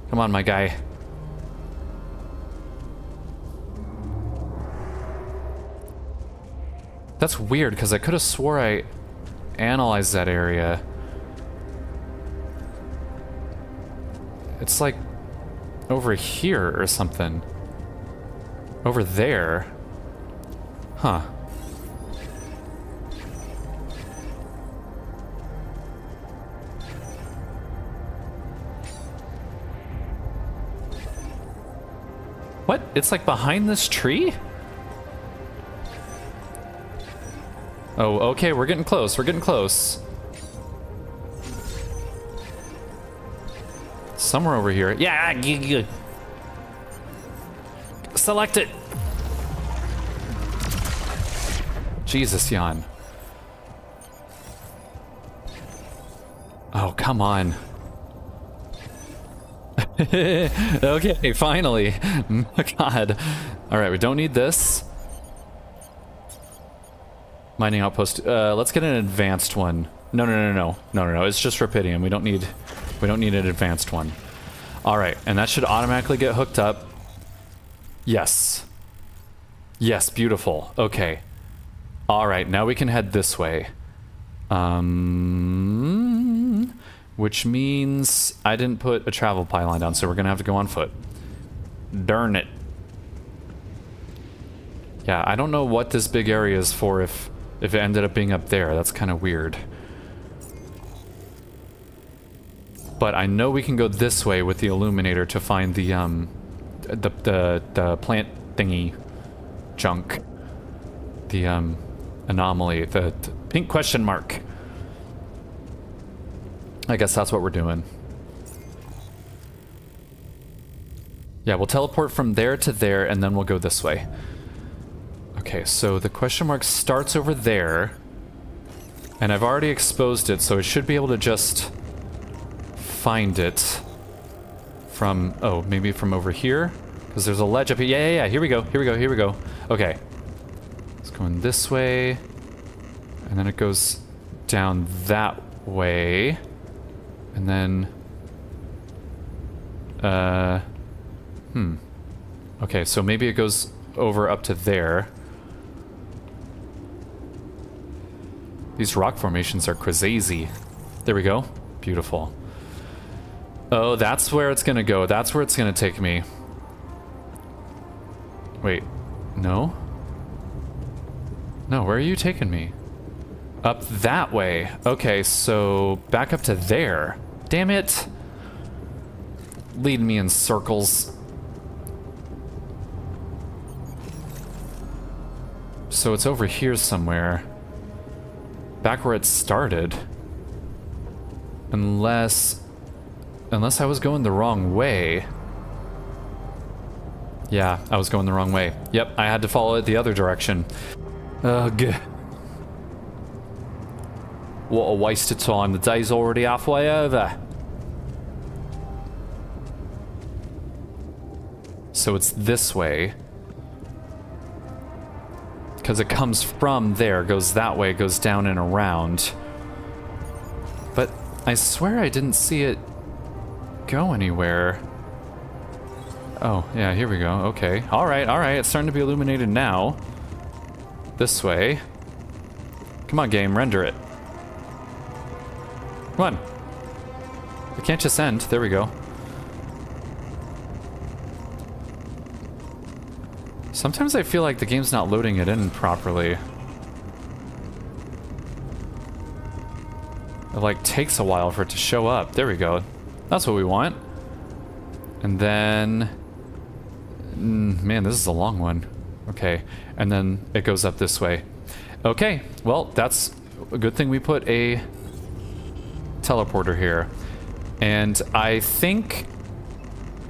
Come on, my guy. That's weird, because I could have swore I analyzed that area. It's like over here or something. Over there. Huh. What? It's like behind this tree? Oh, okay, we're getting close. Somewhere over here. Yeah, select it. Jesus, Jan. Oh, come on. Okay, finally. God. Alright, we don't need this. Mining outpost. Let's get an advanced one. No. It's just rubidium. We don't need an advanced one. Alright, and that should automatically get hooked up. Yes. Yes, beautiful. Okay. Alright, now we can head this way. Which means I didn't put a travel pylon down, so we're gonna have to go on foot. Darn it. Yeah, I don't know what this big area is for if it ended up being up there. That's kind of weird. But I know we can go this way with the illuminator to find the plant thingy junk. The anomaly, the pink question mark. I guess that's what we're doing. Yeah, we'll teleport from there to there, and then we'll go this way. Okay, so the question mark starts over there, and I've already exposed it, so I should be able to just find it from, oh, maybe from over here? Because there's a ledge up here. Yeah. Here we go. Okay. It's going this way. And then it goes down that way. And then... Okay, so maybe it goes over up to there. These rock formations are crazy. There we go. Beautiful. Oh, that's where it's gonna go. That's where it's gonna take me. Wait. No? No, where are you taking me? Up that way. Okay, so back up to there. Damn it. Leading me in circles. So it's over here somewhere. Back where it started. Unless I was going the wrong way. Yeah, I was going the wrong way. Yep, I had to follow it the other direction. Ugh. What a waste of time. The day's already halfway over. So it's this way. Because it comes from there, goes that way, goes down and around. But I swear I didn't see it go anywhere. Oh, yeah, here we go. Okay. Alright. It's starting to be illuminated now. This way. Come on, game, render it. Come on. It can't just end. There we go. Sometimes I feel like the game's not loading it in properly. It like takes a while for it to show up. There we go. That's what we want. And then... man, this is a long one. Okay. And then it goes up this way. Okay. Well, that's a good thing we put a teleporter here. And I think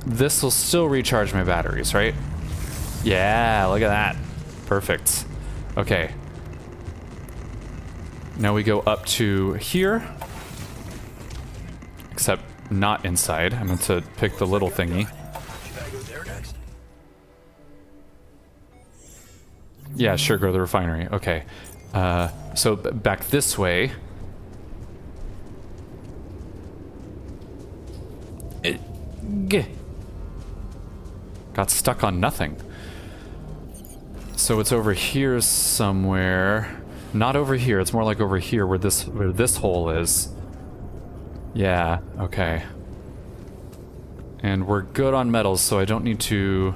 this will still recharge my batteries, right? Yeah, look at that. Perfect. Okay. Now we go up to here. Except not inside. I meant to pick the little thingy. Yeah, sure, go to the refinery. Okay. So back this way. Got stuck on nothing. So it's over here somewhere. Not over here, it's more like over here where this hole is. Yeah, okay. And we're good on metals, so I don't need to...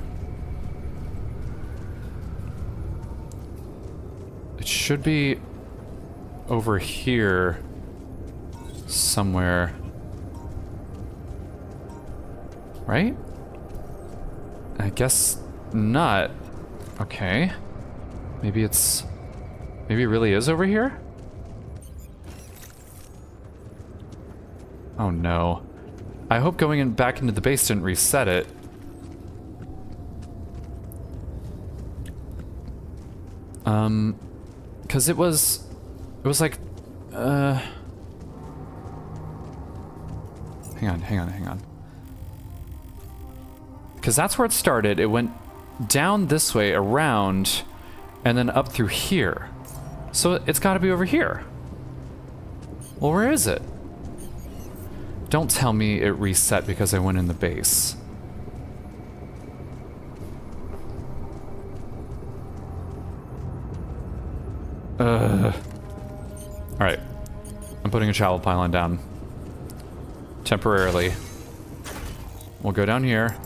It should be over here somewhere. Right? I guess not. Okay. Maybe it really is over here? Oh no. I hope going back into the base didn't reset it. Cause it was like, hang on. Cause that's where it started. It went down this way, around, and then up through here. So it's gotta be over here. Well, where is it? Don't tell me it reset because I went in the base. Alright. I'm putting a travel pylon down. Temporarily. We'll go down here.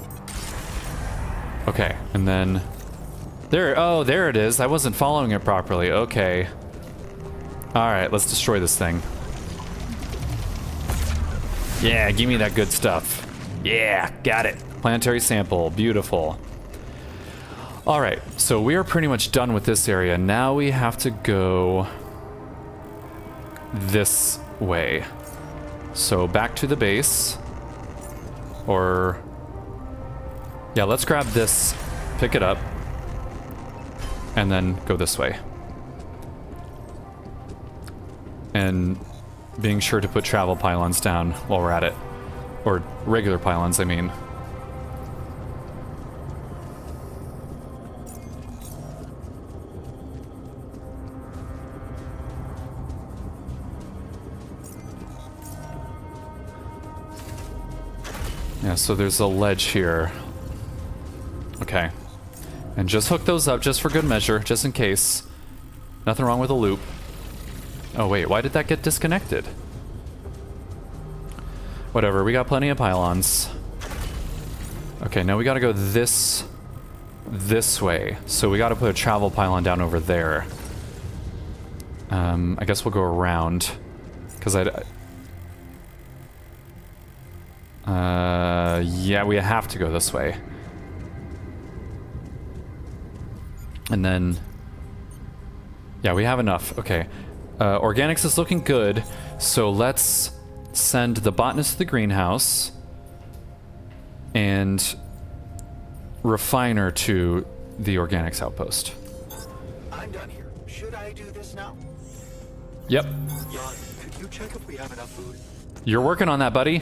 Okay, and then... There, oh, there it is. I wasn't following it properly. Okay. Alright, let's destroy this thing. Yeah, give me that good stuff. Yeah, got it. Planetary sample, beautiful. Alright, so we are pretty much done with this area. Now we have to go this way. So back to the base. Or... yeah, let's grab this, pick it up, and then go this way. And being sure to put travel pylons down while we're at it. Or regular pylons, I mean. Yeah, so there's a ledge here. Okay. And just hook those up just for good measure, just in case. Nothing wrong with a loop. Oh wait, why did that get disconnected? Whatever, we got plenty of pylons. Okay, now we gotta go this way. So we gotta put a travel pylon down over there. I guess we'll go around. Because yeah, we have to go this way. And then... yeah, we have enough. Okay. Organics is looking good, so let's send the botanist to the greenhouse and refiner to the organics outpost. I'm done here. Should I do this now? Yep. Jan, could you check if we have enough food? You're working on that, buddy.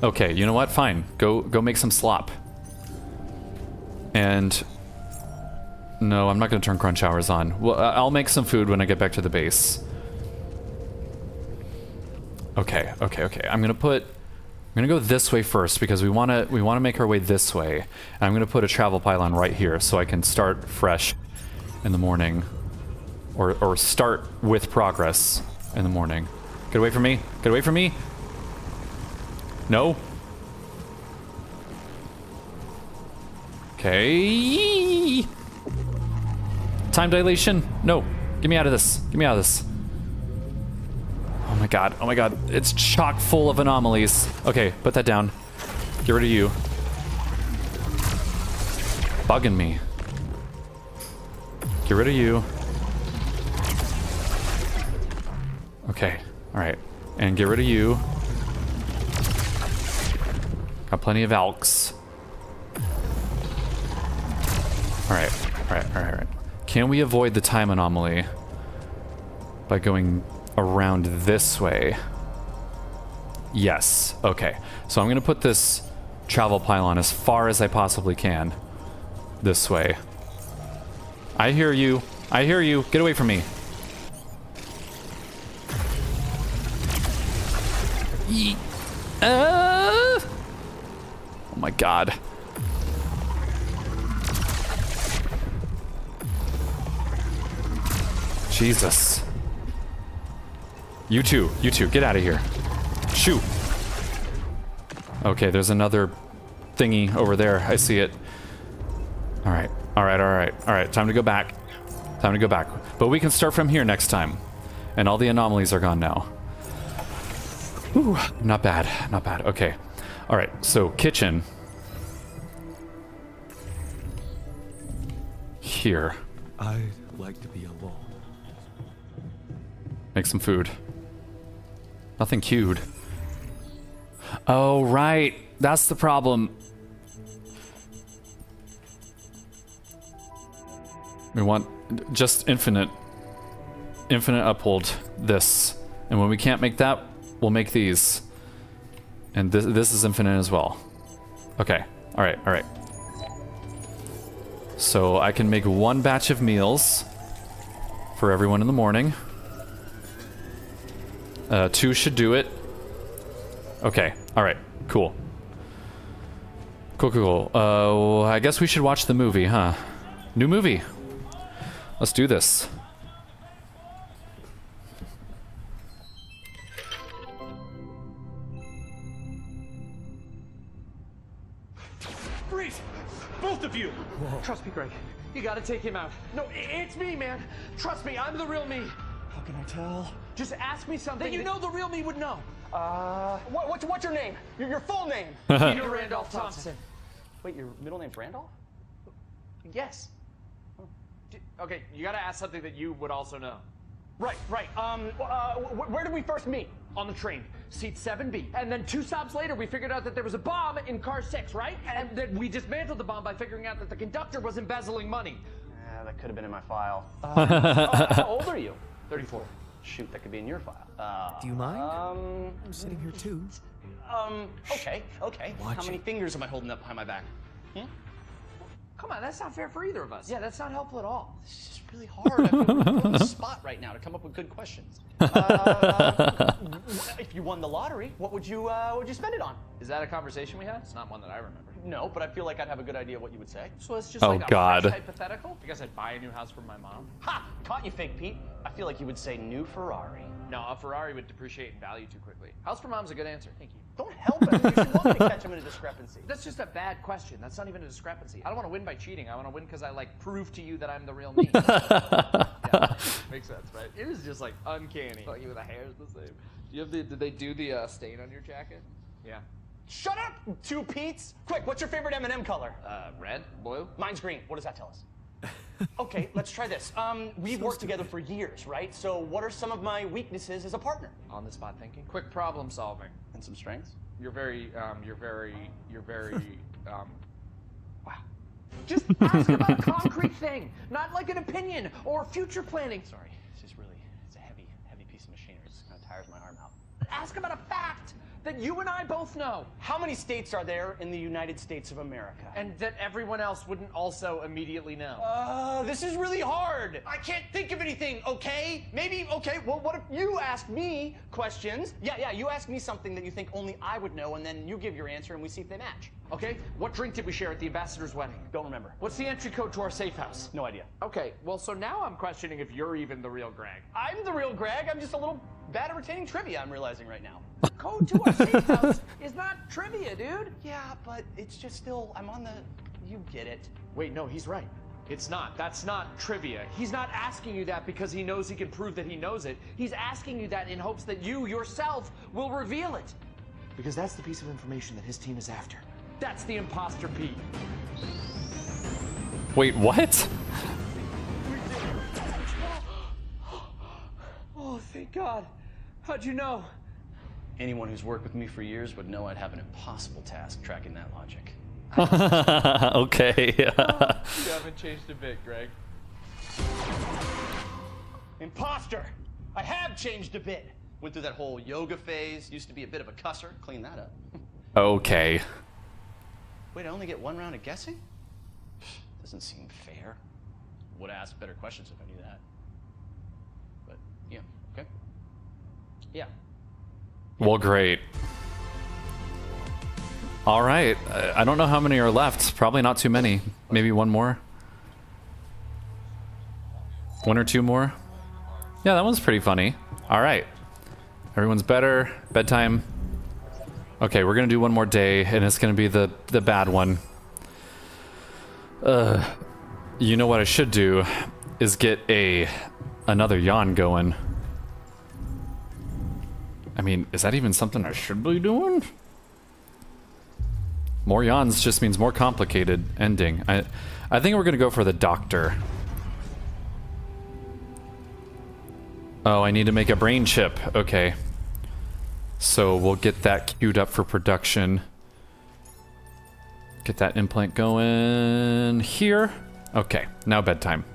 Okay, you know what? Fine. Go make some slop. And... no, I'm not going to turn crunch hours on. Well, I'll make some food when I get back to the base. Okay. I'm going to go this way first because we want to make our way this way. And I'm going to put a travel pylon right here so I can start fresh in the morning. Or start with progress in the morning. Get away from me. Get away from me. No. Okay. Time dilation. No. Get me out of this. Get me out of this. Oh my god. Oh my god. It's chock full of anomalies. Okay, put that down. Get rid of you. Bugging me. Get rid of you. Okay. Alright. And get rid of you. Got plenty of alks. Alright. Can we avoid the time anomaly by going around this way? Yes. Okay. So I'm going to put this travel pylon as far as I possibly can this way. I hear you. I hear you. Get away from me. Oh my god. Jesus. You two, get out of here. Shoo. Okay, there's another thingy over there. I see it. Alright. Time to go back. But we can start from here next time. And all the anomalies are gone now. Whew, not bad. Okay. Alright, so kitchen. Here. I'd like to be alone. Make some food. Nothing queued. Oh, right. That's the problem. We want just infinite uphold this. And when we can't make that, we'll make these. And this is infinite as well. Okay. All right. So I can make one batch of meals for everyone in the morning. 2 should do it. Okay. All right. Cool. I guess we should watch the movie, huh? New movie. Let's do this. Freeze! Both of you! Whoa. Trust me, Greg. You gotta take him out. No, it's me, man. Trust me, I'm the real me. How can I tell? Just ask me something that you know the real me would know. What's your name? Your full name? Peter Randolph Thompson. Wait, your middle name's Randolph? Yes. Okay, you gotta ask something that you would also know. Right. Where did we first meet? On the train, seat 7B. And then 2 stops later, we figured out that there was a bomb in car 6, right? And then we dismantled the bomb by figuring out that the conductor was embezzling money. Yeah, that could have been in my file. How old are you? 34. Shoot, that could be in your file. Do you mind? I'm sitting here too. Okay. Watch How many it. fingers am I holding up behind my back? Come on, that's not fair for either of us. Yeah, that's not helpful at all. This is just really hard. I feel really put on the spot right now to come up with good questions. If you won the lottery, what would you spend it on? Is that a conversation we had? It's not one that I remember. No, but I feel like I'd have a good idea what you would say. So it's just Oh, like a God. fresh hypothetical? I guess I'd buy a new house for my mom. Ha! Caught you, fake Pete. I feel like you would say new Ferrari. No, a Ferrari would depreciate in value too quickly. House for mom's a good answer. Thank you. Don't help him. You should want me to catch him in a discrepancy. That's just a bad question. That's not even a discrepancy. I don't want to win by cheating. I want to win because I like prove to you that I'm the real me. Yeah, makes sense, right? It is just like uncanny. Like even the hair's the same. Do you have the? Did they do the stain on your jacket? Yeah. Shut up, two Pete's. Quick, what's your favorite M&M color? Red, blue. Mine's green. What does that tell us? Okay, let's try this. We've worked together for years, right? So what are some of my weaknesses as a partner? On the spot thinking. Quick problem solving. And some strengths? You're very, wow. Just ask about a concrete thing, not like an opinion or future planning. Sorry, it's a heavy piece of machinery. It just kind of tires my arm out. Ask about a fact that you and I both know. How many states are there in the United States of America? And that everyone else wouldn't also immediately know. This is really hard. I can't think of anything, okay? Okay, well, what if you ask me questions? Yeah, you ask me something that you think only I would know, and then you give your answer, and we see if they match. Okay, what drink did we share at the ambassador's wedding? Don't remember. What's the entry code to our safe house? No idea. Okay, well, so now I'm questioning if you're even the real Greg. I'm the real Greg. I'm just a little bad at retaining trivia, I'm realizing right now. The code to our safe house is not trivia, dude. Yeah, but it's just still, you get it. Wait, no, he's right. It's not. That's not trivia. He's not asking you that because he knows he can prove that he knows it. He's asking you that in hopes that you yourself will reveal it. Because that's the piece of information that his team is after. That's the imposter Pete. Wait, what? Oh, thank God. How'd you know? Anyone who's worked with me for years would know I'd have an impossible task tracking that logic. Okay. You haven't changed a bit, Greg. Imposter! I have changed a bit. Went through that whole yoga phase, used to be a bit of a cusser, clean that up. Okay. Wait, I only get one round of guessing? Doesn't seem fair. Would have asked better questions if I knew that. But, yeah, okay. Yeah. Well, great. All right. I don't know how many are left. Probably not too many. Maybe one more. One or two more. Yeah, that one's pretty funny. All right. Everyone's better. Bedtime. Okay, we're gonna do one more day, and it's gonna be the bad one. You know what I should do is get another yawn going. I mean, is that even something I should be doing? More yawns just means more complicated ending. I think we're gonna go for the doctor. Oh, I need to make a brain chip. Okay. So we'll get that queued up for production. Get that implant going here. Okay, now bedtime.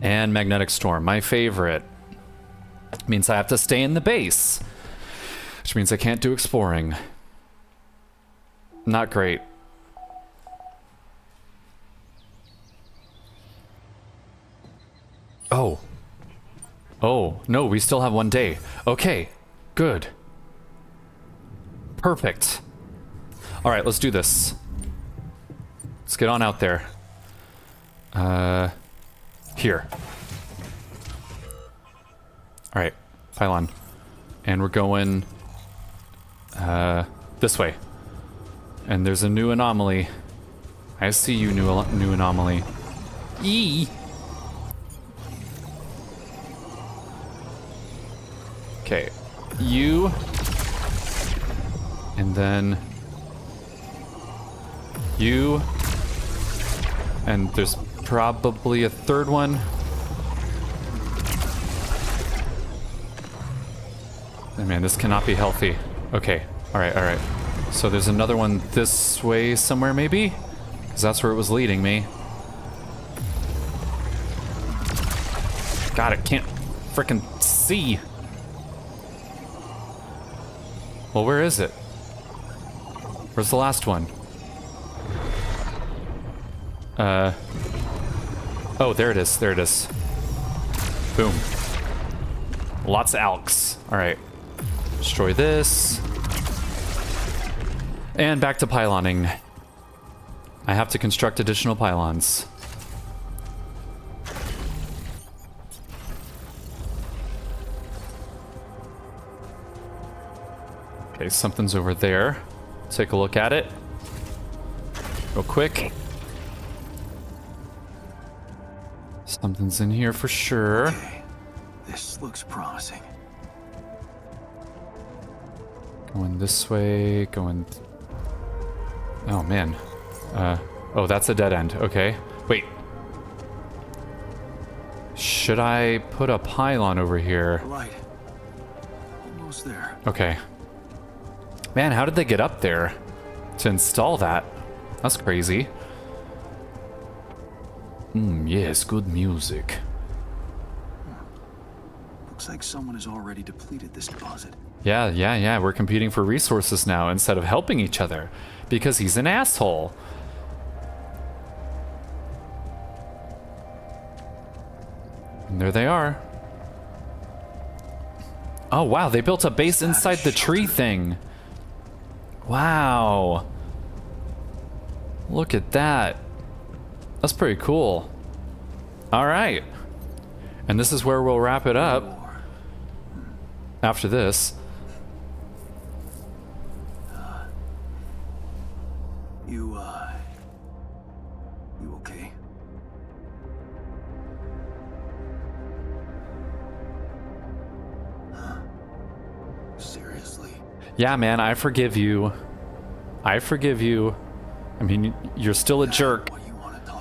And magnetic storm, my favorite. Means I have to stay in the base, which means I can't do exploring. Not great. Oh, no, we still have one day. Okay, good. Perfect. All right, let's do this. Let's get on out there. Here. All right, pylon. And we're going, this way. And there's a new anomaly. I see you, new anomaly. Eee! Okay, you, and then you, and there's probably a third one. Oh, man, this cannot be healthy. Okay, all right. So there's another one this way somewhere, maybe? Because that's where it was leading me. God, I can't frickin' see. Well, where is it? Where's the last one? Oh, there it is. There it is. Boom. Lots of alks. Alright. Destroy this. And back to pyloning. I have to construct additional pylons. Okay, something's over there. Take a look at it. Real quick. Something's in here for sure. Okay. This looks promising. Going this way, going... Oh, man. Oh, that's a dead end. Okay. Wait. Should I put a pylon over here? Right. Almost there. Okay. Man, how did they get up there to install that? That's crazy. Yes, good music. Looks like someone has already depleted this deposit. Yeah. We're competing for resources now instead of helping each other because he's an asshole. And there they are. Oh, wow, they built a base inside the tree thing. Wow. Look at that. That's pretty cool. All right. And this is where we'll wrap it up. After this. You okay? Seriously? Yeah, man, I forgive you. I forgive you. I mean, you're still a jerk,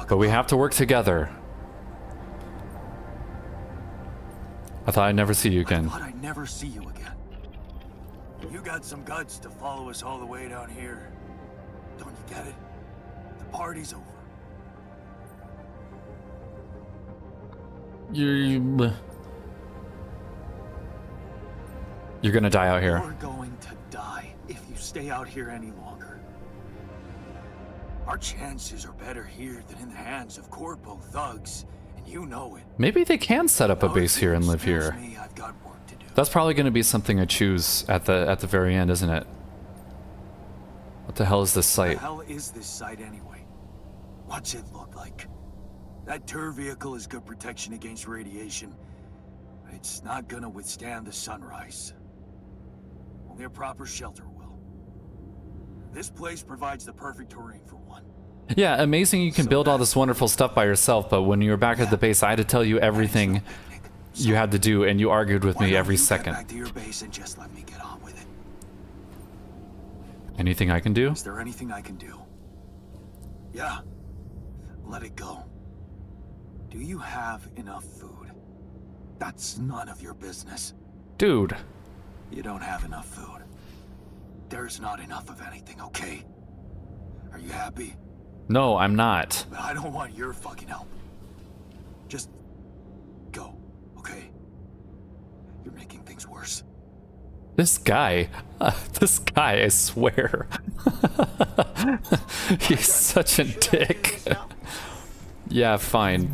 but we have to work together. I thought I'd never see you again. I thought I'd never see you again. You got some guts to follow us all the way down here. Don't you get it? The party's over. You're gonna die out here. You're going to die if you stay out here any longer. Our chances are better here than in the hands of corpo thugs, and you know it. Maybe they can set up a base here and live here. I've got work to do. That's probably going to be something I choose at the very end, isn't it? What the hell is this What site? the hell is this site anyway? What's it look like? That tour vehicle is good protection against radiation, but it's not gonna withstand the sunrise. Only a proper shelter will. This place provides the perfect terrain for one. Yeah, amazing you can build all this wonderful stuff by yourself, but when you were back at the base, I had to tell you everything you had to do, and you argued with me every second. Get back to your base and just let me get on with it. Anything I can do? Is there anything I can do? Yeah. Let it go. Do you have enough food? That's none of your business. Dude. You don't have enough food. There's not enough of anything, okay? Are you happy? No, I'm not. But I don't want your fucking help. Just go, okay? You're making things worse. This guy, I swear. He's such a dick. Yeah, fine.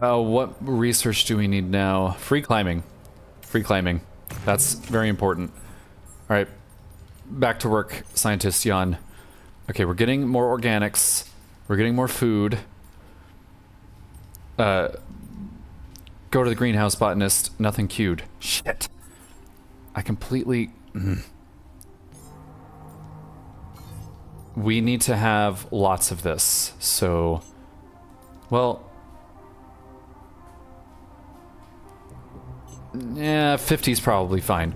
What research do we need now? Free climbing. Free climbing. That's very important. Alright. Back to work, scientist Jan. Okay, we're getting more organics. We're getting more food. Go to the greenhouse, botanist. Nothing queued. Shit. I completely... We need to have lots of this, so... Well... Yeah, 50's probably fine.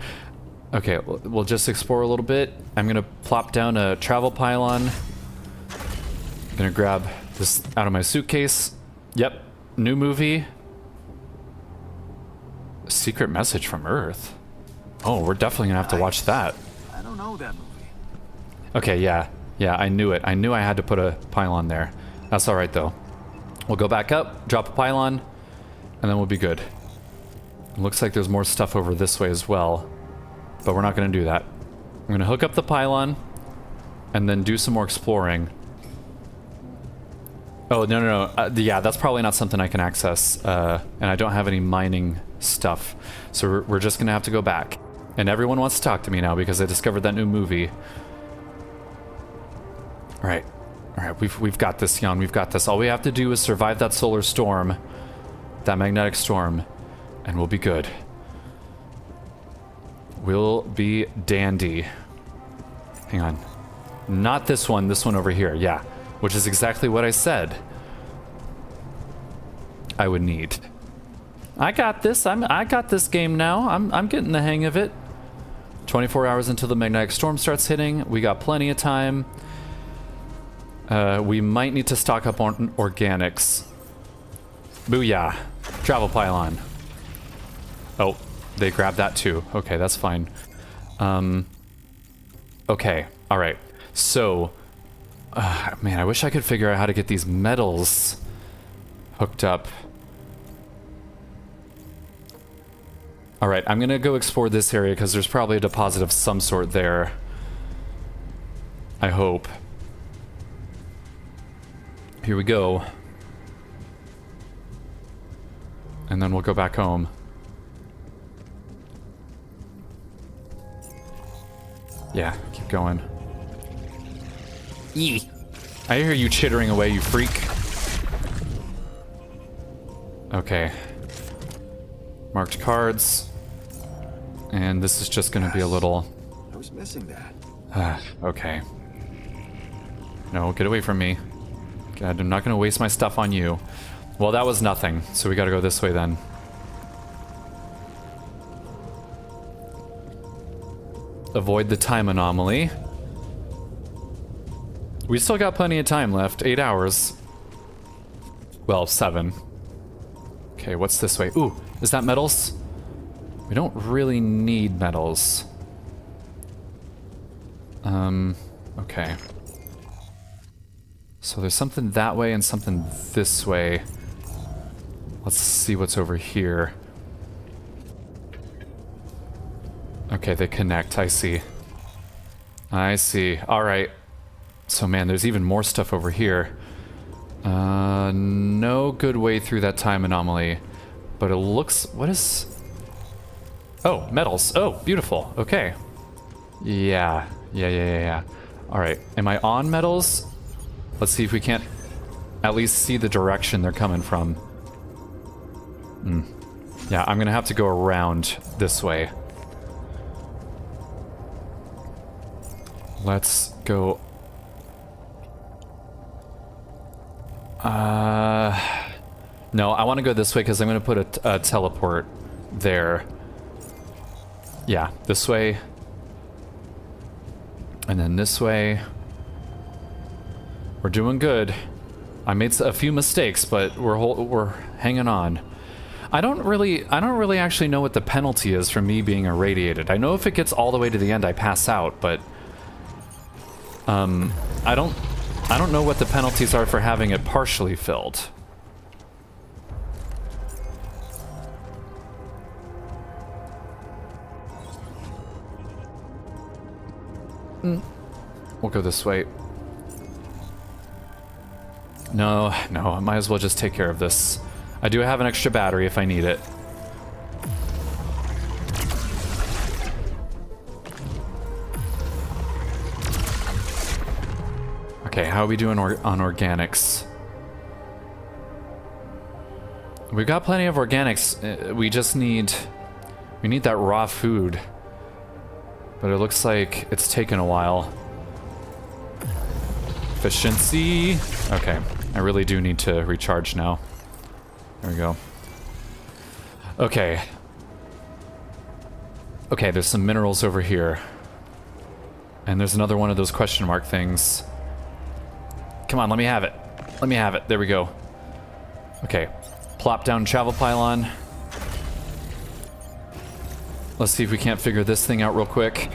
Okay, we'll just explore a little bit. I'm gonna plop down a travel pylon. Gonna grab this out of my suitcase. Yep, new movie. Secret message from Earth. Oh, we're definitely gonna have to watch that. I don't know that movie. Okay, yeah, I knew it. I knew I had to put a pylon there. That's all right though. We'll go back up, drop a pylon, and then we'll be good. It looks like there's more stuff over this way as well, but we're not going to do that. I'm going to hook up the pylon and then do some more exploring. Oh, no. Yeah, that's probably not something I can access, and I don't have any mining stuff, so we're just going to have to go back. And everyone wants to talk to me now because I discovered that new movie. All right, we've got this, Jan. We've got this. All we have to do is survive that solar storm, that magnetic storm, and we'll be good. We'll be dandy. Hang on. Not this one over here. Yeah, which is exactly what I said I would need. I got this. I got this game now. I'm getting the hang of it. 24 hours until the magnetic storm starts hitting. We got plenty of time. We might need to stock up on organics. Booyah. Travel pylon. Oh, they grabbed that too. Okay, that's fine. Okay, alright. So, man, I wish I could figure out how to get these metals hooked up. Alright, I'm gonna go explore this area because there's probably a deposit of some sort there. I hope. Here we go. And then we'll go back home. Yeah, keep going. Yee! I hear you chittering away, you freak. Okay. Marked cards. And this is just gonna be a little... I was missing that. Okay. No, get away from me. God, I'm not gonna waste my stuff on you. Well, that was nothing, so we gotta go this way then. Avoid the time anomaly. We still got plenty of time left. 8 hours. Well, 7. Okay, what's this way? Ooh, is that metals? We don't really need metals. Okay. So there's something that way and something this way. Let's see what's over here. Okay, they connect. I see. I see. Alright. So, man, there's even more stuff over here. No good way through that time anomaly. But it looks... What is... Oh, metals. Oh, beautiful. Okay. Yeah. Alright. Am I on metals? Let's see if we can't at least see the direction they're coming from. Yeah, I'm gonna have to go around this way. Let's go... No, I want to go this way because I'm going to put a teleport there. Yeah, this way. And then this way. We're doing good. I made a few mistakes, but we're hanging on. I don't really actually know what the penalty is for me being irradiated. I know if it gets all the way to the end, I pass out, but I don't know what the penalties are for having it partially filled. We'll go this way. No, I might as well just take care of this. I do have an extra battery if I need it. Okay, how are we doing on organics? We've got plenty of organics. We need that raw food. But it looks like it's taken a while. Efficiency. Okay, I really do need to recharge now. There we go. Okay. Okay, there's some minerals over here. And there's another one of those question mark things. Come on, let me have it. Let me have it. There we go. Okay. Plop down travel pylon. Let's see if we can't figure this thing out real quick.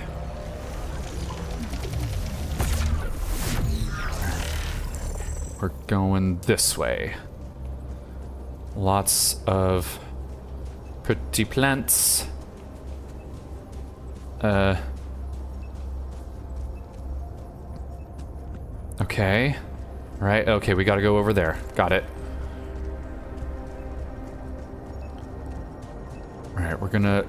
We're going this way. Lots of Pretty plants. Okay. Right, okay, we gotta go over there. Got it. Alright, we're gonna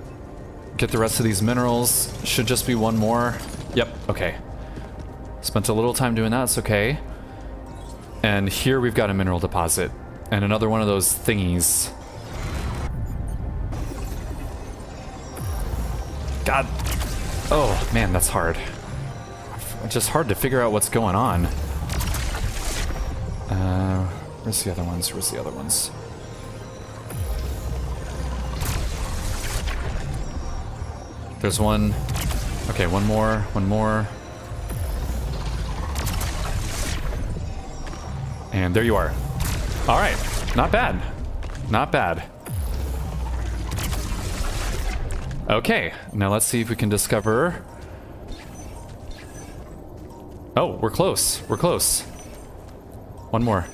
get the rest of these minerals. Should just be one more. Yep, okay. Spent a little time doing that, it's okay. And here we've got a mineral deposit. And another one of those thingies. God. Oh, man, that's hard. It's just hard to figure out what's going on. Where's the other ones? Where's the other ones? There's one. Okay, one more. One more. And there you are. All right. Not bad. Not bad. Okay. Now let's see if we can discover... Oh, we're close. We're close. One more.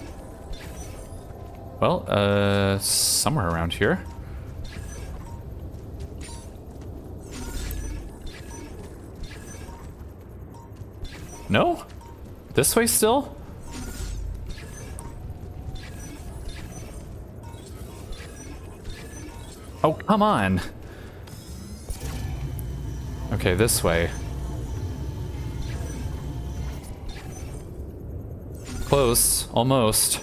Well, somewhere around here. No? This way still? Oh, come on. Okay, this way. Close, almost.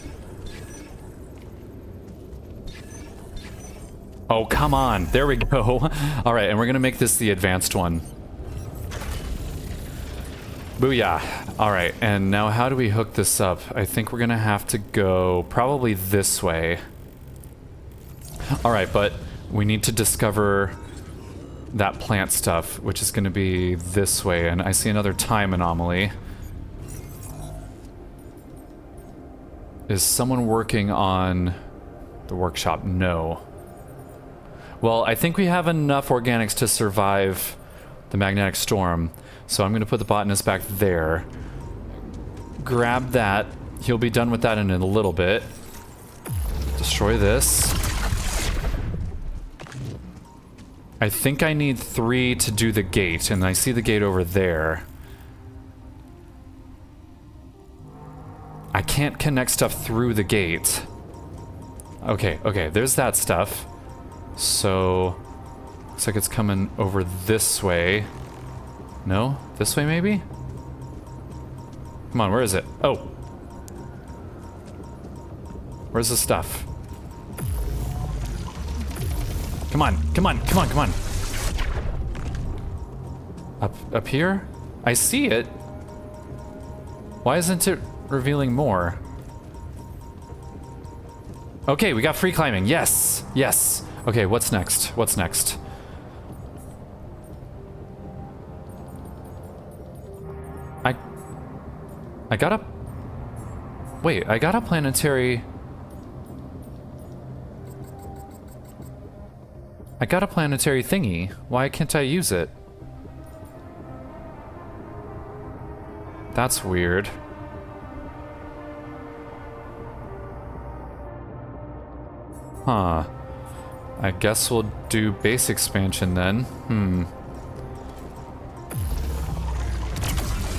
Oh, come on. There we go. All right, and we're gonna make this the advanced one. Booyah. All right, and now how do we hook this up? I think we're gonna have to go probably this way. All right, but we need to discover that plant stuff, which is gonna be this way, and I see another time anomaly. Is someone working on the workshop? No. Well, I think we have enough organics to survive the magnetic storm, so I'm going to put the botanist back there. Grab that. He'll be done with that in a little bit. Destroy this. I think I need 3 to do the gate, and I see the gate over there. I can't connect stuff through the gate. Okay, okay, there's that stuff. So, looks like it's coming over this way. No? This way, maybe? Come on, where is it? Oh. Where's the stuff? Come on, come on, come on, come on. Up here? I see it. Why isn't it revealing more? Okay, we got free climbing. Yes, yes. Okay, what's next? What's next? I got a... Wait, I got a planetary... I got a planetary thingy. Why can't I use it? That's weird. Huh. I guess we'll do base expansion then.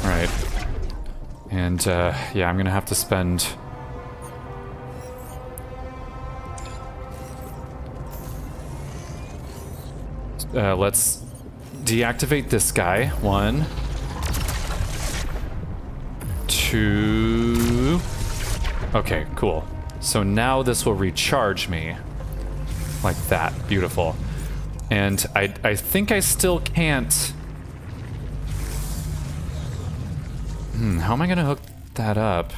Alright. And, yeah, I'm gonna have to spend... let's deactivate this guy. 1, 2... Okay, cool. So now this will recharge me. Like that. Beautiful. And I think I still can't... how am I gonna hook that up?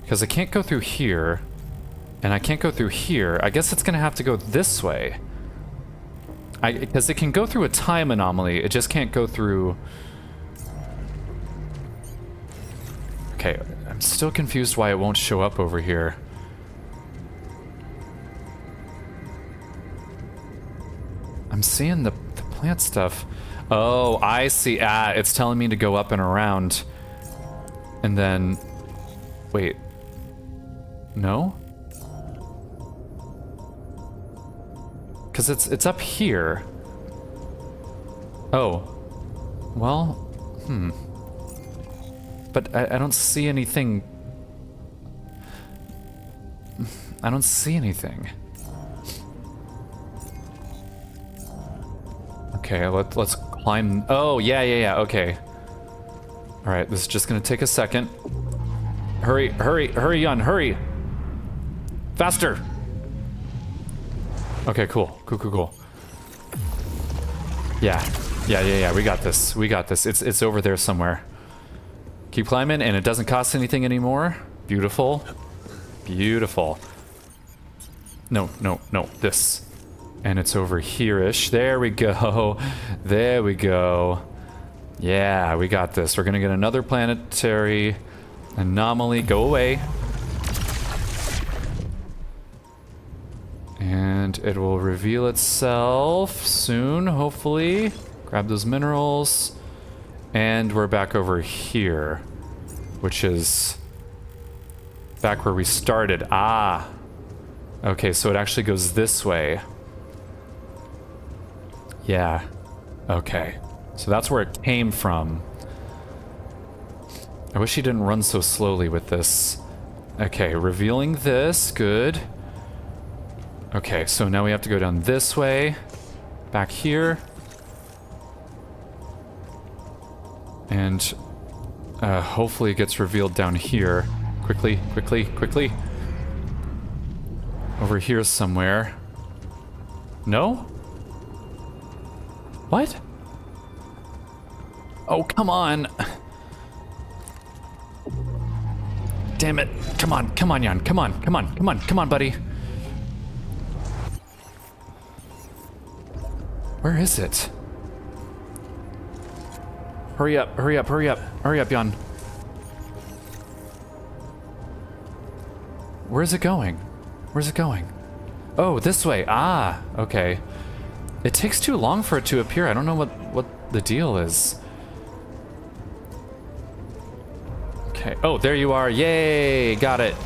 Because I can't go through here. And I can't go through here. I guess it's gonna have to go this way. Because it can go through a time anomaly. It just can't go through... Okay, I'm still confused why it won't show up over here. I'm seeing the plant stuff. Oh, I see. Ah, it's telling me to go up and around. And then... Wait. No? because it's up here. Oh. Well, But I don't see anything. I don't see anything. Okay, let's climb. Oh, yeah, okay. Alright, this is just gonna take a second. Hurry, Jan, hurry! Faster! Okay, cool. Yeah, we got this. It's over there somewhere. Keep climbing, and it doesn't cost anything anymore. Beautiful. No, this. And it's over here-ish. There we go. Yeah, we got this. We're gonna get another planetary anomaly. Go away. And it will reveal itself soon, hopefully. Grab those minerals. And we're back over here, which is back where we started. Ah. Okay, so it actually goes this way. Yeah. Okay. So that's where it came from. I wish he didn't run so slowly with this. Okay, revealing this. Good. Okay, so now we have to go down this way. Back here. And hopefully it gets revealed down here. Quickly. Over here somewhere. No? What? Oh, come on. Damn it. Come on, Jan. Come on, buddy. Where is it? Hurry up, Jan. Where's it going? Oh, this way. Ah, okay. It takes too long for it to appear. I don't know what the deal is. Okay. Oh, there you are. Yay! Got it.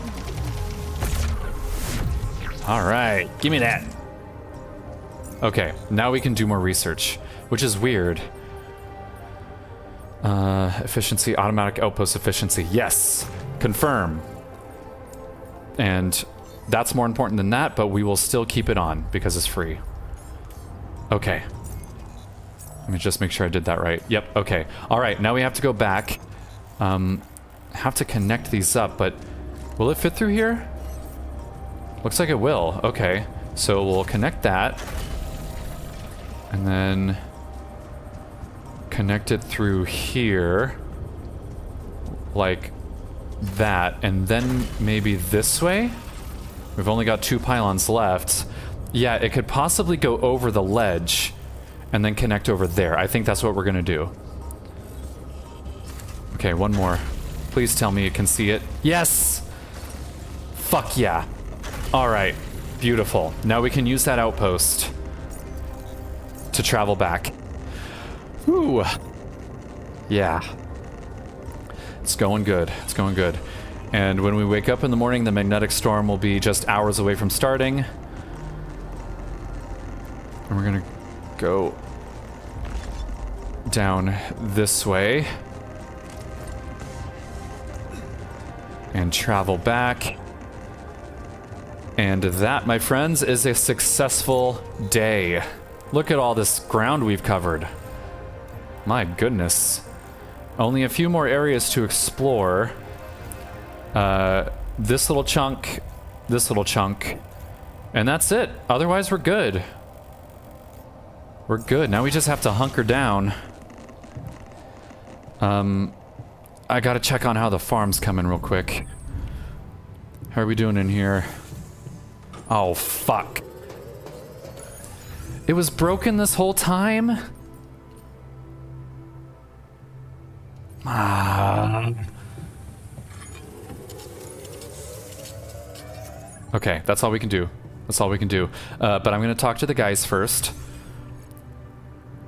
All right. Give me that. Okay. Now we can do more research, which is weird. Efficiency, automatic outpost efficiency. Yes. Confirm. And that's more important than that, but we will still keep it on because it's free. Okay. Let me just make sure I did that right. Yep, okay. All right, now we have to go back. Have to connect these up, but will it fit through here? Looks like it will. Okay, so we'll connect that. And then connect it through here. Like that. And then maybe this way? We've only got 2 pylons left. Yeah, it could possibly go over the ledge and then connect over there. I think that's what we're gonna do. Okay, one more. Please tell me you can see it. Yes! Fuck yeah. Alright, beautiful. Now we can use that outpost to travel back. Ooh. Yeah. It's going good. And when we wake up in the morning, the magnetic storm will be just hours away from starting. And we're gonna go down this way and travel back. And that, my friends, is a successful day. Look at all this ground we've covered. My goodness. Only a few more areas to explore. This little chunk, and that's it. Otherwise, we're good. We're good. Now we just have to hunker down. I gotta check on how the farm's coming real quick. How are we doing in here? Oh, fuck. It was broken this whole time? Ah. Okay, that's all we can do. But I'm gonna talk to the guys first.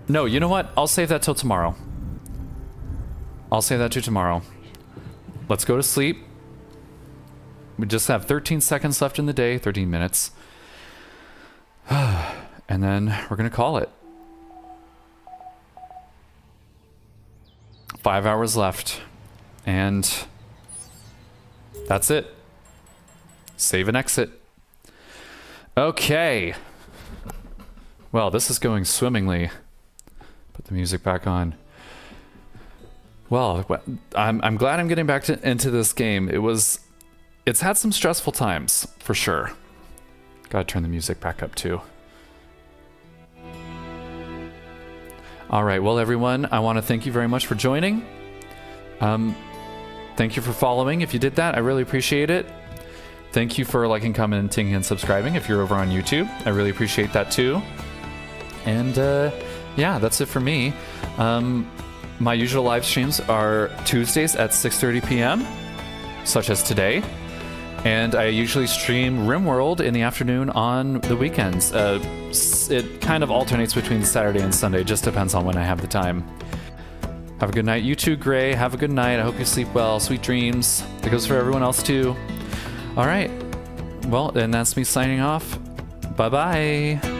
No, you know what? I'll save that till tomorrow. I'll save that to tomorrow. Let's go to sleep. We just have 13 seconds left in the day, 13 minutes. And then we're going to call it. 5 hours left. And that's it. Save and exit. Okay. Well, this is going swimmingly. Put the music back on. Well, I'm glad I'm getting back into this game. It's had some stressful times, for sure. Gotta turn the music back up too. All right, well, everyone, I want to thank you very much for joining. Thank you for following. If you did that, I really appreciate it. Thank you for liking, commenting, and subscribing if you're over on YouTube. I really appreciate that too. And yeah, that's it for me. My usual live streams are Tuesdays at 6:30 p.m., such as today. And I usually stream RimWorld in the afternoon on the weekends. It kind of alternates between Saturday and Sunday, just depends on when I have the time. Have a good night. You too, Gray. Have a good night. I hope you sleep well. Sweet dreams. That goes for everyone else too. All right. Well, and that's me signing off. Bye-bye.